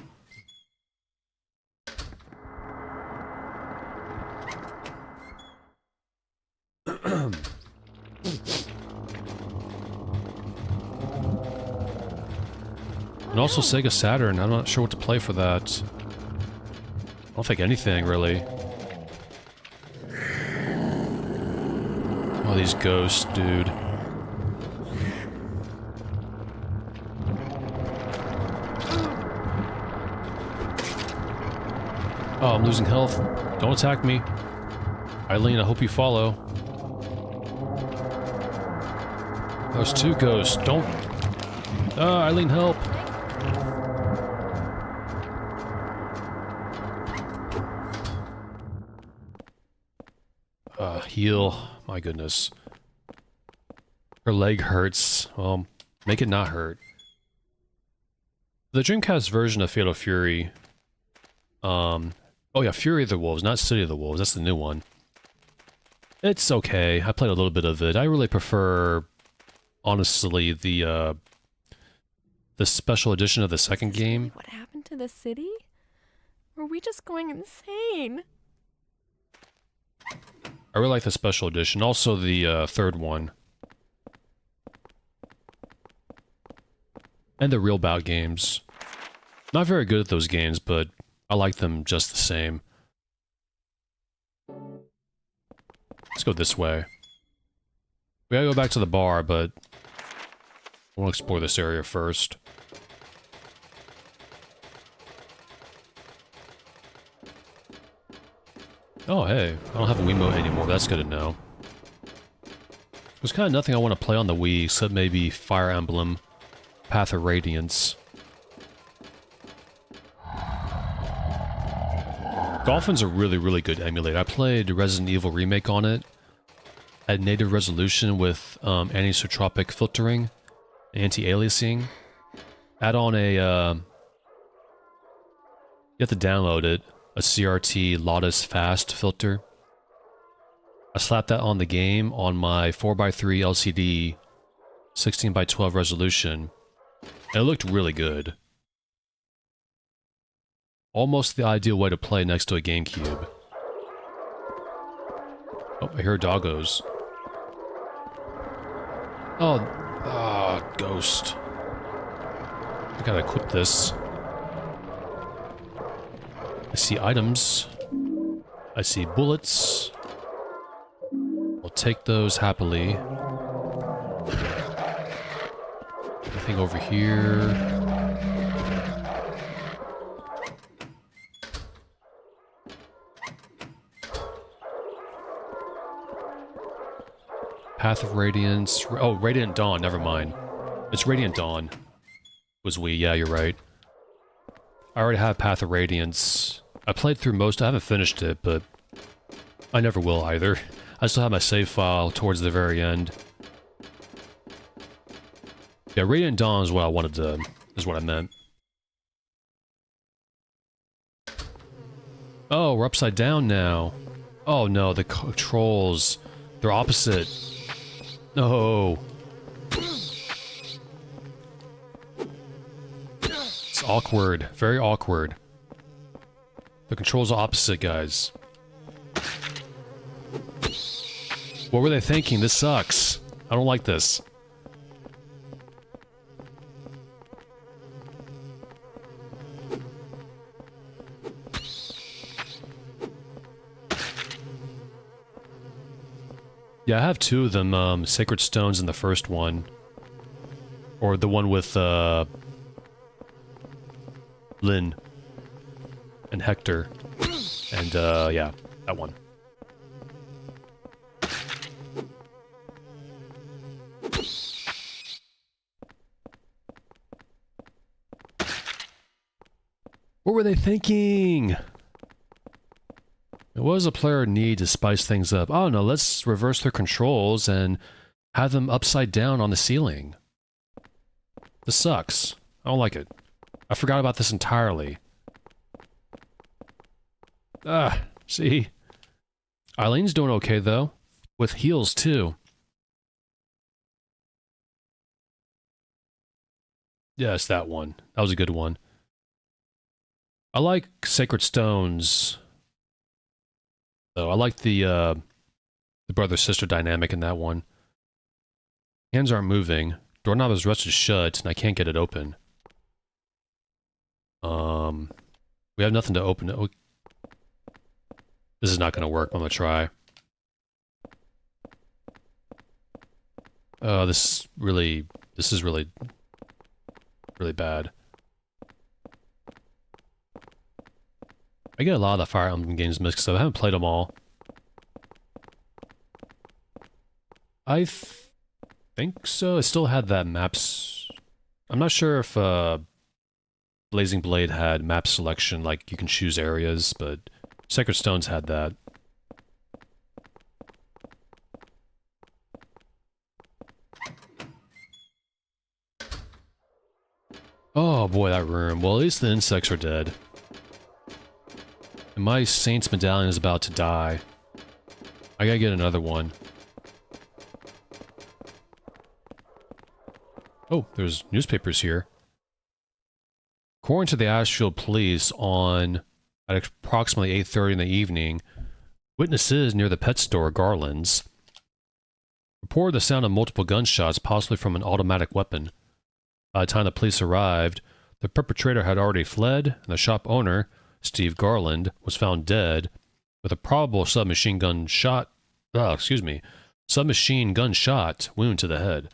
And also Sega Saturn, I'm not sure what to play for that. I don't think anything, really. Oh, these ghosts, dude. Oh, I'm losing health. Don't attack me. Eileen, I hope you follow. There's two ghosts. Don't... Eileen, help! Heal. My goodness. Her leg hurts. Well, make it not hurt. The Dreamcast version of Fatal Fury... oh yeah, Fury of the Wolves, not City of the Wolves. That's the new one. It's okay. I played a little bit of it. I really prefer, honestly, the special edition of the second game. What happened to the city? Were we just going insane? I really like the special edition. Also the third one. And the Real Bout games. Not very good at those games, but I like them just the same. Let's go this way. We gotta go back to the bar, but I want to explore this area first. Oh, hey. I don't have a Wiimote anymore. That's good to know. There's kind of nothing I want to play on the Wii, except maybe Fire Emblem, Path of Radiance. Dolphin's a really, really good emulator. I played Resident Evil Remake on it at native resolution with anisotropic filtering, anti-aliasing. Add on a, you have to download it, a CRT Lotus Fast filter. I slapped that on the game on my 4x3 LCD 16x12 resolution, and it looked really good. Almost the ideal way to play next to a GameCube. Oh, I hear doggos. Oh, ghost. I gotta equip this. I see items. I see bullets. I'll take those happily. Anything over here? Path of Radiance. Oh, Radiant Dawn, never mind. It's Radiant Dawn. Was Wii, yeah, you're right. I already have Path of Radiance. I played through most, I haven't finished it, but I never will either. I still have my save file towards the very end. Yeah, Radiant Dawn is what I wanted to, is what I meant. Oh, we're upside down now. Oh no, the controls, they're opposite. No. It's awkward. Very awkward. The controls are opposite, guys. What were they thinking? This sucks. I don't like this. Yeah, I have two of them, Sacred Stones in the first one. Or the one with, Lynn. And Hector. And, yeah, that one. What were they thinking? What does a player need to spice things up? Oh no, let's reverse their controls and have them upside down on the ceiling. This sucks. I don't like it. I forgot about this entirely. Ah, see? Eileen's doing okay though. With heals too. Yes, that one. That was a good one. I like Sacred Stones. So I like the brother-sister dynamic in that one. Hands aren't moving. Doorknob is rusted shut, and I can't get it open. We have nothing to open it. This is not going to work. I'm going to try. This is really bad. I get a lot of the Fire Emblem games mixed, so I haven't played them all. I think so. It still had that maps... I'm not sure if Blazing Blade had map selection, like you can choose areas, but Sacred Stones had that. Oh boy, that room. Well, at least the insects are dead. And my Saint's medallion is about to die. I gotta get another one. Oh, there's newspapers here. According to the Ashfield police, at approximately 8:30 in the evening, witnesses near the pet store Garland's reported the sound of multiple gunshots, possibly from an automatic weapon. By the time the police arrived, the perpetrator had already fled, and the shop owner, Steve Garland, was found dead with a probable submachine gun shot wound to the head.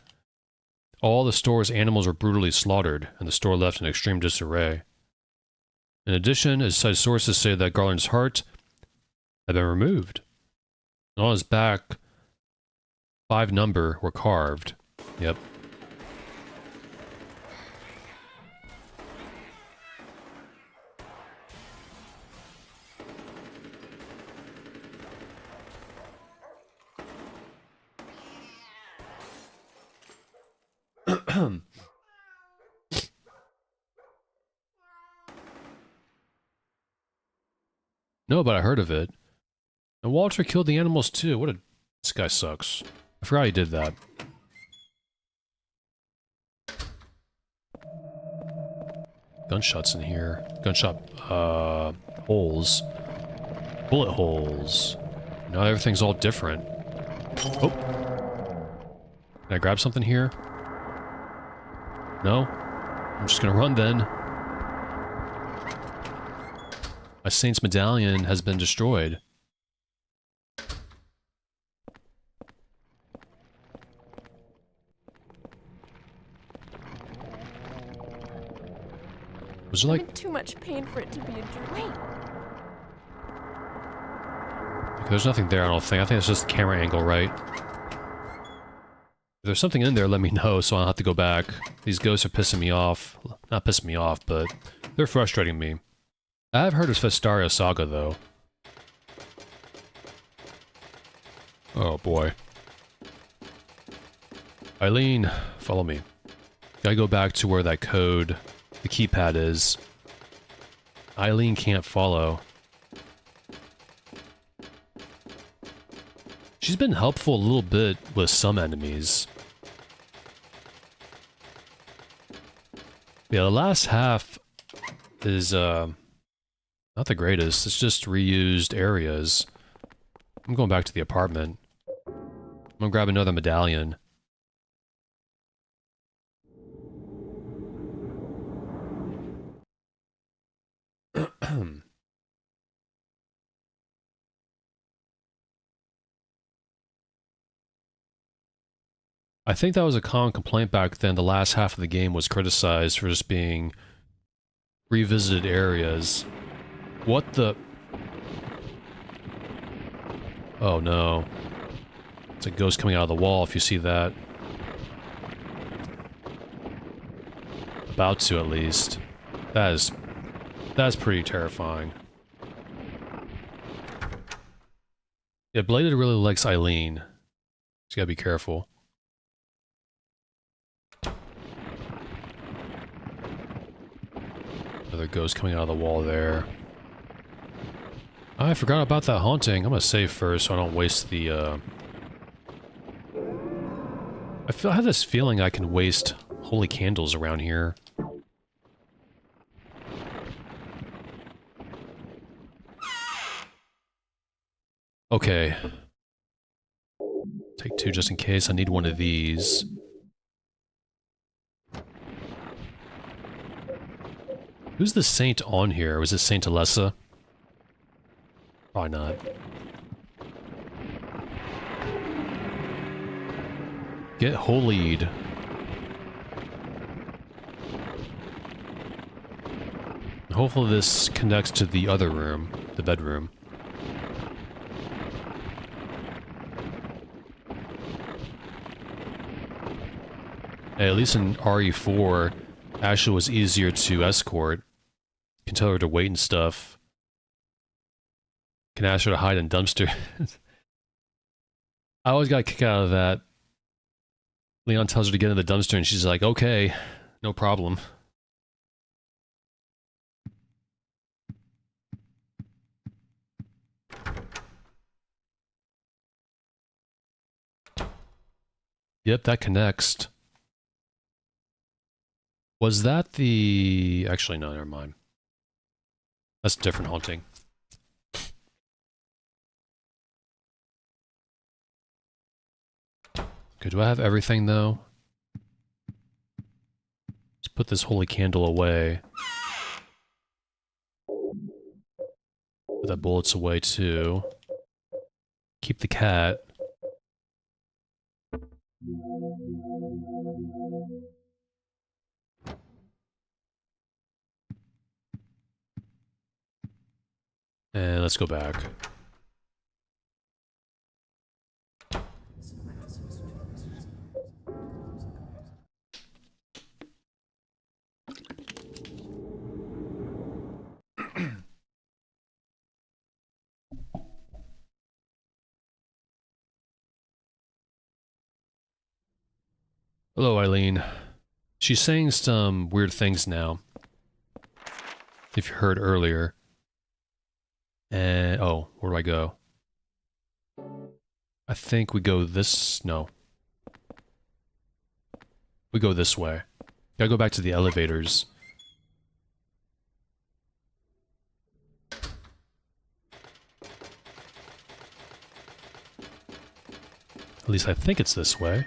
All the store's animals were brutally slaughtered, and the store left in extreme disarray. In addition, inside sources say that Garland's heart had been removed. And on his back, 5 number were carved. Yep. No, but I heard of it. And Walter killed the animals too. This guy sucks. I forgot he did that. Gunshots in here. Gunshot, holes. Bullet holes. Now everything's all different. Oh. Can I grab something here? No? I'm just gonna run then. My Saint's medallion has been destroyed. Was there I'm like... in too much pain for it to be a dream. There's nothing there, I don't think. I think it's just the camera angle, right? If there's something in there, let me know so I don't have to go back. These ghosts are pissing me off. Not pissing me off, but they're frustrating me. I have heard of Vestaria Saga, though. Oh, boy. Eileen, follow me. Gotta go back to where that code, the keypad is. Eileen can't follow. She's been helpful a little bit with some enemies. Yeah, the last half is, not the greatest. It's just reused areas. I'm going back to the apartment. I'm gonna grab another medallion. I think that was a common complaint back then. The last half of the game was criticized for just being revisited areas. What the... Oh no. It's a ghost coming out of the wall if you see that. About to, at least. That's pretty terrifying. Yeah, Bladed really likes Eileen. So you gotta be careful. Another ghost coming out of the wall there. I forgot about that haunting. I'm gonna save first so I don't waste the, I have this feeling I can waste holy candles around here. Okay. Take 2 just in case. I need one of these. Who's the saint on here? Was it Saint Alessa? Probably not. Get holied. Hopefully this connects to the other room, the bedroom. Hey, at least in RE4, Ashley was easier to escort. You can tell her to wait and stuff. Can ask her to hide in dumpster. I always got a kick out of that. Leon tells her to get in the dumpster and she's like, okay, no problem. Yep, that connects. Was that the... Actually, no, never mind. That's a different haunting. Okay, do I have everything, though? Let's put this holy candle away. Put that bullets away, too. Keep the cat. And let's go back. Hello, Eileen. She's saying some weird things now. If you heard earlier. And, oh, where do I go? I think we go this... no. We go this way. Gotta go back to the elevators. At least I think it's this way.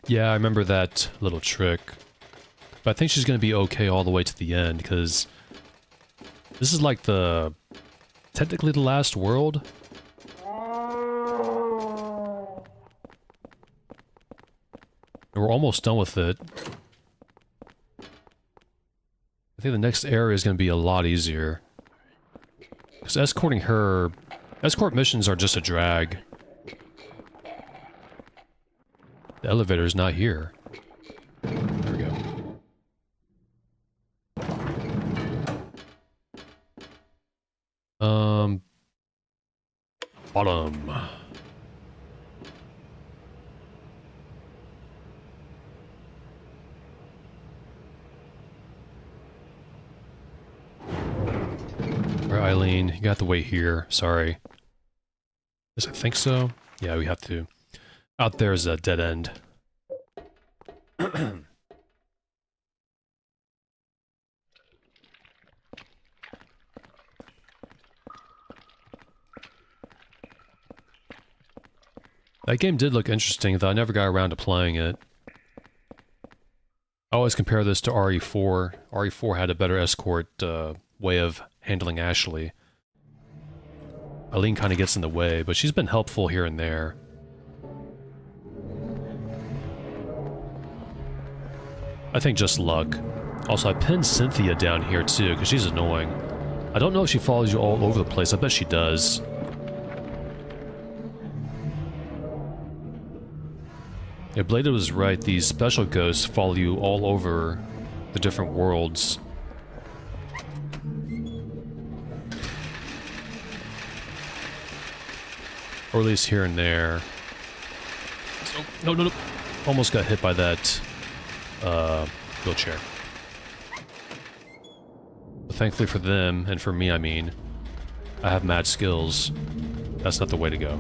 Yeah, I remember that little trick. But I think she's gonna be okay all the way to the end, because this is like the... technically the last world? And we're almost done with it. I think the next area is gonna be a lot easier. Because escorting her... escort missions are just a drag. The elevator's not here. There we go. Bottom. Alright, Eileen, you got to wait here. Sorry. Yes, I think so. Yeah, we have to. Out there is a dead end. That game did look interesting, though I never got around to playing it. I always compare this to RE4. RE4 had a better escort way of handling Ashley. Eileen kind of gets in the way, but she's been helpful here and there. I think just luck. Also, I pinned Cynthia down here too, because she's annoying. I don't know if she follows you all over the place. I bet she does. Yeah, Bladed was right. These special ghosts follow you all over the different worlds. Or at least here and there. Oh, no, no, no. Almost got hit by that wheelchair. But thankfully for them, and for me, I mean, I have mad skills. That's not the way to go.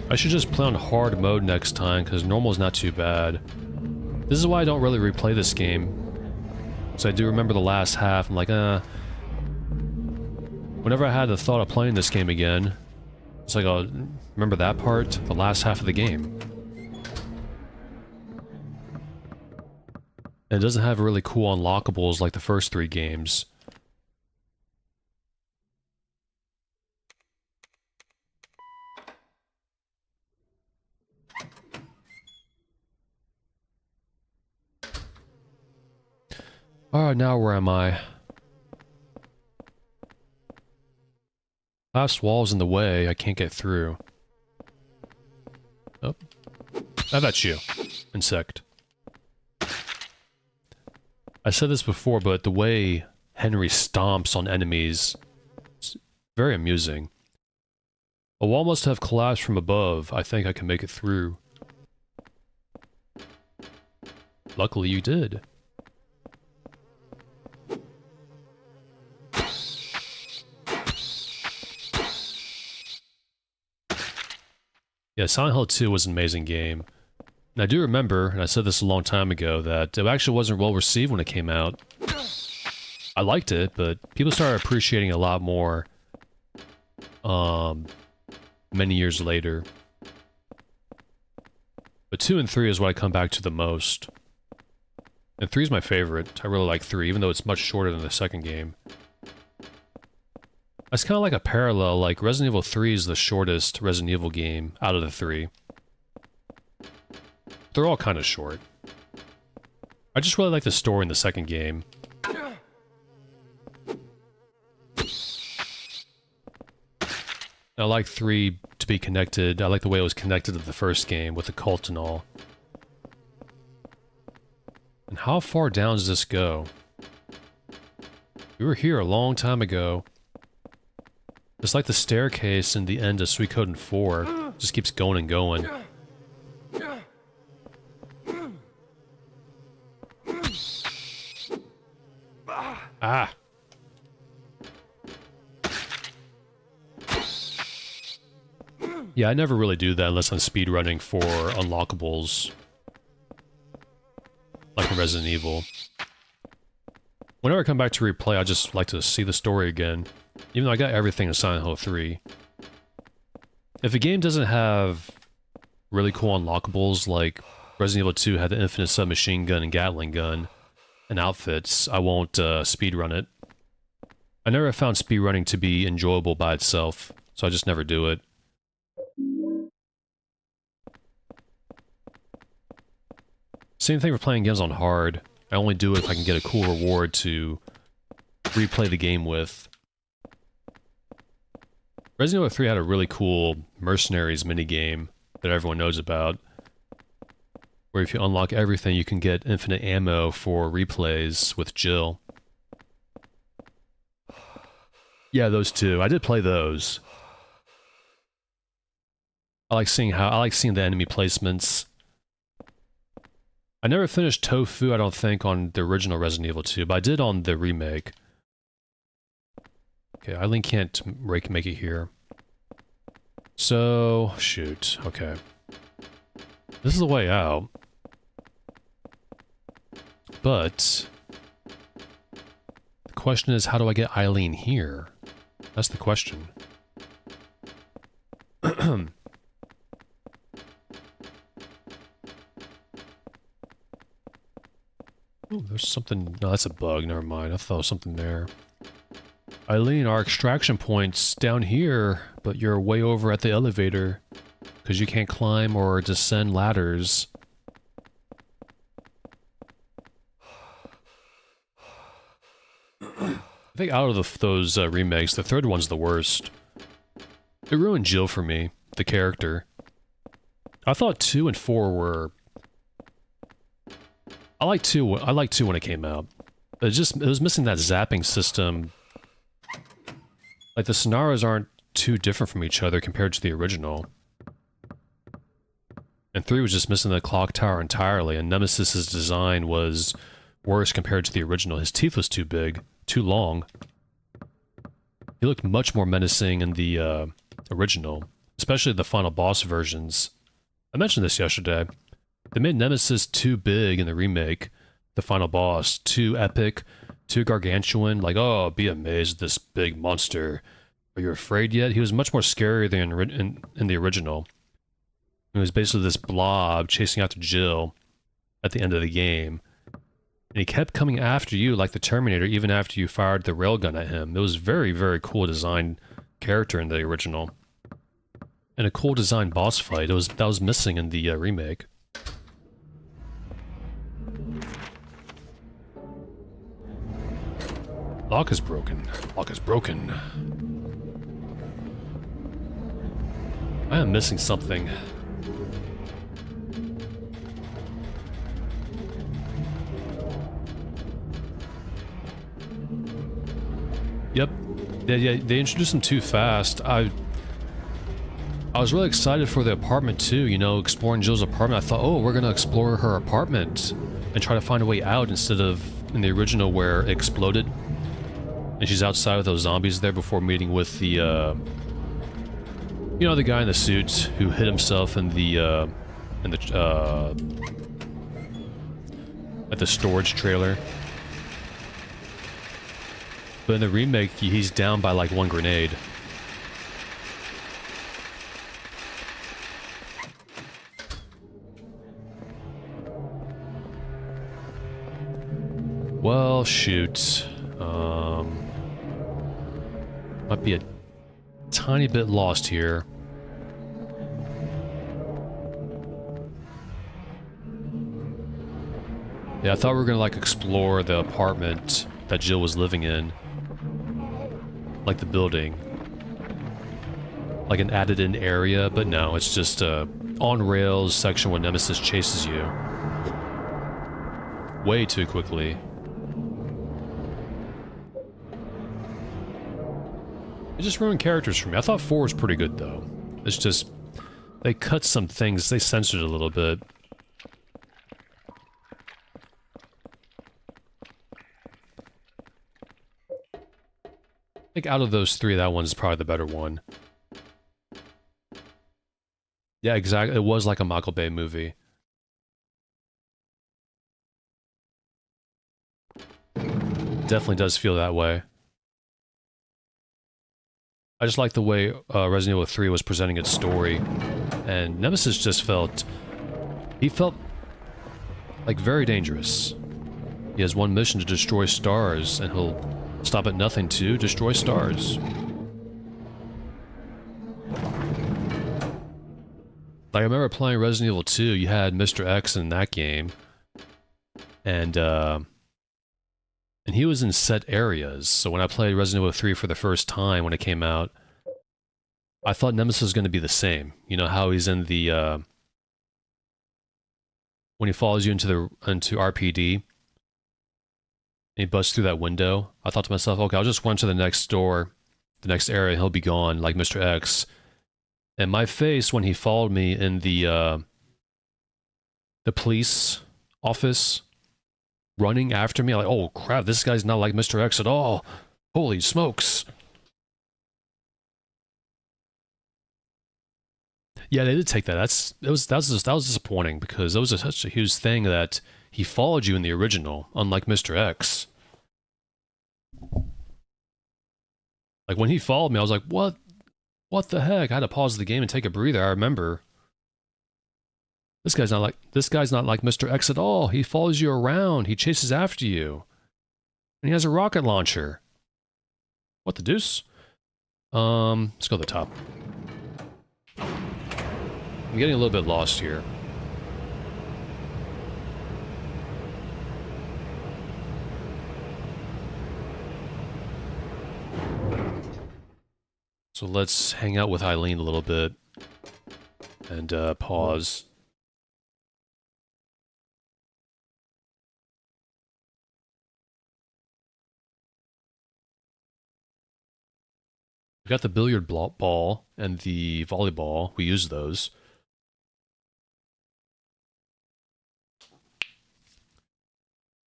I should just play on hard mode next time, because normal is not too bad. This is why I don't really replay this game. So I do remember the last half, I'm like, whenever I had the thought of playing this game again, it's like, oh, remember that part? The last half of the game. And it doesn't have really cool unlockables like the first 3 games. Alright, now where am I? Last wall's in the way, I can't get through. Oh. Now that's you, insect. I said this before, but the way Henry stomps on enemies is very amusing. A wall must have collapsed from above. I think I can make it through. Luckily you did. Yeah, Silent Hill 2 was an amazing game. And I do remember, and I said this a long time ago, that it actually wasn't well received when it came out. I liked it, but people started appreciating it a lot more many years later. But 2 and 3 is what I come back to the most. And 3 is my favorite. I really like 3, even though it's much shorter than the second game. It's kind of like a parallel, like Resident Evil 3 is the shortest Resident Evil game out of the 3. They're all kind of short. I just really like the story in the second game. I like 3 to be connected. I like the way it was connected to the first game with the cult and all. And how far down does this go? We were here a long time ago. It's like the staircase in the end of Suikoden 4. Just keeps going and going. Ah! Yeah, I never really do that unless I'm speedrunning for unlockables. Like in Resident Evil. Whenever I come back to replay, I just like to see the story again. Even though I got everything in Silent Hill 3. If a game doesn't have really cool unlockables, like Resident Evil 2 had the infinite submachine gun and Gatling gun, and outfits, I won't speedrun it. I never found speedrunning to be enjoyable by itself, so I just never do it. Same thing for playing games on hard. I only do it if I can get a cool reward to replay the game with. Resident Evil 3 had a really cool Mercenaries minigame that everyone knows about, where if you unlock everything, you can get infinite ammo for replays with Jill. Yeah, those two. I did play those. I like seeing the enemy placements. I never finished Tofu, I don't think, on the original Resident Evil 2, but I did on the remake. Okay, Eileen can't make it here. So, shoot, okay. This is the way out. But the question is, how do I get Eileen here? That's the question. Oh, there's something. No, that's a bug. Never mind. I thought it was something there. Eileen, our extraction point's down here, but you're way over at the elevator because you can't climb or descend ladders. I think out of those remakes, the third one's the worst. It ruined Jill for me, the character. I thought 2 and 4 were... I liked 2 when it came out. It was missing that zapping system. Like, the scenarios aren't too different from each other compared to the original. And 3 was just missing the clock tower entirely, and Nemesis's design was worse compared to the original. His teeth was too big, too long. He looked much more menacing in the original, especially the final boss versions. I mentioned this yesterday. They made Nemesis too big in the remake, the final boss, too epic, too gargantuan, like, oh, be amazed at this big monster. Are you afraid yet? He was much more scary than in the original. It was basically this blob chasing after Jill at the end of the game. And he kept coming after you like the Terminator even after you fired the railgun at him. It was very, very cool designed character in the original. And a cool design boss fight. That was missing in the remake. Lock is broken. Lock is broken. I am missing something. Yep. Yeah, they introduced him too fast. I was really excited for the apartment too, you know, exploring Jill's apartment. I thought, oh, we're gonna explore her apartment and try to find a way out instead of in the original where it exploded. And she's outside with those zombies there before meeting with the, you know, the guy in the suit who hit himself in the at the storage trailer. But in the remake, he's down by like one grenade. Well, shoot. Might be a tiny bit lost here. Yeah, I thought we were gonna like explore the apartment that Jill was living in. Like the building. Like an added in area, but no, it's just a on-rails section where Nemesis chases you. Way too quickly. It just ruined characters for me. I thought 4 was pretty good though. It's just, they cut some things, they censored it a little bit. I think out of those 3, that one's probably the better one. Yeah, exactly. It was like a Michael Bay movie. Definitely does feel that way. I just like the way Resident Evil 3 was presenting its story. And Nemesis just felt... He felt like very dangerous. He has one mission to destroy stars, and he'll stop at nothing to destroy stars. Like, I remember playing Resident Evil 2, you had Mr. X in that game. And he was in set areas, so when I played Resident Evil 3 for the first time when it came out, I thought Nemesis was going to be the same. You know how he's in the, when he follows you into RPD, and he busts through that window, I thought to myself, okay, I'll just run to the next door, the next area, and he'll be gone, like Mr. X. And my face when he followed me in the police office, running after me, like, oh crap, this guy's not like Mr. X at all. Holy smokes. Yeah, they did take that. That was disappointing because it was such a huge thing that he followed you in the original, unlike Mr. X. Like when he followed me, I was like, what What the heck? I had to pause the game and take a breather, I remember. This guy's not like Mr. X at all. He follows you around. He chases after you. And he has a rocket launcher. What the deuce? Let's go to the top. I'm getting a little bit lost here. So let's hang out with Eileen a little bit and pause. We got the billiard ball and the volleyball. We used those.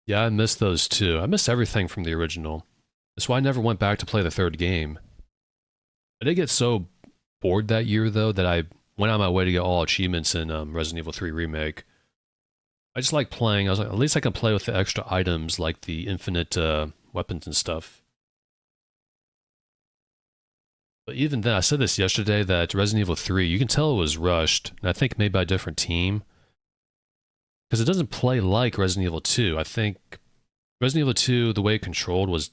Yeah, I missed those too. I missed everything from the original. That's why I never went back to play the third game. I did get so bored that year, though, that I went on my way to get all achievements in Resident Evil 3 Remake. I just like playing. I was like, at least I can play with the extra items, like the infinite weapons and stuff. But even then, I said this yesterday, that Resident Evil 3, you can tell it was rushed, and I think made by a different team. Because it doesn't play like Resident Evil 2. I think Resident Evil 2, the way it controlled was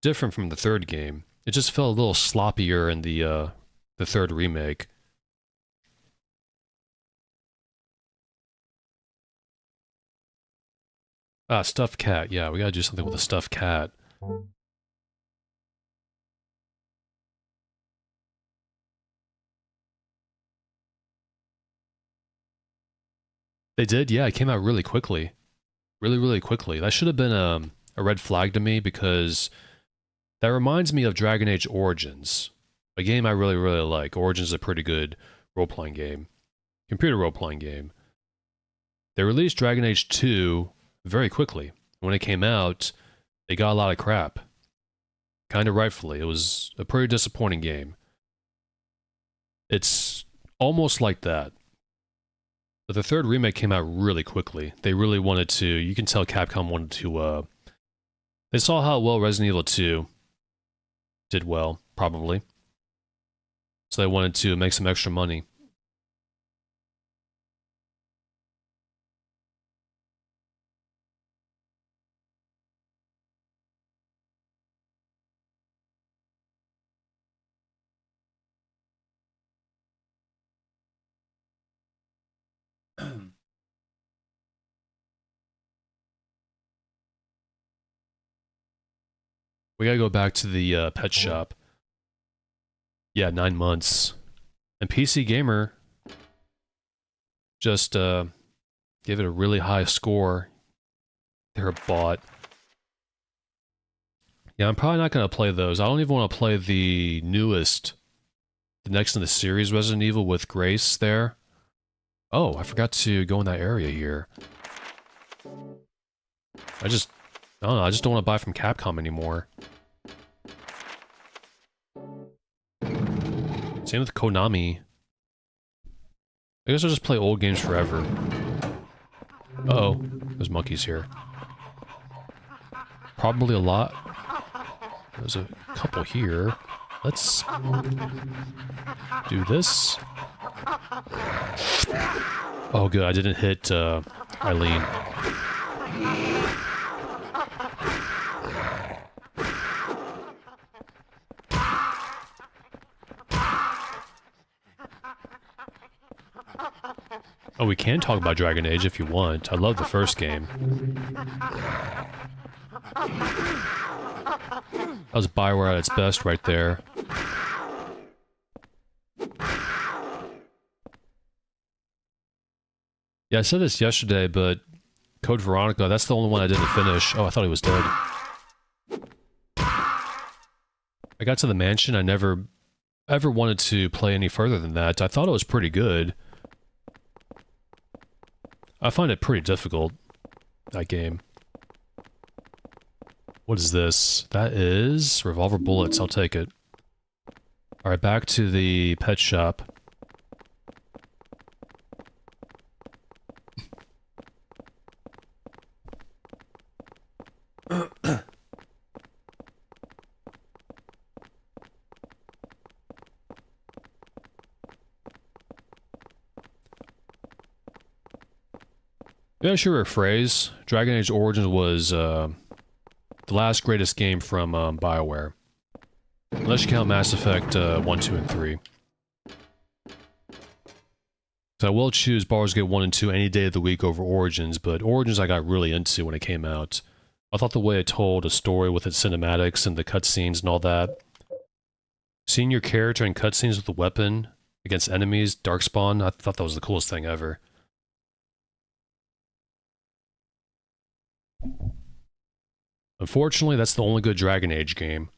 different from the third game. It just felt a little sloppier in the third remake. Ah, stuffed cat. Yeah, we gotta do something with a stuffed cat. They did? Yeah, it came out really quickly. Really, really quickly. That should have been a red flag to me, because that reminds me of Dragon Age Origins, a game I really, really like. Origins is a pretty good role-playing game. Computer role-playing game. They released Dragon Age 2 very quickly. When it came out, they got a lot of crap. Kind of rightfully. It was a pretty disappointing game. It's almost like that. But the third remake came out really quickly. They really wanted to, you can tell Capcom wanted to, they saw how well Resident Evil 2 did well, probably. So they wanted to make some extra money. We gotta go back to the pet shop. Yeah, 9 months. And PC Gamer just gave it a really high score. They're a bot. Yeah, I'm probably not gonna play those. I don't even want to play the newest, the next in the series Resident Evil with Grace there. Oh, I forgot to go in that area here. I don't know, I just don't want to buy from Capcom anymore. Same with Konami. I guess I'll just play old games forever. Uh-oh, there's monkeys here. Probably a lot. There's a couple here. Let's do this. Oh good, I didn't hit Eileen. Oh, we can talk about Dragon Age if you want. I love the first game. That was Bioware at its best right there. Yeah, I said this yesterday, but Code Veronica, that's the only one I didn't finish. Oh, I thought he was dead. I got to the mansion, I never ever wanted to play any further than that. I thought it was pretty good. I find it pretty difficult, that game. What is this? That is revolver bullets, I'll take it. Alright, back to the pet shop. Maybe I should rephrase. Dragon Age Origins was the last greatest game from BioWare. Unless you count Mass Effect 1, 2, and 3. So I will choose Baldur's Gate 1 and 2 any day of the week over Origins, but Origins I got really into when it came out. I thought the way it told a story with its cinematics and the cutscenes and all that. Seeing your character in cutscenes with a weapon against enemies, Darkspawn, I thought that was the coolest thing ever. Unfortunately, that's the only good Dragon Age game.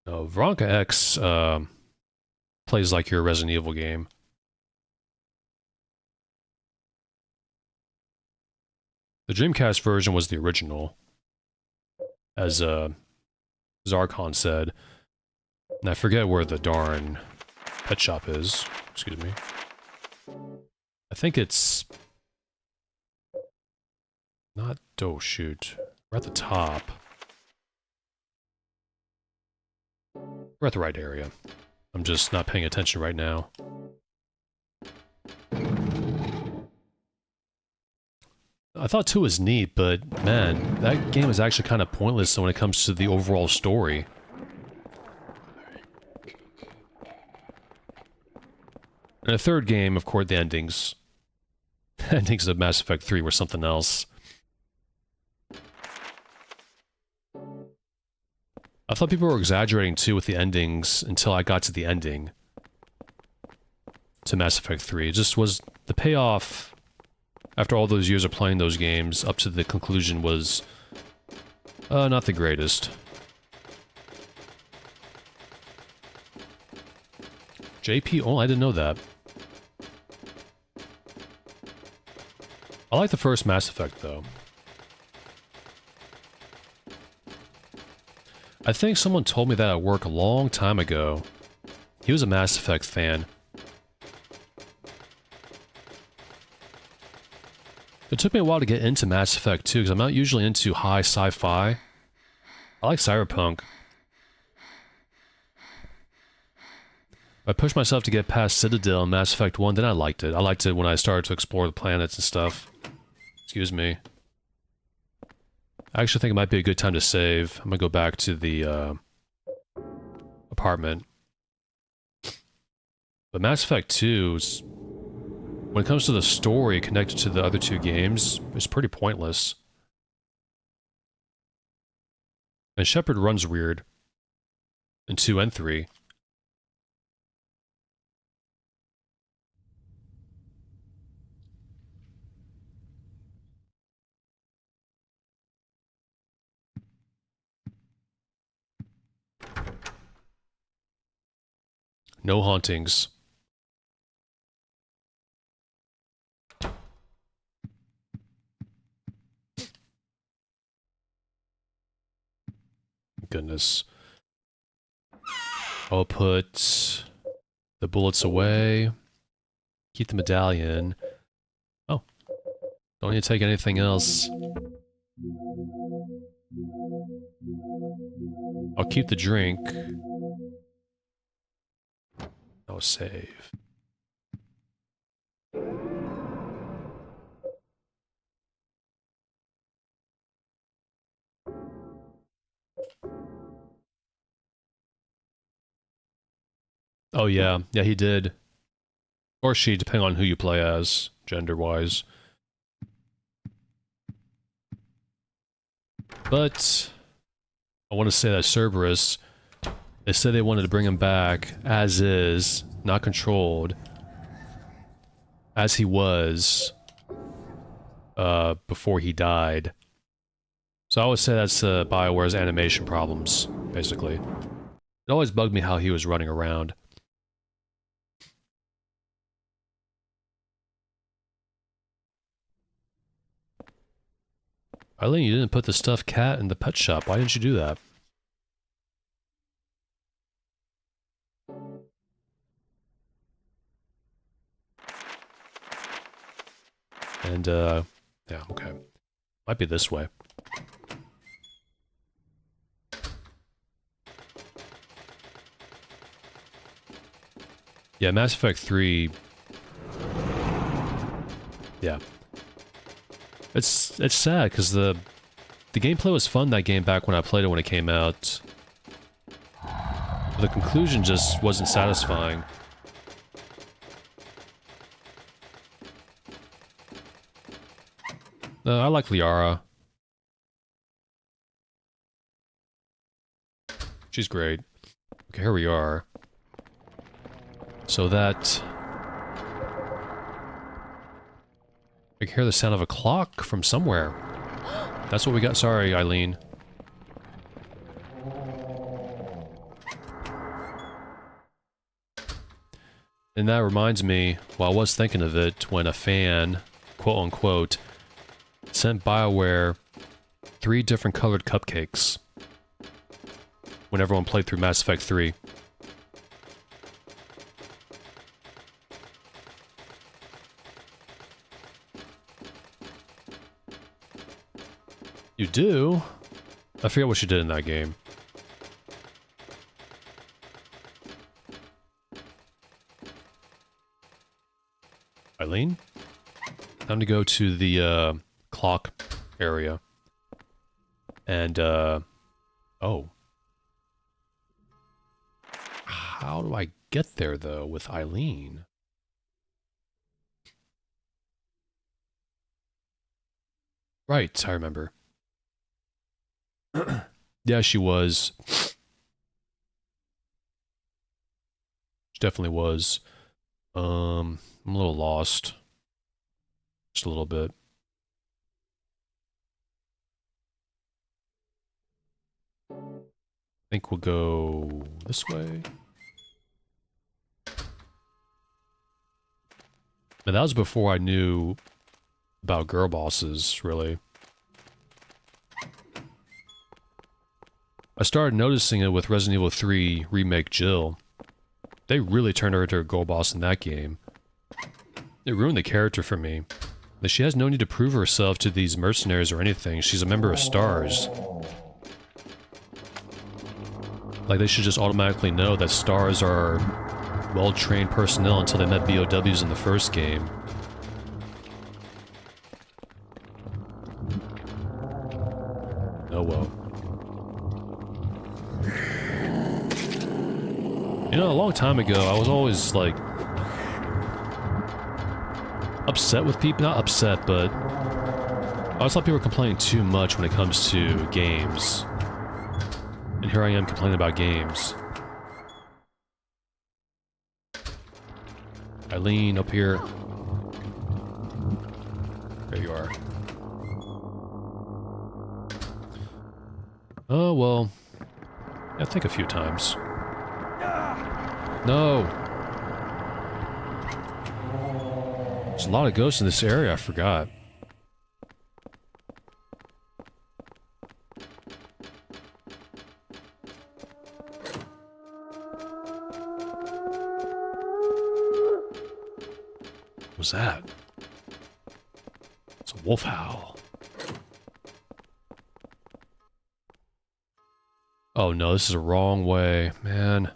Veronica X plays like your Resident Evil game. The Dreamcast version was the original, as Zarkon said. And I forget where the darn pet shop is. Excuse me. I think it's... not... oh, shoot. We're at the top. We're at the right area. I'm just not paying attention right now. I thought 2 was neat, but man, that game is actually kind of pointless when it comes to the overall story. And the third game, of course, the endings. The endings of Mass Effect 3 were something else. I thought people were exaggerating too with the endings until I got to the ending to Mass Effect 3. It just was the payoff after all those years of playing those games up to the conclusion was not the greatest. JP, oh, I didn't know that. I like the first Mass Effect though. I think someone told me that at work a long time ago. He was a Mass Effect fan. It took me a while to get into Mass Effect 2, because I'm not usually into high sci-fi. I like cyberpunk. I pushed myself to get past Citadel in Mass Effect 1, then I liked it. I liked it when I started to explore the planets and stuff. Excuse me. I actually think it might be a good time to save. I'm gonna go back to the apartment. But Mass Effect 2 is... when it comes to the story connected to the other two games, it's pretty pointless. And Shepard runs weird. In 2 and 3. No hauntings. Goodness. I'll put the bullets away. Keep the medallion. Oh. Don't need to take anything else. I'll keep the drink. I'll save. Oh yeah, yeah he did. Or she, depending on who you play as, gender-wise. But I want to say that Cerberus, they said they wanted to bring him back as is, not controlled, as he was before he died. So I would say that's BioWare's animation problems, basically. It always bugged me how he was running around. Eileen, you didn't put the stuffed cat in the pet shop. Why didn't you do that? And, yeah, okay. Might be this way. Yeah, Mass Effect 3... Yeah. It's sad because the gameplay was fun that game back when I played it when it came out. But the conclusion just wasn't satisfying. I like Liara. She's great. Okay, here we are. So that... I can hear the sound of a clock from somewhere. That's what we got. Sorry, Eileen. And that reminds me, well, I was thinking of it when a fan, quote-unquote, sent BioWare 3 different colored cupcakes when everyone played through Mass Effect 3. You do? I forget what she did in that game. Eileen? Time to go to the, clock area. And, oh. How do I get there, though, with Eileen? Right, I remember. Yeah, she was. She definitely was. I'm a little lost. Just a little bit. I think we'll go this way. And that was before I knew about girl bosses, really. I started noticing it with Resident Evil 3 Remake Jill. They really turned her into a girl boss in that game. It ruined the character for me. But she has no need to prove herself to these mercenaries or anything. She's a member of STARS. Like, they should just automatically know that STARS are well-trained personnel until they met BOWs in the first game. Oh well. You know, a long time ago, I was always, like, upset with people. Not upset, but I always thought people were complaining too much when it comes to games. And here I am complaining about games. Eileen, up here. There you are. Oh, well. I think a few times. No! There's a lot of ghosts in this area, I forgot. What was that? It's a wolf howl. Oh no, this is the wrong way, man.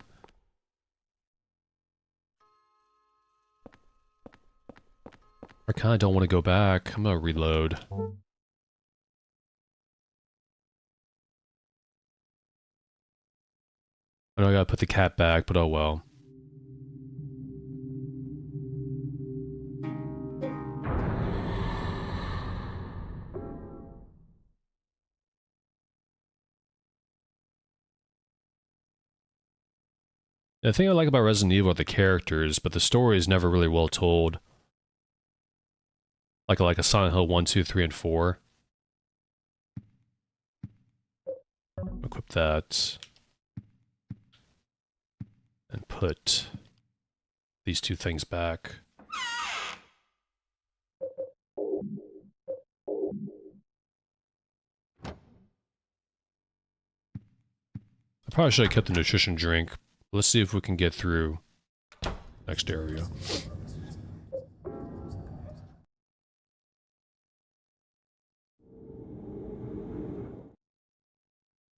I kinda don't want to go back. I'm gonna reload. I know I gotta put the cat back, but oh well. The thing I like about Resident Evil are the characters, but the story is never really well told. Like a Silent Hill 1, 2, 3, and 4. Equip that. And put these two things back. I probably should have kept the nutrition drink. Let's see if we can get through next area.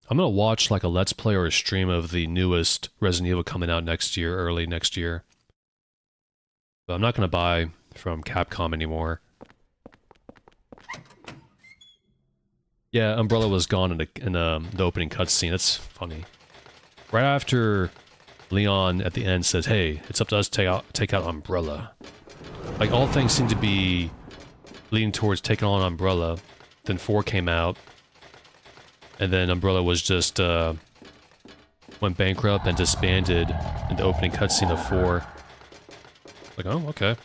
I'm gonna watch like a Let's Play or a stream of the newest Resident Evil coming out next year, early next year. But I'm not gonna buy from Capcom anymore. Yeah, Umbrella was gone in the opening cutscene. That's funny. Right after Leon at the end says, "Hey, it's up to us to take out Umbrella." Like, all things seem to be leading towards taking on Umbrella. Then 4 came out, and then Umbrella was just went bankrupt and disbanded in the opening cutscene of 4. Like, oh, okay. And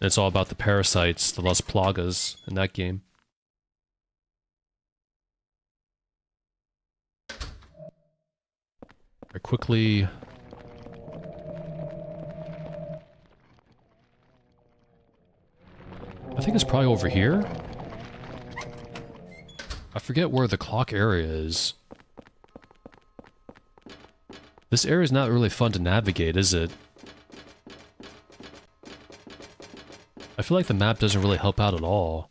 it's all about the parasites, the Las Plagas, in that game. I quickly... I think it's probably over here? I forget where the clock area is. This area is not really fun to navigate, is it? I feel like the map doesn't really help out at all.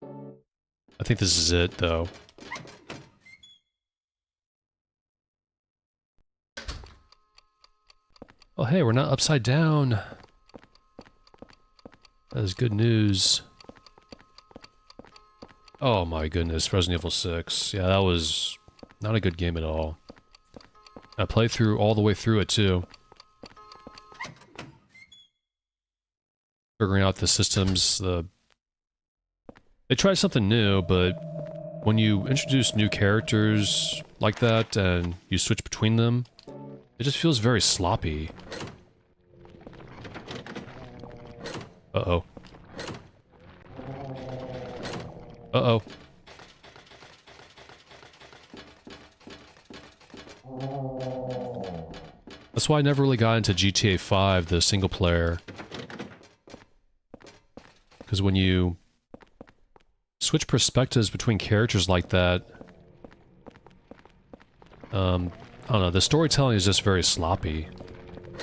I think this is it, though. Oh hey, we're not upside down. That is good news. Oh my goodness, Resident Evil 6. Yeah, that was not a good game at all. I played through all the way through it too. Figuring out the systems, They tried something new, but when you introduce new characters like that and you switch between them, it just feels very sloppy. Uh-oh. Uh-oh. That's why I never really got into GTA 5, the single player. Because when you switch perspectives between characters like that, I don't know, the storytelling is just very sloppy.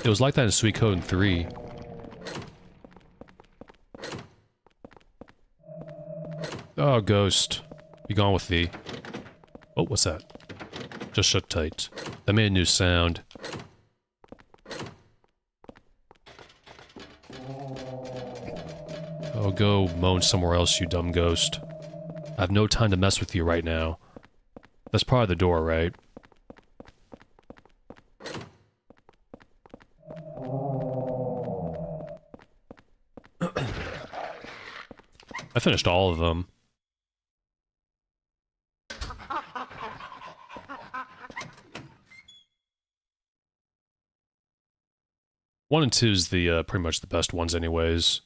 It was like that in Suikoden 3. Oh, Ghost. Be gone with thee. Oh, what's that? Just shut tight. That made a new sound. Oh, go moan somewhere else, you dumb ghost. I have no time to mess with you right now. That's probably the door, right? I finished all of them. One and two is the pretty much the best ones, anyways.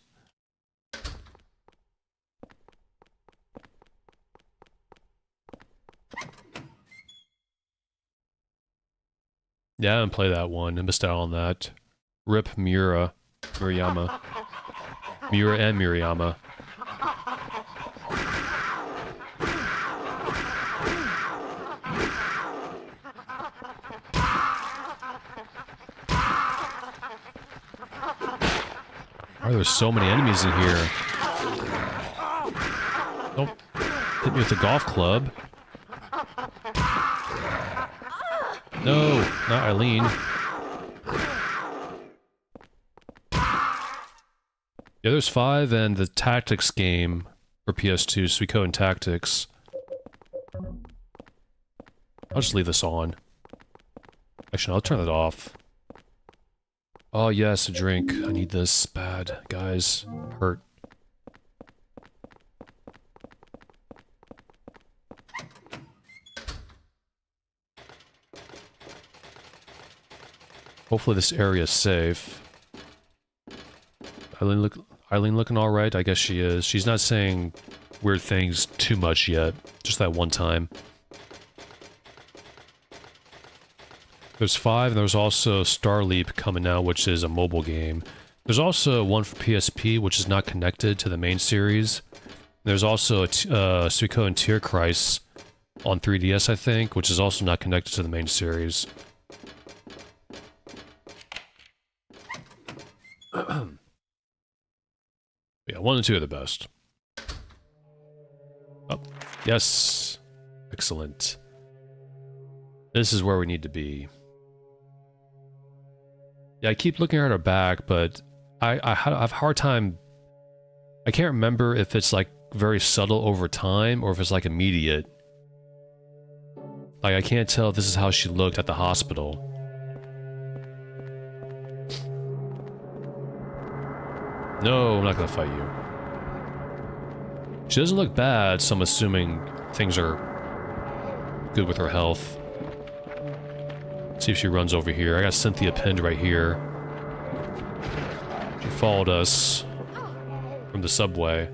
Yeah, I didn't play that one. I missed out on that. Rip Miura. Murayama. Miura and Murayama. Why are there so many enemies in here? Don't hit me with a golf club. No, not Eileen. Yeah, there's 5 and the Tactics game for PS2, Suikoden Tactics. I'll just leave this on. Actually, no, I'll turn it off. Oh yes, a drink. I need this bad, guys. Hurt. Hopefully this area is safe. Eileen looking alright? I guess she is. She's not saying weird things too much yet. Just that one time. There's 5, and there's also Starleap coming out, which is a mobile game. There's also one for PSP, which is not connected to the main series. There's also a Suikoden Tierkreis on 3DS, I think, which is also not connected to the main series. Yeah, 1 and 2 are the best. Oh, yes. Excellent. This is where we need to be. Yeah, I keep looking at her back, but I have a hard time... I can't remember if it's like very subtle over time or if it's like immediate. Like, I can't tell if this is how she looked at the hospital. No, I'm not gonna fight you. She doesn't look bad, so I'm assuming things are good with her health. See if she runs over here. I got Cynthia pinned right here. She followed us from the subway.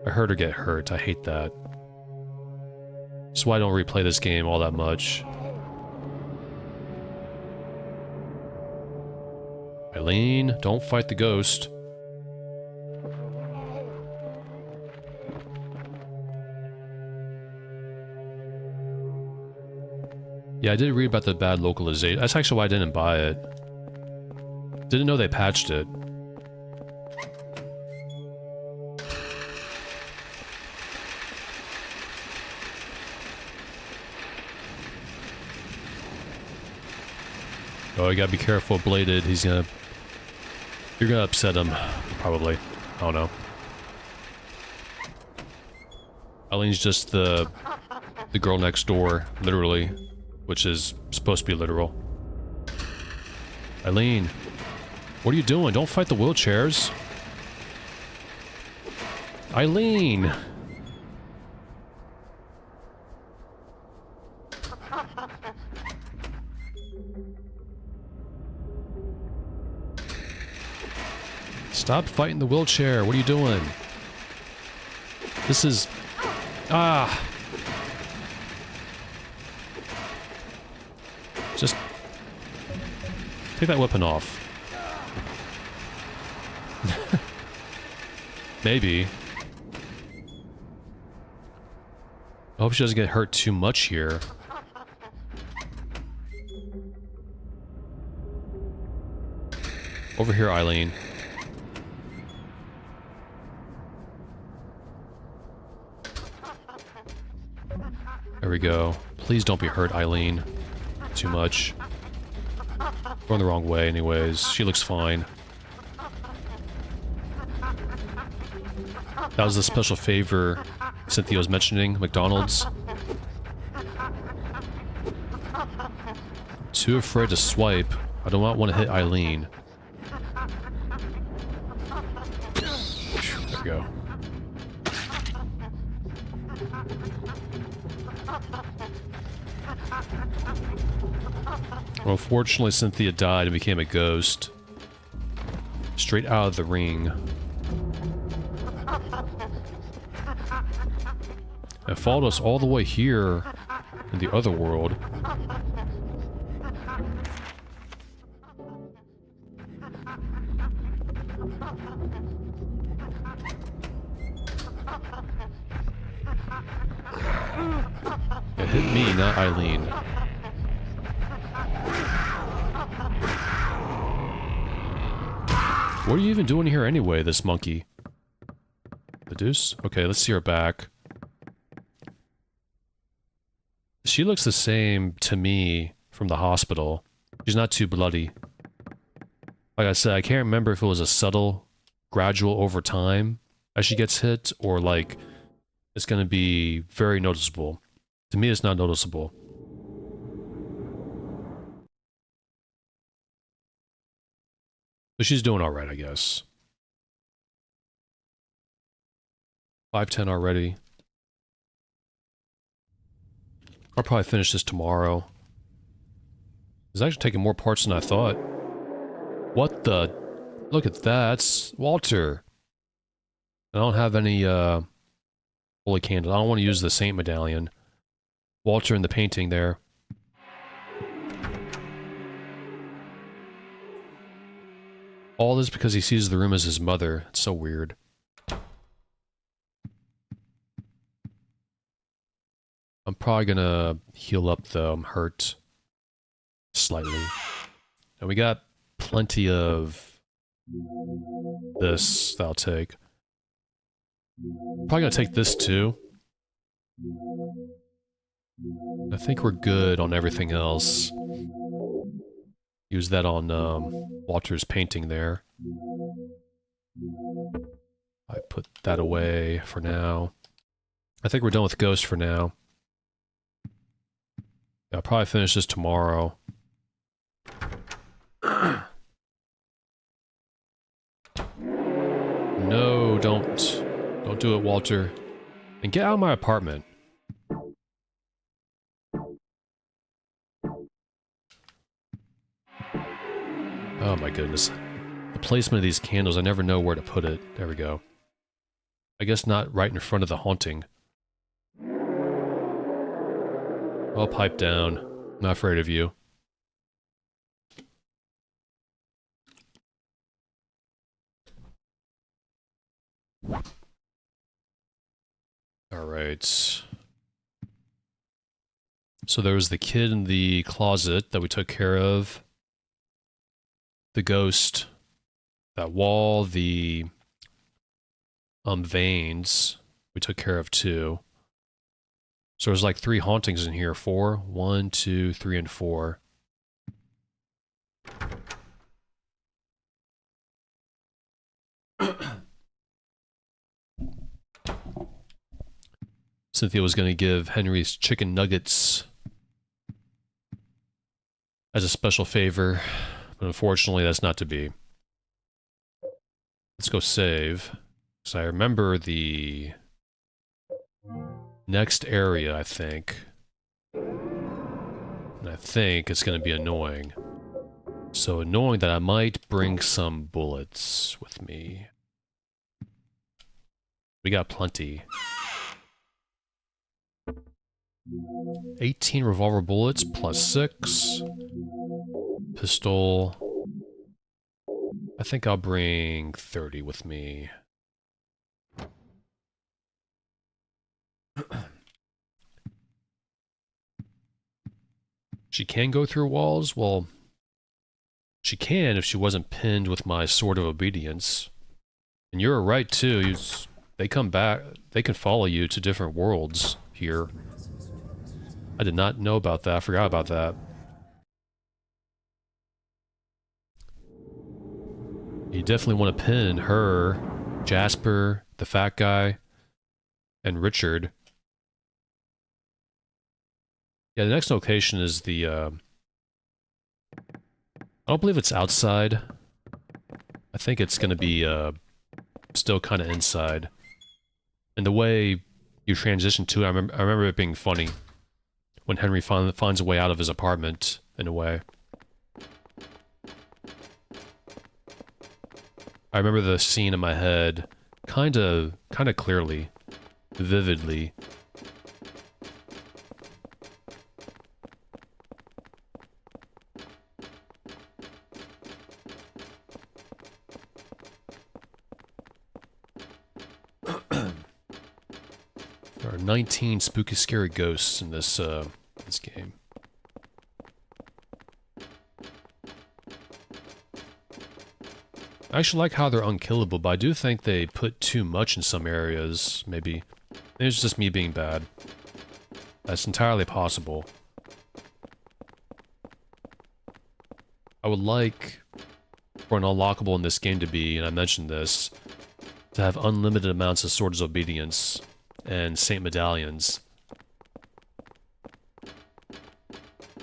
I heard her get hurt. I hate that. That's why I don't replay this game all that much. Eileen, don't fight the ghost. Yeah, I did read about the bad localization. That's actually why I didn't buy it. Didn't know they patched it. Oh, you gotta be careful, Bladed. He's gonna... You're gonna upset him, probably. I don't know. Eileen's just the girl next door, literally. Which is supposed to be literal. Eileen, what are you doing? Don't fight the wheelchairs. Eileen! Stop fighting the wheelchair. What are you doing? This is... Ah! Just... take that weapon off. Maybe. I hope she doesn't get hurt too much here. Over here, Eileen. There we go. Please don't be hurt, Eileen. Too much. Going the wrong way anyways. She looks fine. That was a special favor Cynthia was mentioning, McDonald's. Too afraid to swipe. I don't want to hit Eileen. There we go. Well, unfortunately, Cynthia died and became a ghost. Straight out of the ring. It followed us all the way here in the other world. It hit me, not Eileen. What are you even doing here anyway, this monkey? The deuce? Okay, let's see her back. She looks the same to me from the hospital. She's not too bloody. Like I said, I can't remember if it was a subtle, gradual over time as she gets hit, or like, it's gonna be very noticeable. To me, it's not noticeable. But she's doing alright, I guess. 5:10 already. I'll probably finish this tomorrow. It's actually taking more parts than I thought. What the? Look at that. It's Walter. I don't have any, holy candle. I don't want to use the Saint medallion. Walter in the painting there. All this because he sees the room as his mother. It's so weird. I'm probably gonna heal up though. I'm hurt. Slightly. And we got plenty of this that I'll take. Probably gonna take this too. I think we're good on everything else. Use that on Walter's painting there. I put that away for now. I think we're done with Ghost for now. I'll probably finish this tomorrow. No, don't. Don't do it, Walter. And get out of my apartment. Oh my goodness. The placement of these candles, I never know where to put it. There we go. I guess not right in front of the haunting. I'll pipe down. I'm not afraid of you. Alright. So there was the kid in the closet that we took care of. The ghost. That wall, the veins we took care of too. So there's like 3 hauntings in here. 4. 1, 2, 3, and 4. Cynthia was going to give Henry's chicken nuggets as a special favor, but unfortunately that's not to be. Let's go save. So I remember the next area, I think. And I think it's going to be annoying. So annoying that I might bring some bullets with me. We got plenty. 18 revolver bullets plus 6. Pistol. I think I'll bring 30 with me. She can go through walls? Well, she can if she wasn't pinned with my sword of obedience. And you're right too. They come back. They can follow you to different worlds here. I did not know about that. I forgot about that. You definitely want to pin her, Jasper, the fat guy, and Richard. Yeah, the next location is the, I don't believe it's outside. I think it's going to be, still kind of inside. And the way you transition to it, I remember it being funny. When Henry finds a way out of his apartment, in a way. I remember the scene in my head, kind of clearly, vividly. There are 19 spooky, scary ghosts in this this game. I actually like how they're unkillable, but I do think they put too much in some areas, maybe. Maybe it's just me being bad. That's entirely possible. I would like for an unlockable in this game to be, and I mentioned this, to have unlimited amounts of Swords of Obedience and Saint Medallions.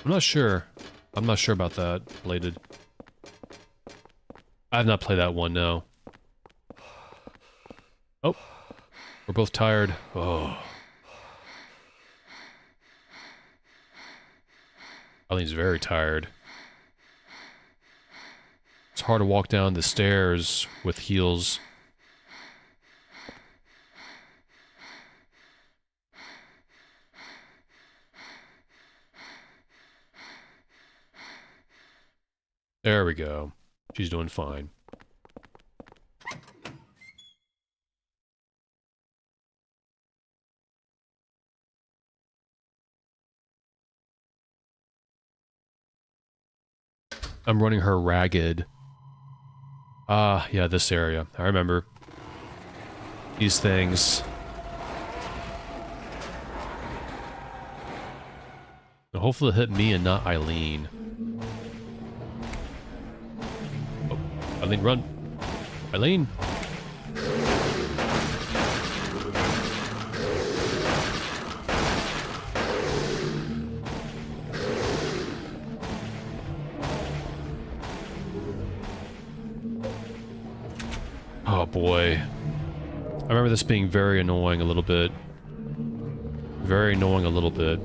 I'm not sure. I'm not sure about that, Bladed. I have not played that one, no. Oh. We're both tired. Oh. Eileen's very tired. It's hard to walk down the stairs with heels. There we go. She's doing fine. I'm running her ragged. Ah, yeah, this area. I remember. These things. Now, hopefully it'll hit me and not Eileen. Oh, Eileen, run. Eileen! boy. I remember this being very annoying a little bit. Very annoying a little bit.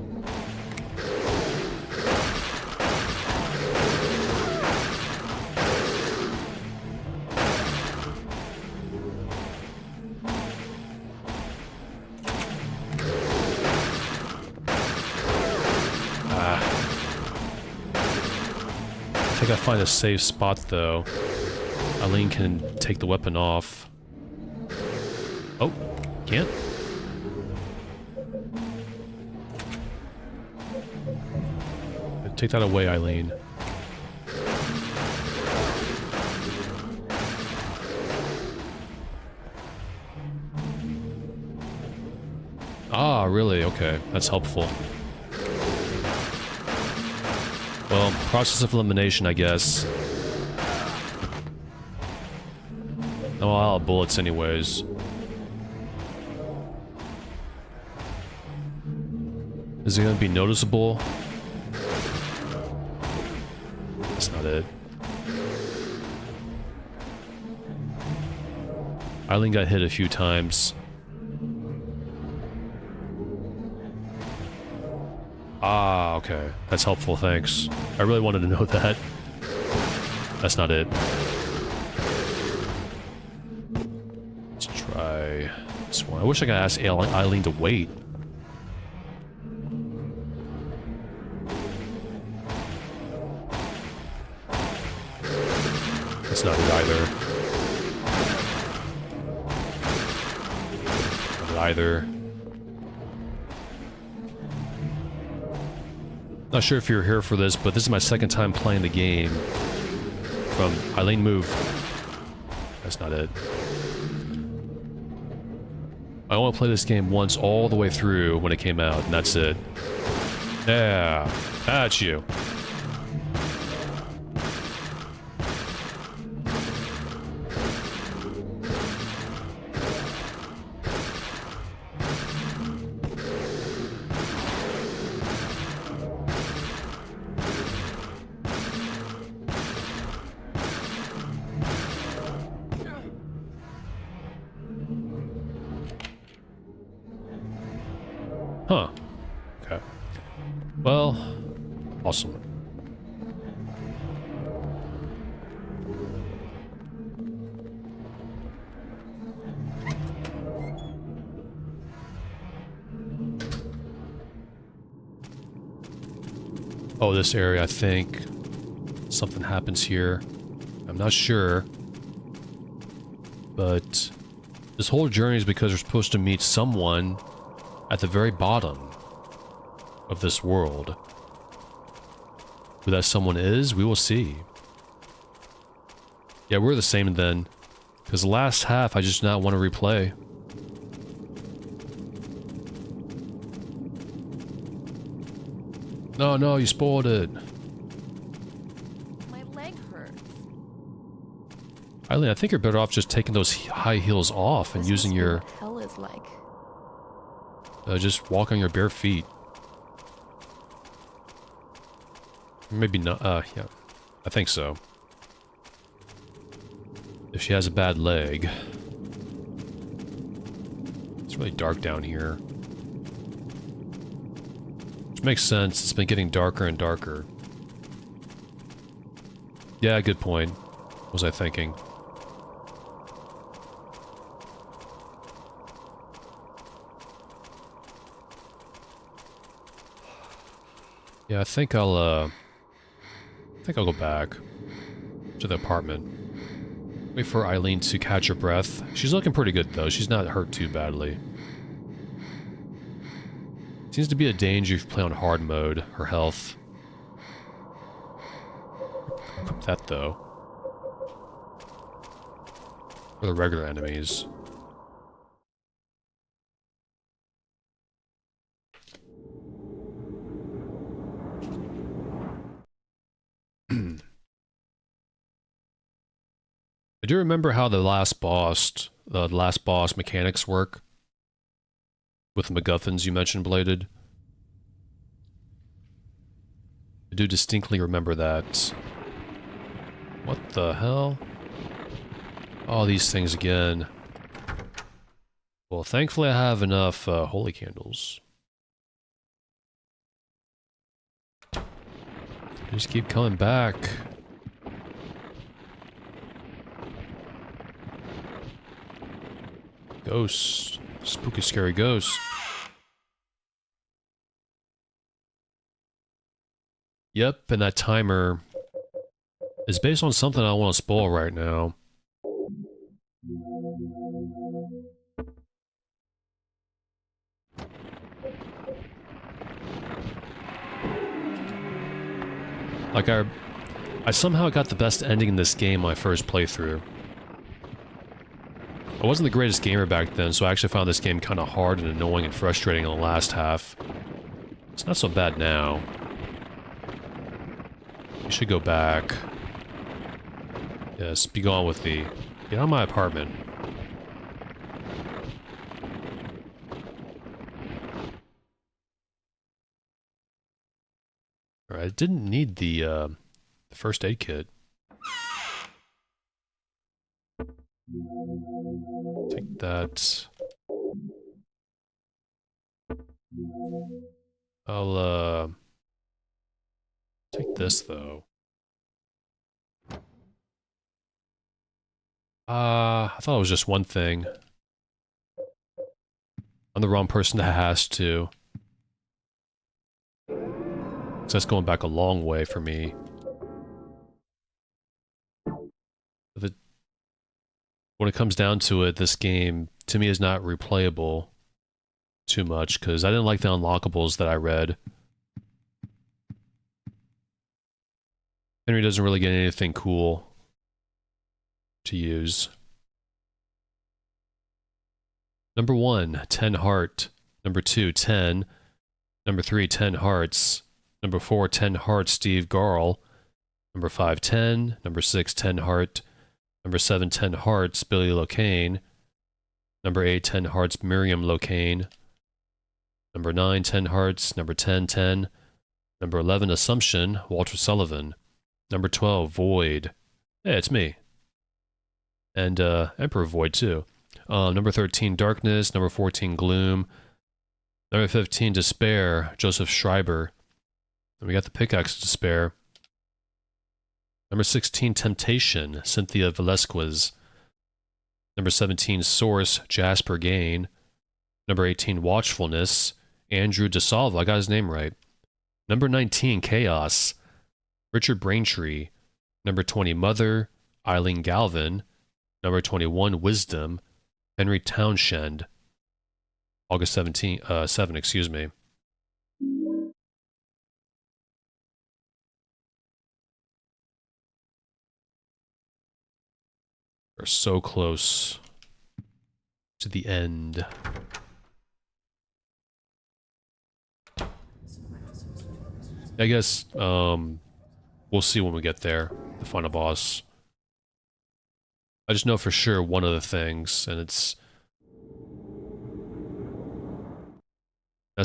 I think I find a safe spot though. Eileen can take the weapon off. Oh, can't? Take that away, Eileen. Ah, really? Okay, that's helpful. Well, process of elimination, I guess. Oh, I'll have bullets anyways. Is it gonna be noticeable? That's not it. Eileen got hit a few times. Ah, okay. That's helpful, thanks. I really wanted to know that. That's not it. Let's try this one. I wish I could ask Eileen to wait. That's not it either. Not it either. Not sure if you're here for this, but this is my second time playing the game. From Eileen, move. That's not it. I only played this game once all the way through when it came out, and that's it. Yeah, that's you. Huh. Okay. Well, awesome. Oh, this area, I think something happens here. I'm not sure. But this whole journey is because we're supposed to meet someone at the very bottom of this world. Who that someone is, we will see. Yeah, we're the same then. Because the last half I just not want to replay. No, you spoiled it. My leg hurts. Eileen, I think you're better off just taking those high heels off and using your... What hell is like. Just walk on your bare feet. Maybe not, yeah. I think so. If she has a bad leg. It's really dark down here. Which makes sense, it's been getting darker and darker. Yeah, good point. What was I thinking? Yeah, I think I'll go back to the apartment. Wait for Eileen to catch her breath. She's looking pretty good, though. She's not hurt too badly. Seems to be a danger if you play on hard mode, her health. That, though. For the regular enemies. I do remember how the last boss mechanics work. With the MacGuffins you mentioned, Bladed. I do distinctly remember that. What the hell? All these things again. Well, thankfully I have enough holy candles. Just keep coming back. Ghosts. Spooky, scary ghosts. Yep, and that timer is based on something I want to spoil right now. Like, I somehow got the best ending in this game my first playthrough. I wasn't the greatest gamer back then, so I actually found this game kind of hard and annoying and frustrating in the last half. It's not so bad now. You should go back. Yes, be gone with thee. Get out of my apartment. Alright, I didn't need the first aid kit. Take that. I'll, take this, though. I thought it was just one thing. I'm the wrong person to ask to. 'Cause that's going back a long way for me. When it comes down to it, this game, to me, is not replayable too much, because I didn't like the unlockables that I read. Henry doesn't really get anything cool to use. Number 1, 10 heart. Number 2, 10. Number 3, 10 hearts. Number 4, 10 hearts, Steve Garl. Number 5, 10. Number 6, 10 heart. Number 7, 10 hearts, Billy Locane. Number 8, 10 hearts, Miriam Locane. Number 9, 10 hearts. Number 10, 10. Number 11, Assumption, Walter Sullivan. Number 12, Void. Hey, it's me. And Emperor Void, too. Number 13, Darkness. Number 14, Gloom. Number 15, Despair, Joseph Schreiber. And we got the pickaxe Despair. Number 16, Temptation, Cynthia Velasquez. Number 17, Source, Jasper Gain. Number 18, Watchfulness, Andrew DeSalvo, I got his name right. Number 19, Chaos, Richard Braintree. Number 20, Mother, Eileen Galvin. Number 21, Wisdom, Henry Townshend. August 7, excuse me. We're so close to the end. I guess, we'll see when we get there, the final boss. I just know for sure one of the things, and that's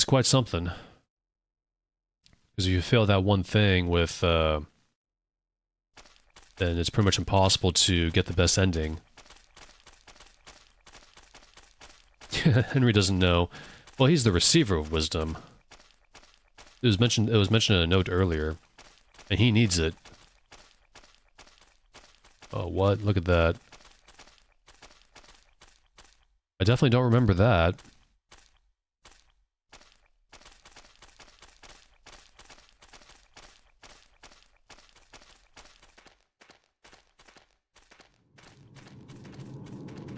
quite something. Because if you fail that one thing with, then it's pretty much impossible to get the best ending. Henry doesn't know. Well, he's the receiver of wisdom. It was mentioned in a note earlier, and he needs it. Oh, what? Look at that. I definitely don't remember that.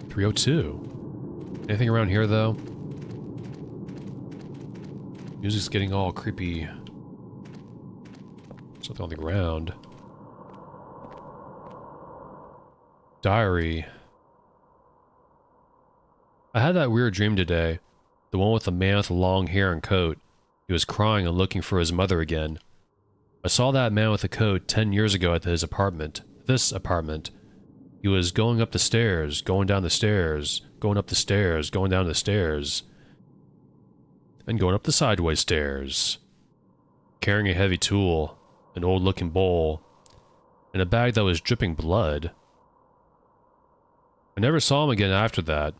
.302. Anything around here, though? Music's getting all creepy. Something on the ground. Diary. I had that weird dream today. The one with the man with the long hair and coat. He was crying and looking for his mother again. I saw that man with the coat 10 years ago at his apartment. This apartment. He was going up the stairs, going down the stairs, going up the stairs, going down the stairs, and going up the sideways stairs. Carrying a heavy tool, an old-looking bowl, and a bag that was dripping blood. I never saw him again after that.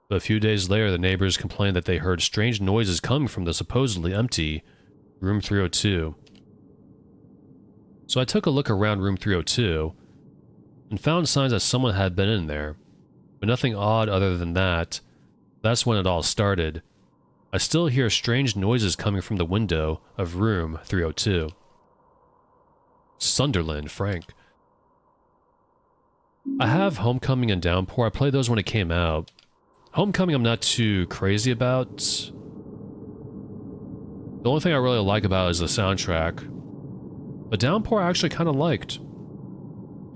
But a few days later, the neighbors complained that they heard strange noises coming from the supposedly empty room 302. So I took a look around room 302 and found signs that someone had been in there, but nothing odd other than that. That's when it all started. I still hear strange noises coming from the window of room 302. Sunderland, Frank. I have Homecoming and Downpour. I played those when it came out. Homecoming I'm not too crazy about. The only thing I really like about it is the soundtrack. But Downpour I actually kind of liked.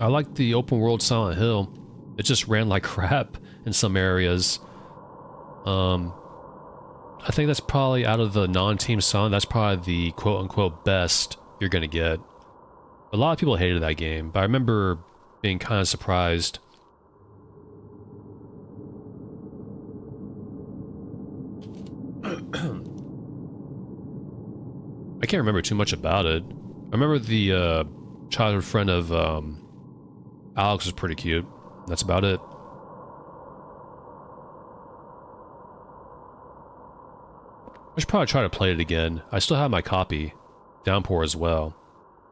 I liked the open world Silent Hill. It just ran like crap in some areas. I think that's probably, out of the non-team Silent, that's probably the quote-unquote best you're gonna get. A lot of people hated that game, but I remember being kind of surprised. I can't remember too much about it. I remember the childhood friend of Alex was pretty cute. That's about it. I should probably try to play it again. I still have my copy. Downpour as well.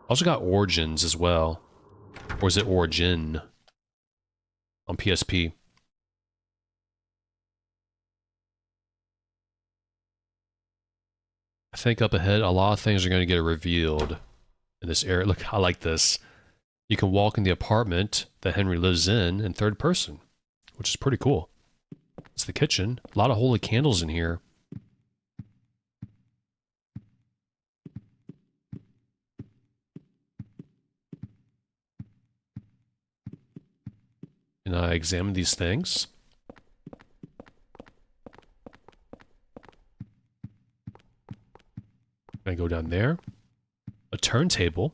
I also got Origins as well. Or is it Origin? On PSP. I think up ahead, a lot of things are going to get revealed in this area. Look, I like this. You can walk in the apartment that Henry lives in third person, which is pretty cool. It's the kitchen. A lot of holy candles in here. And I examine these things. I go down there. A turntable.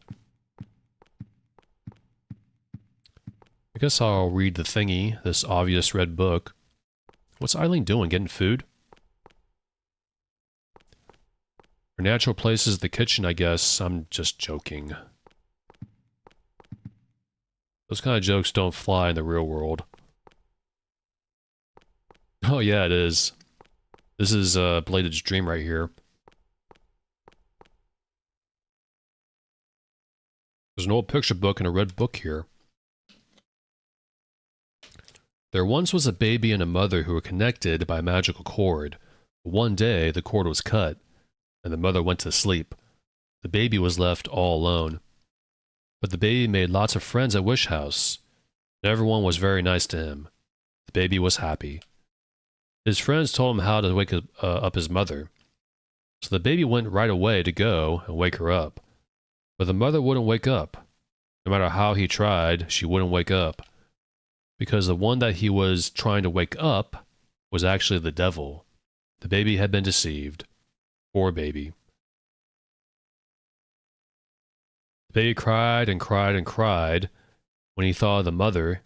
I guess I'll read the thingy, this obvious red book. What's Eileen doing? Getting food? Her natural place is the kitchen, I guess. I'm just joking. Those kind of jokes don't fly in the real world. Oh yeah, it is. This is Bladed's dream right here. There's an old picture book and a red book here. There once was a baby and a mother who were connected by a magical cord. One day, the cord was cut, and the mother went to sleep. The baby was left all alone. But the baby made lots of friends at Wish House, and everyone was very nice to him. The baby was happy. His friends told him how to wake up his mother. So the baby went right away to go and wake her up. But the mother wouldn't wake up. No matter how he tried, she wouldn't wake up. Because the one that he was trying to wake up was actually the devil. The baby had been deceived. Poor baby. The baby cried and cried and cried when he thought of the mother.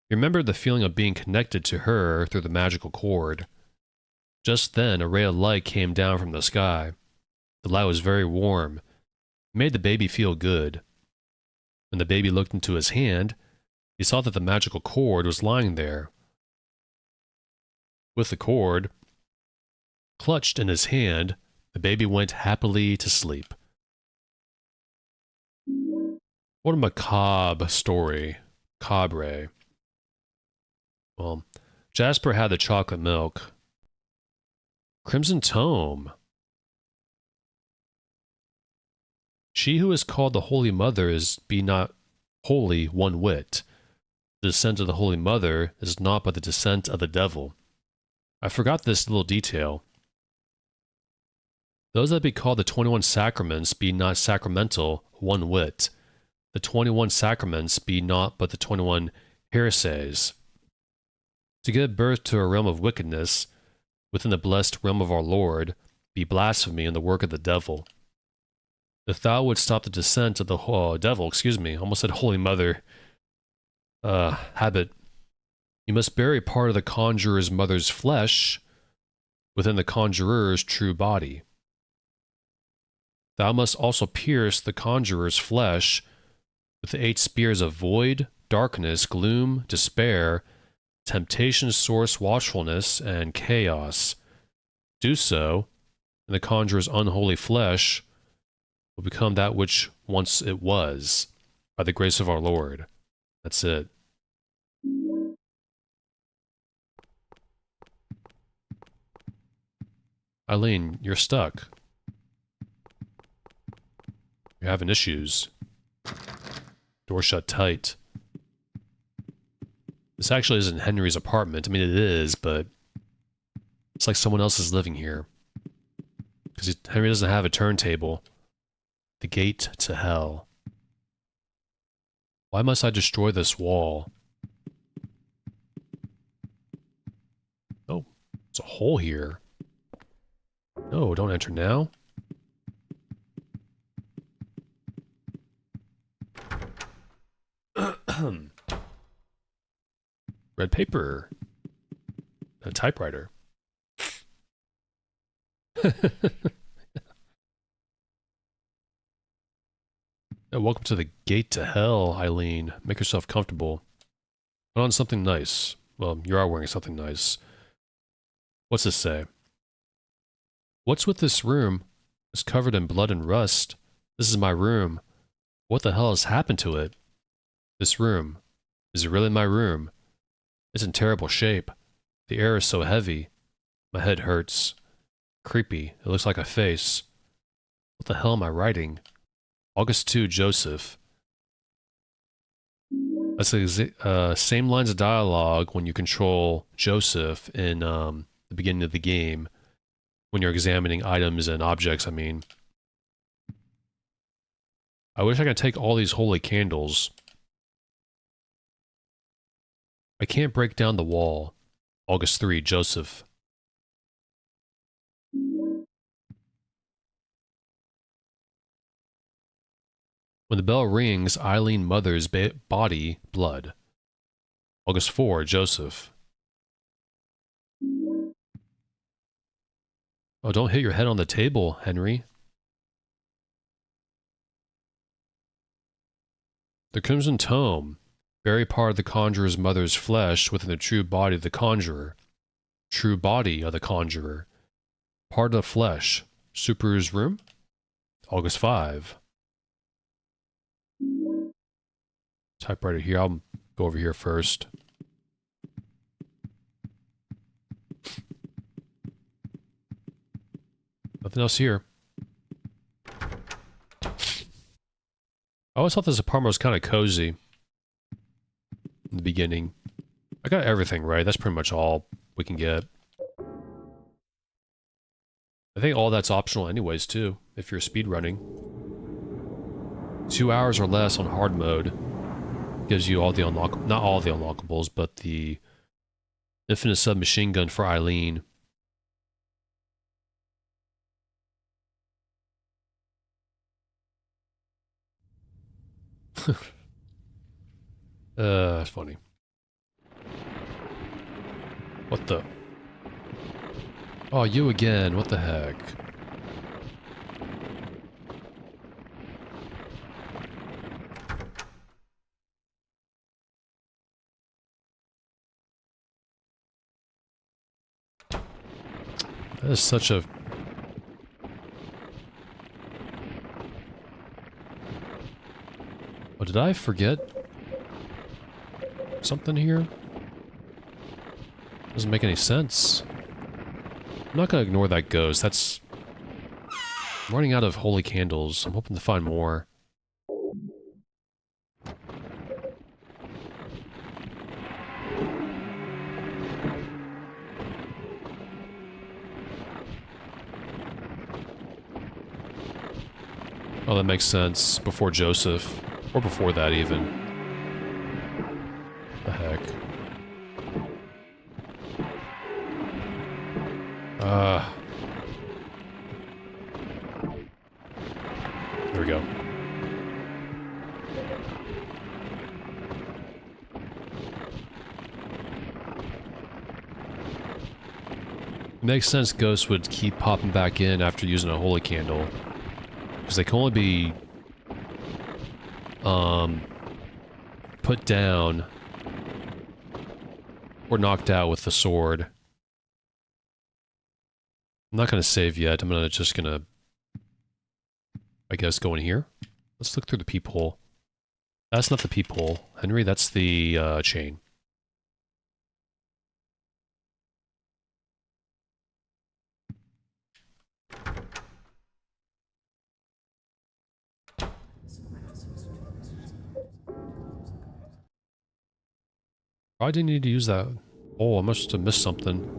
He remembered the feeling of being connected to her through the magical cord. Just then, a ray of light came down from the sky. The light was very warm. It made the baby feel good. When the baby looked into his hand, he saw that the magical cord was lying there. With the cord clutched in his hand, the baby went happily to sleep. What a macabre story. Cabre. Well, Jasper had the chocolate milk. Crimson Tome. She who is called the Holy Mother is be not holy one whit. The descent of the Holy Mother is not but the descent of the devil. I forgot this little detail. Those that be called the 21 sacraments be not sacramental one whit. The 21 sacraments be not but the 21 heresies. To give birth to a realm of wickedness, within the blessed realm of our Lord, be blasphemy and the work of the devil. If thou wouldst stop the descent of the devil, almost said Holy Mother, habit, you must bury part of the conjurer's mother's flesh within the conjurer's true body. Thou must also pierce the conjurer's flesh with the 8 spears of void, darkness, gloom, despair, temptation, source, watchfulness, and chaos. Do so, and the conjurer's unholy flesh will become that which once it was, by the grace of our Lord. That's it. Eileen, you're stuck. You're having issues. Door shut tight. This actually isn't Henry's apartment. I mean, it is, but it's like someone else is living here. Because Henry doesn't have a turntable. The gate to hell. Why must I destroy this wall? Oh, there's a hole here. No, don't enter now. Red paper. A typewriter. Welcome to the gate to hell, Eileen. Make yourself comfortable. Put on something nice. Well, you are wearing something nice. What's this say? What's with this room? It's covered in blood and rust. This is my room. What the hell has happened to it? This room. Is it really my room? It's in terrible shape. The air is so heavy. My head hurts. Creepy. It looks like a face. What the hell am I writing? August 2, Joseph. That's the same lines of dialogue when you control Joseph in the beginning of the game. When you're examining items and objects, I mean. I wish I could take all these holy candles. I can't break down the wall. August 3, Joseph. When the bell rings, Eileen mother's body, blood. August 4, Joseph. Oh, don't hit your head on the table, Henry. The Crimson Tome. Bury part of the conjurer's mother's flesh within the true body of the conjurer. True body of the conjurer. Part of the flesh. Super's room? August 5. Typewriter here. I'll go over here first. Nothing else here. I always thought this apartment was kind of cozy. In the beginning. I got everything right. That's pretty much all we can get. I think all that's optional anyways, too, if you're speedrunning. 2 hours or less on hard mode. Gives you all the not all the unlockables, but the infinite submachine gun for Eileen. That's funny. What the? Oh, you again. What the heck? That is such a... Oh, did I forget something here? Doesn't make any sense. I'm not gonna ignore that ghost. That's... I'm running out of holy candles. I'm hoping to find more. Oh, that makes sense. Before Joseph. Or before that, even. The heck. There we go. It makes sense ghosts would keep popping back in after using a holy candle. Because they can only be put down Or knocked out with the sword. I'm not going to save yet. I'm just going to, I guess, go in here. Let's look through the peephole. That's not the peephole, Henry. That's the chain. I didn't need to use that. Oh, I must have missed something.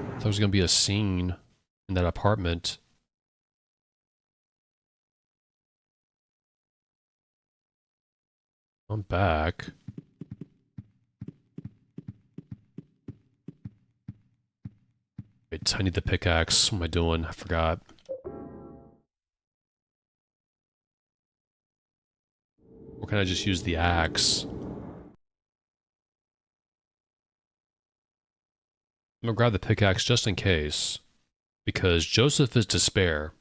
I thought there was going to be a scene in that apartment. I'm back. Wait, I need the pickaxe. What am I doing? I forgot. Or can I just use the axe? I'm gonna grab the pickaxe just in case. Because Joseph is despair.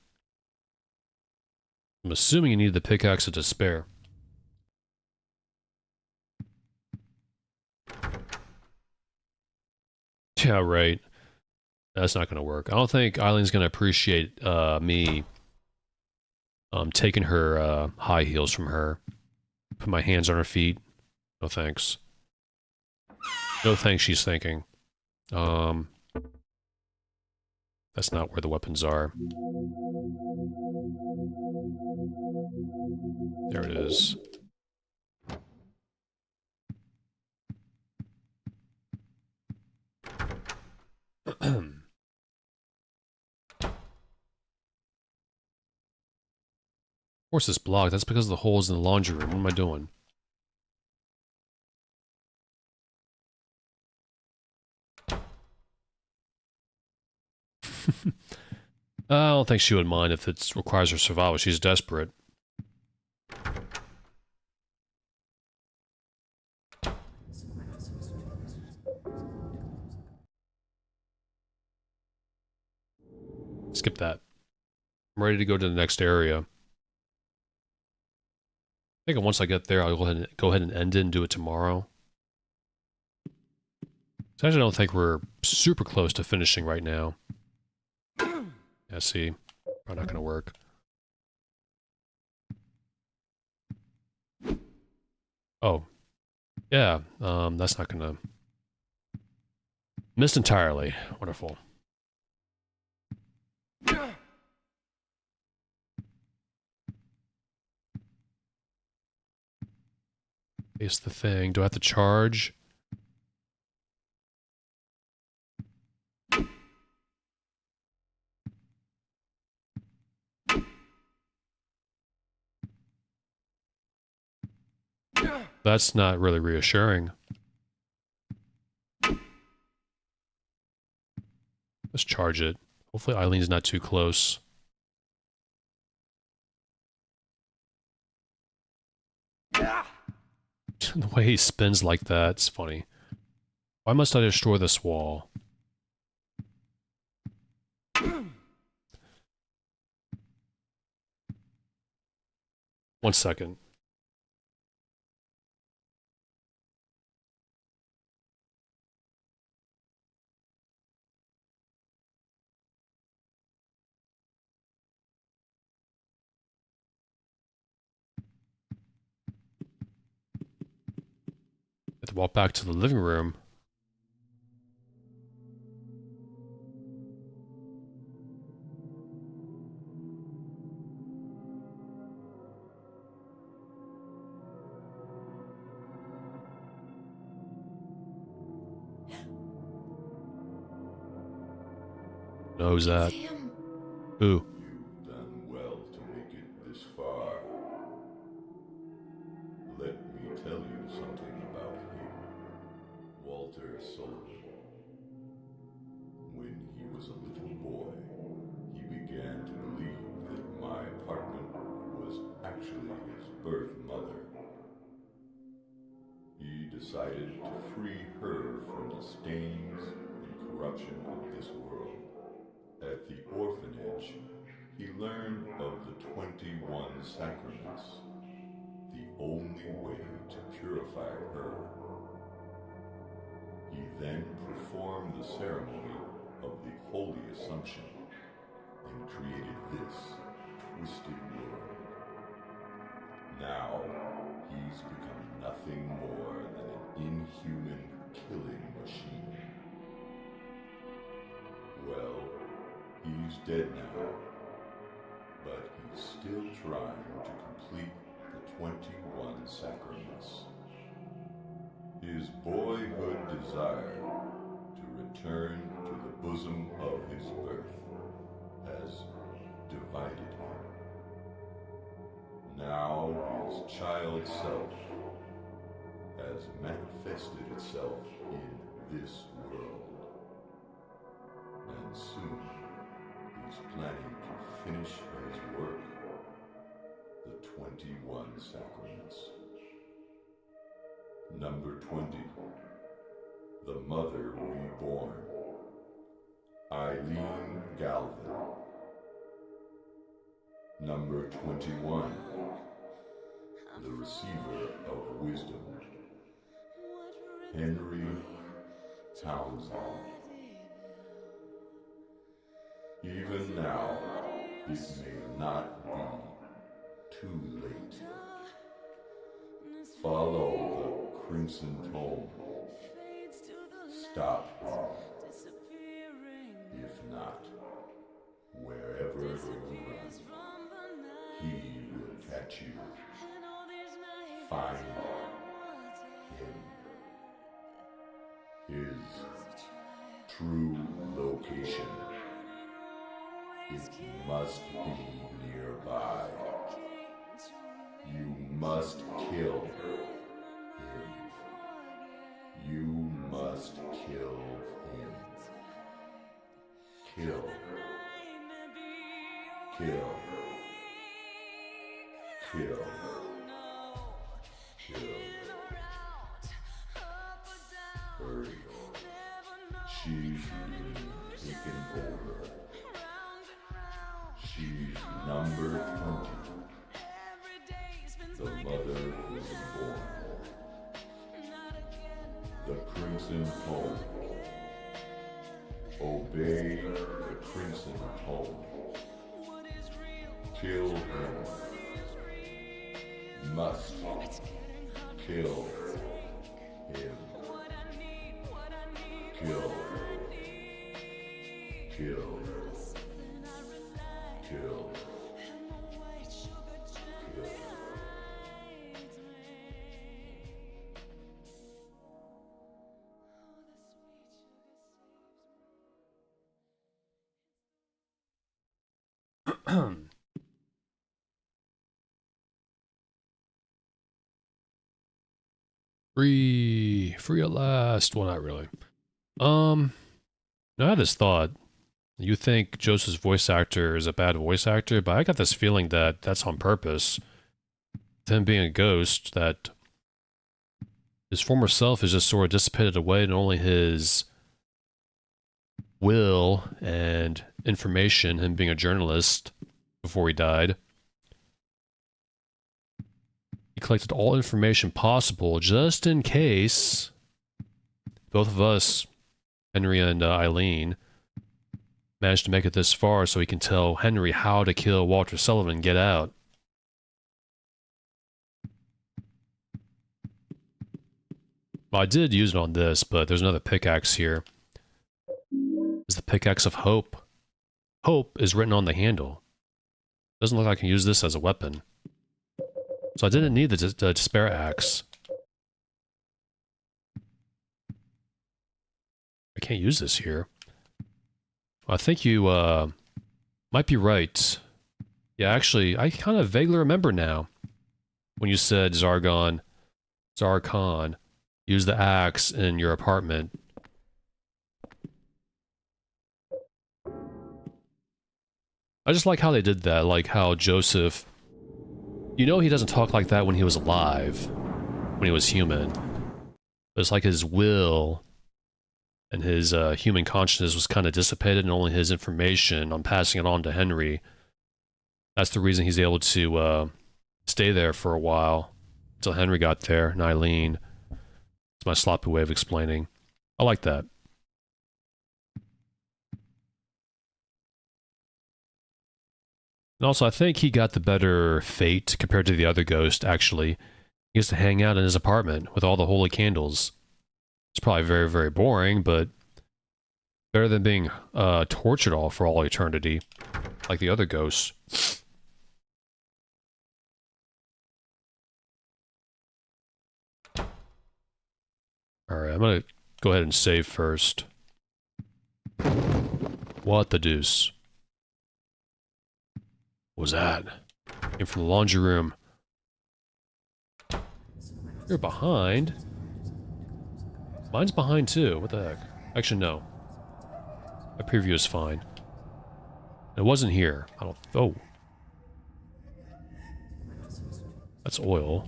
I'm assuming you need the pickaxe of despair. Yeah, right. That's not gonna work. I don't think Eileen's gonna appreciate me taking her high heels from her. Put my hands on her feet. No thanks. No thanks, she's thinking. That's not where the weapons are. There it is. Of course it's blocked. That's because of the holes in the laundry room. What am I doing? I don't think she would mind if it requires her survival. She's desperate. Skip that. I'm ready to go to the next area. I think once I get there, I'll go ahead and end it and do it tomorrow. So I actually don't think we're super close to finishing right now. Yeah, see, probably not gonna work. Oh, yeah. That's not gonna. Missed entirely. Wonderful. Face the thing. Do I have to charge? That's not really reassuring. Let's charge it. Hopefully Eileen's not too close. The way he spins like that, it's funny. Why must I destroy this wall? One second. Have to walk back to the living room. Knows that. Him. Ooh. You've done well to make it this far. Let me tell you something about him, Walter Sullivan. When he was a little boy, he began to believe that my apartment was actually his birth mother. He decided to free her from the stains and corruption of this world. At the orphanage, he learned of the 21 sacraments. the only way to purify her. He then performed the ceremony of the Holy Assumption and created this twisted world. Now, he's become nothing more than an inhuman killing machine. Well, he's dead now, but he's still trying to complete the 21 sacraments. His boyhood desire to return to the bosom of his birth has divided him. Now his child self has manifested itself in this world. And soon he's planning to finish his work, the 21 sacraments. Number 20, the Mother Reborn, Eileen Galvin. Number 21, the Receiver of Wisdom, Henry Townsend. Even now, it may not be too late. Follow the crimson tome. Stop. If not, wherever you run, he will catch you. Find him. His true location. It must be nearby. You must kill him. You must kill him. Kill. Kill. Kill. Kill. Hurry. She's being taken over. She's number 20. The mother was born. The Crimson Tome. Obey the Crimson Tome. Kill him. Must kill him. Kill. Kill. Kill. Free at last. Well, not really. I had this thought. You think Joseph's voice actor is a bad voice actor, but I got this feeling that that's on purpose. With him being a ghost, that his former self is just sort of dissipated away, and only his will and information, him being a journalist before he died. He collected all information possible just in case both of us, Henry and Eileen, managed to make it this far so he can tell Henry how to kill Walter Sullivan and get out. Well, I did use it on this, but there's another pickaxe here. It's the pickaxe of hope. Hope is written on the handle. Doesn't look like I can use this as a weapon. So I didn't need the despair axe. I can't use this here. I think you might be right. Yeah, actually, I kind of vaguely remember now when you said Zarkon, use the axe in your apartment. I just like how they did that, like how Joseph... You know he doesn't talk like that when he was alive, when he was human. But it's like his will and his human consciousness was kind of dissipated, and only his information on passing it on to Henry. That's the reason he's able to stay there for a while Until Henry got there, and Eileen. It's my sloppy way of explaining. I like that. And also, I think he got the better fate compared to the other ghost, actually. He gets to hang out in his apartment with all the holy candles. It's probably very, very boring, but better than being tortured all for all eternity, like the other ghosts. Alright, I'm gonna go ahead and save first. What the deuce? What was that? Came from the laundry room. You're behind? Mine's behind too, what the heck? Actually, no. My preview is fine. It wasn't here. I don't... Oh. That's oil.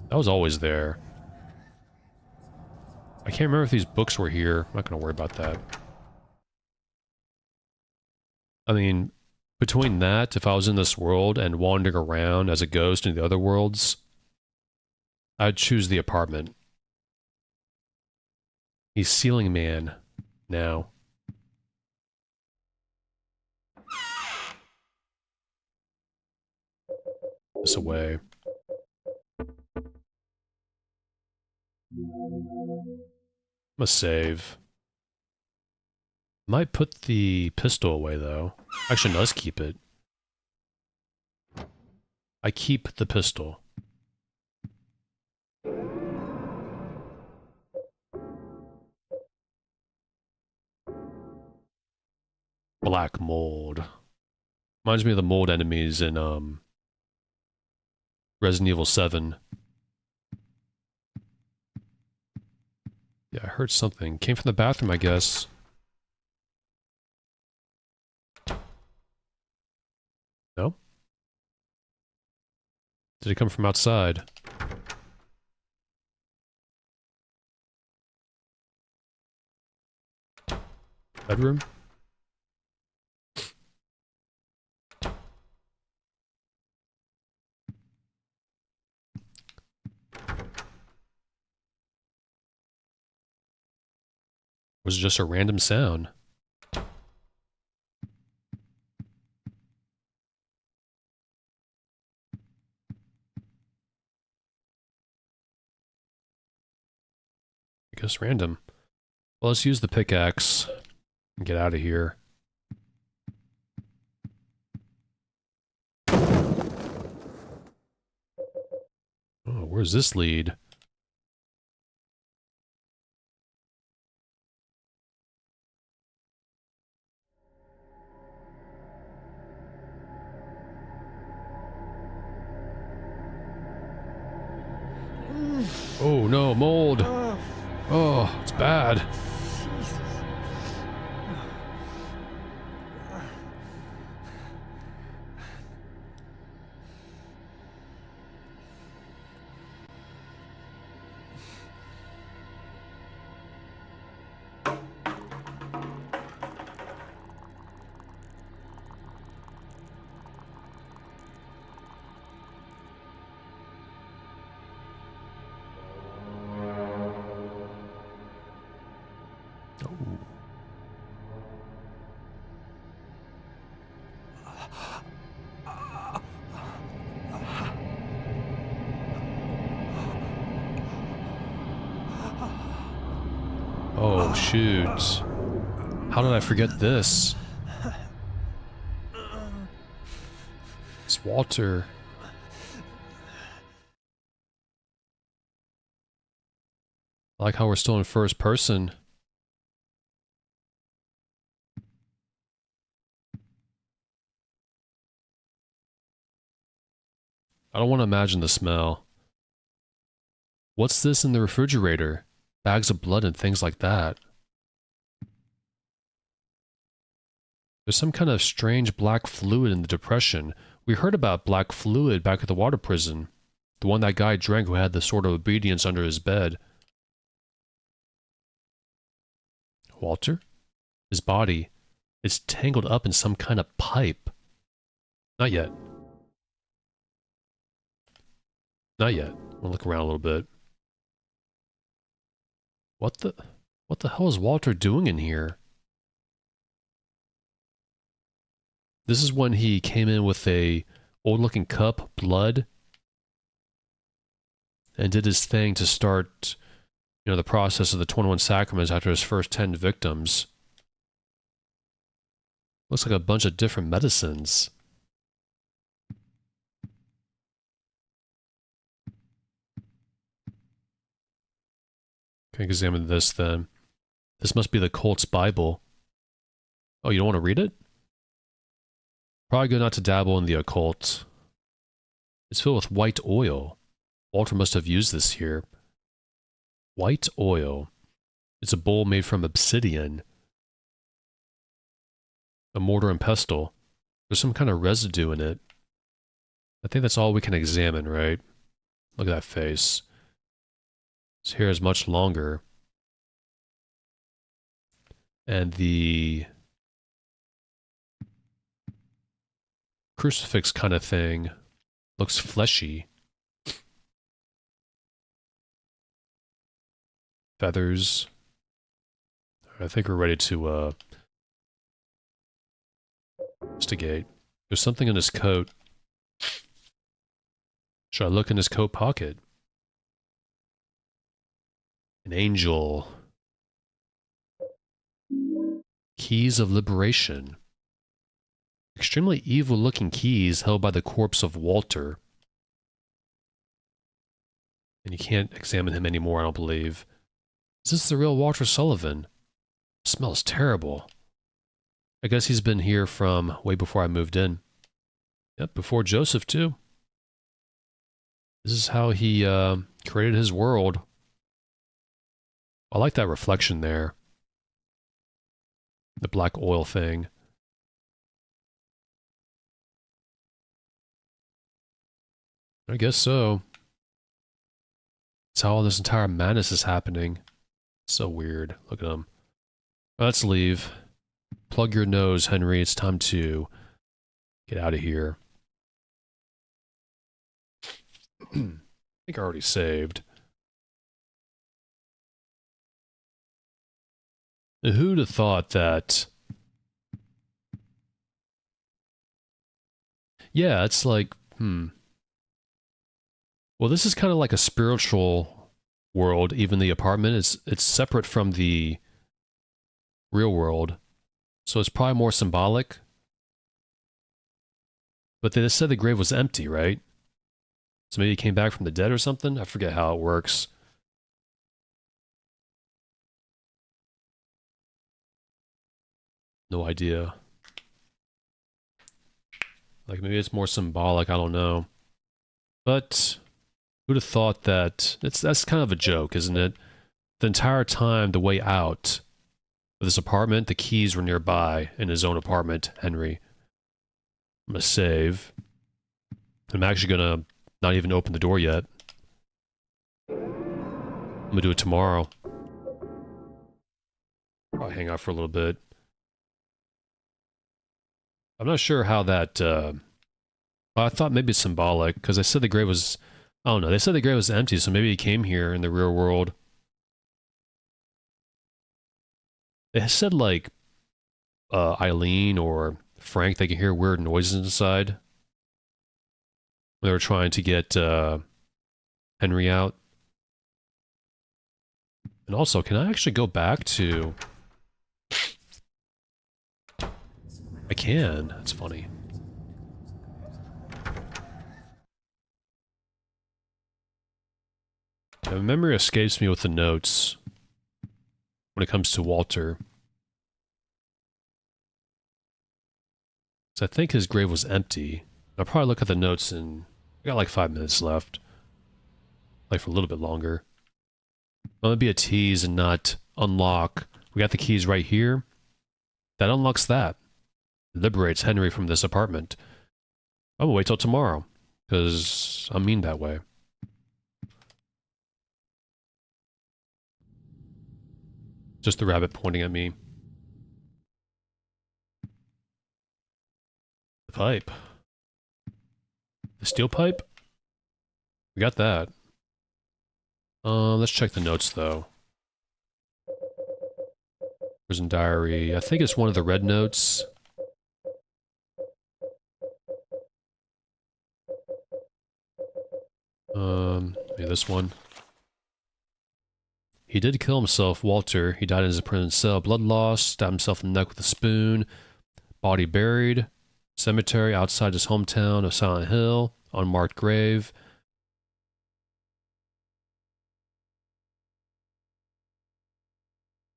That was always there. I can't remember if these books were here. I'm not gonna worry about that. I mean, between that, if I was in this world and wandering around as a ghost in the other worlds, I'd choose the apartment. He's Ceiling Man now. This away. I'm gonna save. Might put the pistol away though. Actually, no, let's keep it. I keep the pistol. Black mold. Reminds me of the mold enemies in Resident Evil 7. Yeah, I heard something. Came from the bathroom, I guess. No? Did it come from outside? Bedroom? Was it just a random sound? I guess random. Well, let's use the pickaxe and get out of here. Oh, where's this lead? Oh no, mold! Oh, it's bad. Oh, shoot. How did I forget this? It's Walter. I like how we're still in first person. I don't want to imagine the smell. What's this in the refrigerator? Bags of blood and things like that. There's some kind of strange black fluid in the depression. We heard about black fluid back at the water prison. The one that guy drank who had the sword of obedience under his bed. Walter? His body is tangled up in some kind of pipe. Not yet. Not yet. I'll look around a little bit. What the hell is Walter doing in here? This is when he came in with a old-looking cup, blood, and did his thing to start, you know, the process of the 21 sacraments after his first 10 victims. Looks like a bunch of different medicines. Can examine this then. This must be the cult's Bible. Oh, you don't want to read it? Probably good not to dabble in the occult. It's filled with white oil. Walter must have used this here. White oil. It's a bowl made from obsidian. A mortar and pestle. There's some kind of residue in it. I think that's all we can examine, right? Look at that face. His hair is much longer. And the crucifix kind of thing looks fleshy. Feathers. I think we're ready to investigate. There's something in his coat. Should I look in his coat pocket? An angel. Keys of liberation. Extremely evil-looking keys held by the corpse of Walter. And you can't examine him anymore, I don't believe. Is this the real Walter Sullivan? Smells terrible. I guess he's been here from way before I moved in. Yep, before Joseph, too. This is how he created his world. I like that reflection there. The black oil thing. I guess so. It's how all this entire madness is happening. So weird. Look at him. Let's leave. Plug your nose, Henry. It's time to get out of here. I think I already saved. Who'd have thought that... Yeah, it's like, Well, this is kind of like a spiritual world. Even the apartment it's separate from the real world. So it's probably more symbolic. But they just said the grave was empty, right? So maybe he came back from the dead or something? I forget how it works. No idea. Like, maybe it's more symbolic, I don't know. But who'd have thought that... That's kind of a joke, isn't it? The entire time, the way out of this apartment, the keys were nearby in his own apartment, Henry. I'm gonna save. I'm actually gonna not even open the door yet. I'm gonna do it tomorrow. Probably hang out for a little bit. I'm not sure how that, I thought maybe it's symbolic, because they said the grave was, I don't know, they said the grave was empty, so maybe he came here in the real world. They said, like, Eileen or Frank, they could hear weird noises inside. When they were trying to get, Henry out. And also, can I actually go back to... I can. That's funny. Now, memory escapes me with the notes when it comes to Walter. So I think his grave was empty. I'll probably look at the notes and I got like 5 minutes left. Like for a little bit longer. I'm gonna be a tease and not unlock. We got the keys right here. That unlocks that. Liberates Henry from this apartment. I'm gonna wait till tomorrow, because I'm mean that way. Just the rabbit pointing at me. The pipe. The steel pipe? We got that. Let's check the notes, though. Prison diary. I think it's one of the red notes. Maybe this one. He did kill himself, Walter. He died in his prison cell. Blood loss, stabbed himself in the neck with a spoon. Body buried. Cemetery outside his hometown of Silent Hill. Unmarked grave.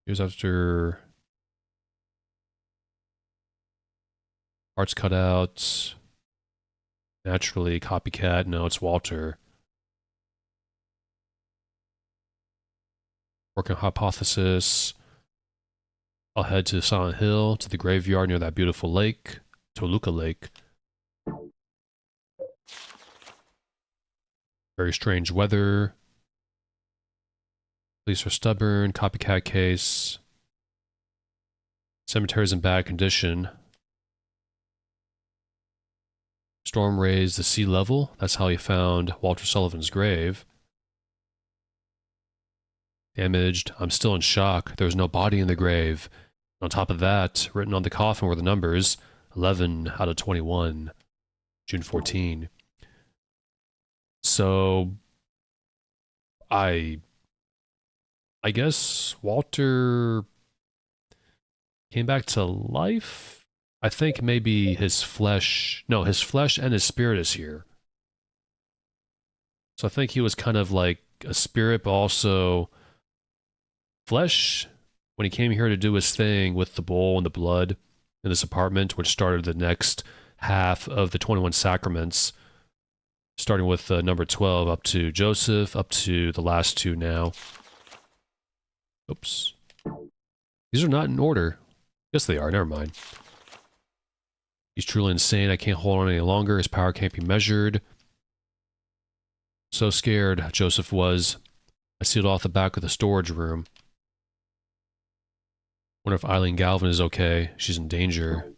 He was after... Parts cut out. Naturally, copycat. No, it's Walter. Working hypothesis. I'll head to Silent Hill, to the graveyard near that beautiful lake. Toluca Lake. Very strange weather. Police are stubborn. Copycat case. Cemetery's in bad condition. Storm raised the sea level. That's how he found Walter Sullivan's grave. Damaged. I'm still in shock. There was no body in the grave. On top of that, written on the coffin were the numbers 11 out of 21. June 14. So, I guess Walter came back to life? I think maybe his flesh... No, his flesh and his spirit is here. So I think he was kind of like a spirit, but also flesh when he came here to do his thing with the bowl and the blood in this apartment, which started the next half of the 21 sacraments, starting with number 12 up to Joseph, up to the last two now. Oops. These are not in order. Yes, they are. Never mind. He's truly insane. I can't hold on any longer. His power can't be measured. So scared, Joseph was. I sealed off the back of the storage room. Wonder if Eileen Galvin is okay. She's in danger.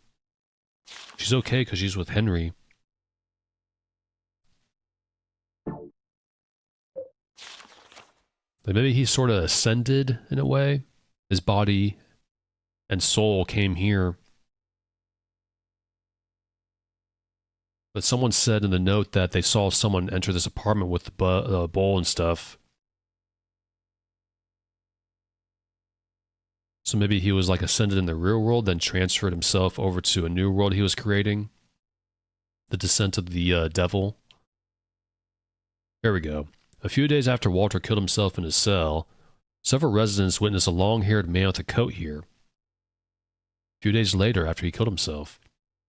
She's okay because she's with Henry. But maybe he sort of ascended in a way. His body and soul came here. But someone said in the note that they saw someone enter this apartment with the bowl and stuff. So maybe he was like ascended in the real world, then transferred himself over to a new world he was creating. The descent of the devil. Here we go. A few days after Walter killed himself in his cell, several residents witnessed a long-haired man with a coat here. A few days later, after he killed himself,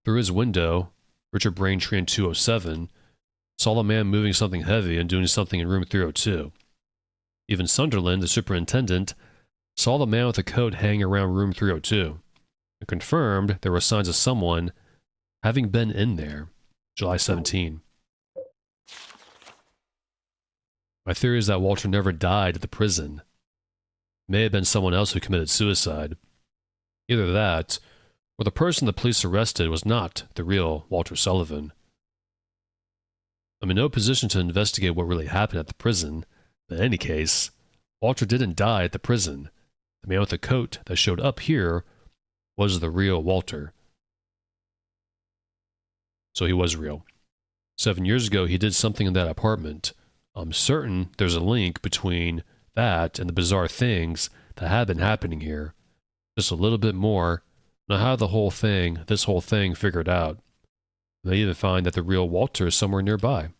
through his window, Richard Braintree in 207 saw the man moving something heavy and doing something in room 302. Even Sunderland, the superintendent, saw the man with the coat hanging around room 302 and confirmed there were signs of someone having been in there. July 17. My theory is that Walter never died at the prison. It may have been someone else who committed suicide. Either that, or the person the police arrested was not the real Walter Sullivan. I'm in no position to investigate what really happened at the prison, but in any case, Walter didn't die at the prison. The man with the coat that showed up here was the real Walter. So he was real. 7 years ago, he did something in that apartment. I'm certain there's a link between that and the bizarre things that have been happening here. Just a little bit more. Now how this whole thing figured out. They even find that the real Walter is somewhere nearby.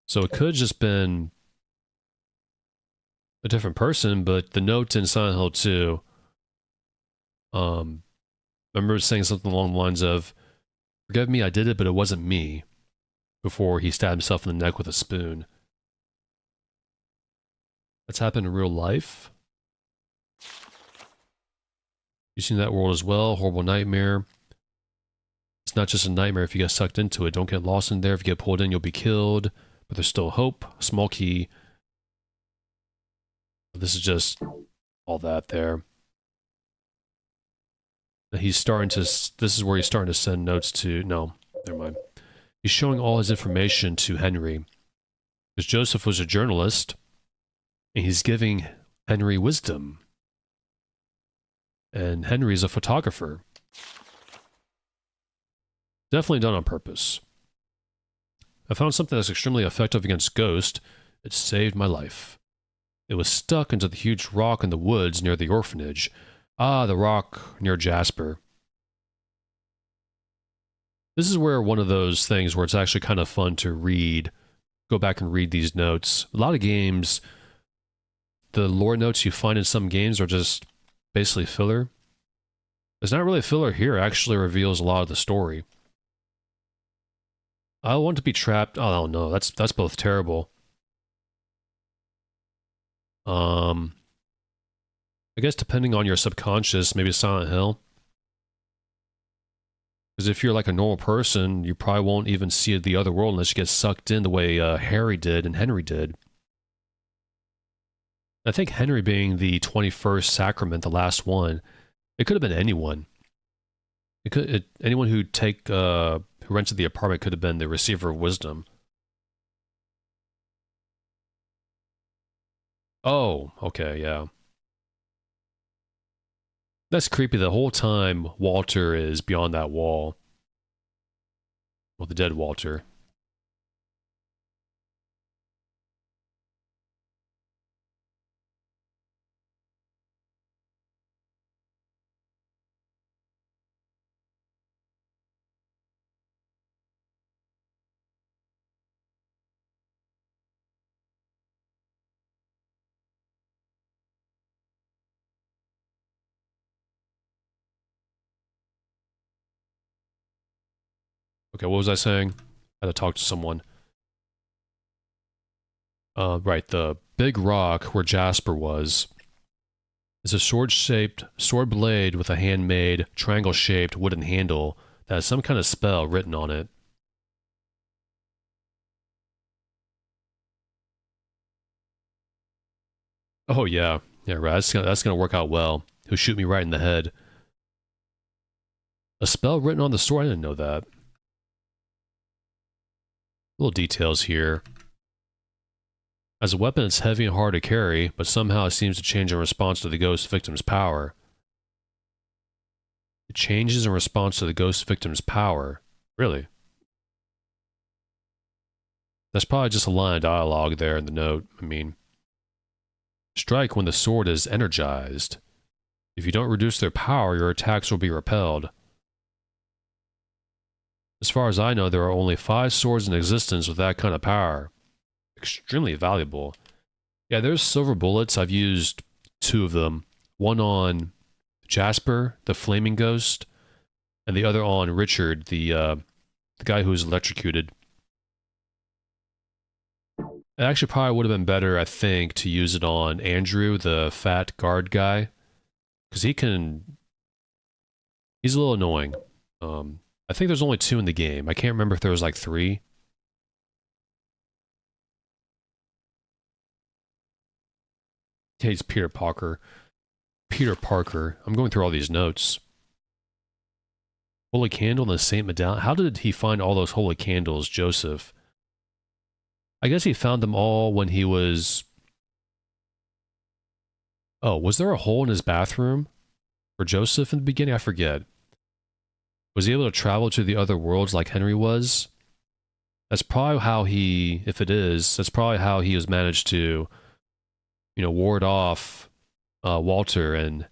So it could have just been a different person, but the note in Silent Hill 2, I remember saying something along the lines of, "Forgive me, I did it, but it wasn't me," before he stabbed himself in the neck with a spoon. That's happened in real life. You've seen that world as well. Horrible nightmare. It's not just a nightmare if you get sucked into it. Don't get lost in there. If you get pulled in, you'll be killed. But there's still hope. Small key. This is just all that there. He's starting to... This is where he's starting to send notes to... No, never mind. He's showing all his information to Henry. Because Joseph was a journalist. And he's giving Henry wisdom. And Henry's a photographer. Definitely done on purpose. I found something that's extremely effective against ghosts. It saved my life. It was stuck into the huge rock in the woods near the orphanage. Ah, the rock near Jasper. This is where one of those things where it's actually kind of fun to read. Go back and read these notes. A lot of games, the lore notes you find in some games are just basically filler. It's not really filler here. It actually reveals a lot of the story. I want to be trapped. Oh no, that's both terrible. I guess depending on your subconscious, maybe Silent Hill. Because if you're like a normal person, you probably won't even see the other world unless you get sucked in the way Harry did and Henry did. I think Henry being the 21st sacrament, the last one, it could have been anyone. Anyone who rented the apartment could have been the receiver of wisdom. Oh, okay, yeah. That's creepy. The whole time Walter is beyond that wall. Well, the dead Walter. Okay, what was I saying? I had to talk to someone. Right, the big rock where Jasper was is a sword-shaped sword blade with a handmade triangle-shaped wooden handle that has some kind of spell written on it. Oh yeah, yeah, right. That's gonna work out well. He'll shoot me right in the head. A spell written on the sword? I didn't know that. Little details here. As a weapon, it's heavy and hard to carry, but somehow it seems to change in response to the ghost victim's power. It changes in response to the ghost victim's power. Really? That's probably just a line of dialogue there in the note. I mean, strike when the sword is energized. If you don't reduce their power, your attacks will be repelled. As far as I know, there are only 5 swords in existence with that kind of power. Extremely valuable. Yeah, there's silver bullets. I've used 2 of them. One on Jasper, the flaming ghost, and the other on Richard, the guy who was electrocuted. It actually probably would have been better, I think, to use it on Andrew, the fat guard guy. Because he's a little annoying. I think there's only 2 in the game. I can't remember if there was like 3. Yeah, he's Peter Parker. Peter Parker. I'm going through all these notes. Holy candle and the Saint Medallion. How did he find all those holy candles, Joseph? I guess he found them all when he was... Oh, was there a hole in his bathroom for Joseph in the beginning? I forget. Was he able to travel to the other worlds like Henry was? That's probably how he, if it is, that's probably how he has managed to, you know, ward off Walter and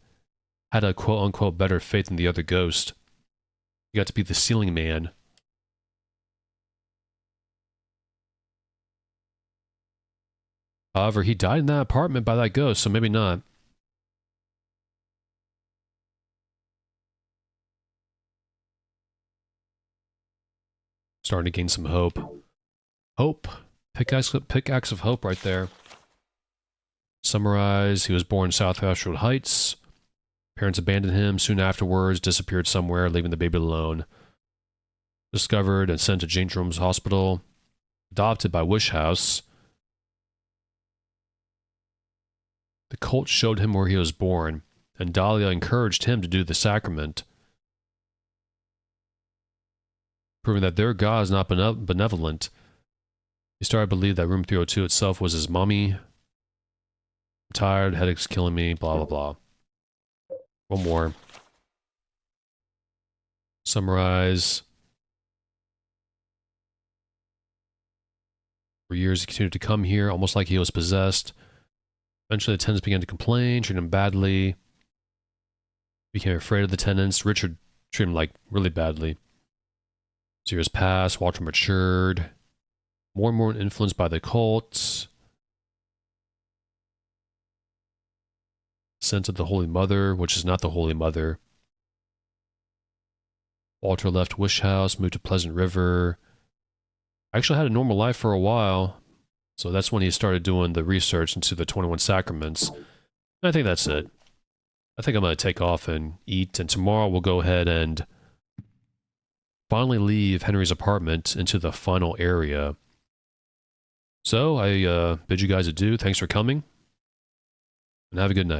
had a quote-unquote better fate than the other ghost. He got to be the ceiling man. However, he died in that apartment by that ghost, so maybe not. Starting to gain some hope. Hope. Pickaxe of hope right there. Summarize, he was born south of Ashfield Heights. Parents abandoned him soon afterwards, disappeared somewhere, leaving the baby alone. Discovered and sent to Jane Jerome's Hospital. Adopted by Wish House. The cult showed him where he was born, and Dahlia encouraged him to do the sacrament, proving that their God is not benevolent. He started to believe that room 302 itself was his mommy. I'm tired, headache's killing me, blah, blah, blah. One more. Summarize. For years, he continued to come here, almost like he was possessed. Eventually, the tenants began to complain, treated him badly. Became afraid of the tenants. Richard treated him, like, really badly. As years passed, Walter matured. More and more influenced by the cult. Sent to the Holy Mother, which is not the Holy Mother. Walter left Wish House, moved to Pleasant River. Actually had a normal life for a while. So that's when he started doing the research into the 21 Sacraments. And I think that's it. I think I'm going to take off and eat. And tomorrow we'll go ahead and finally leave Henry's apartment into the final area. So I bid you guys adieu. Thanks for coming. And have a good night.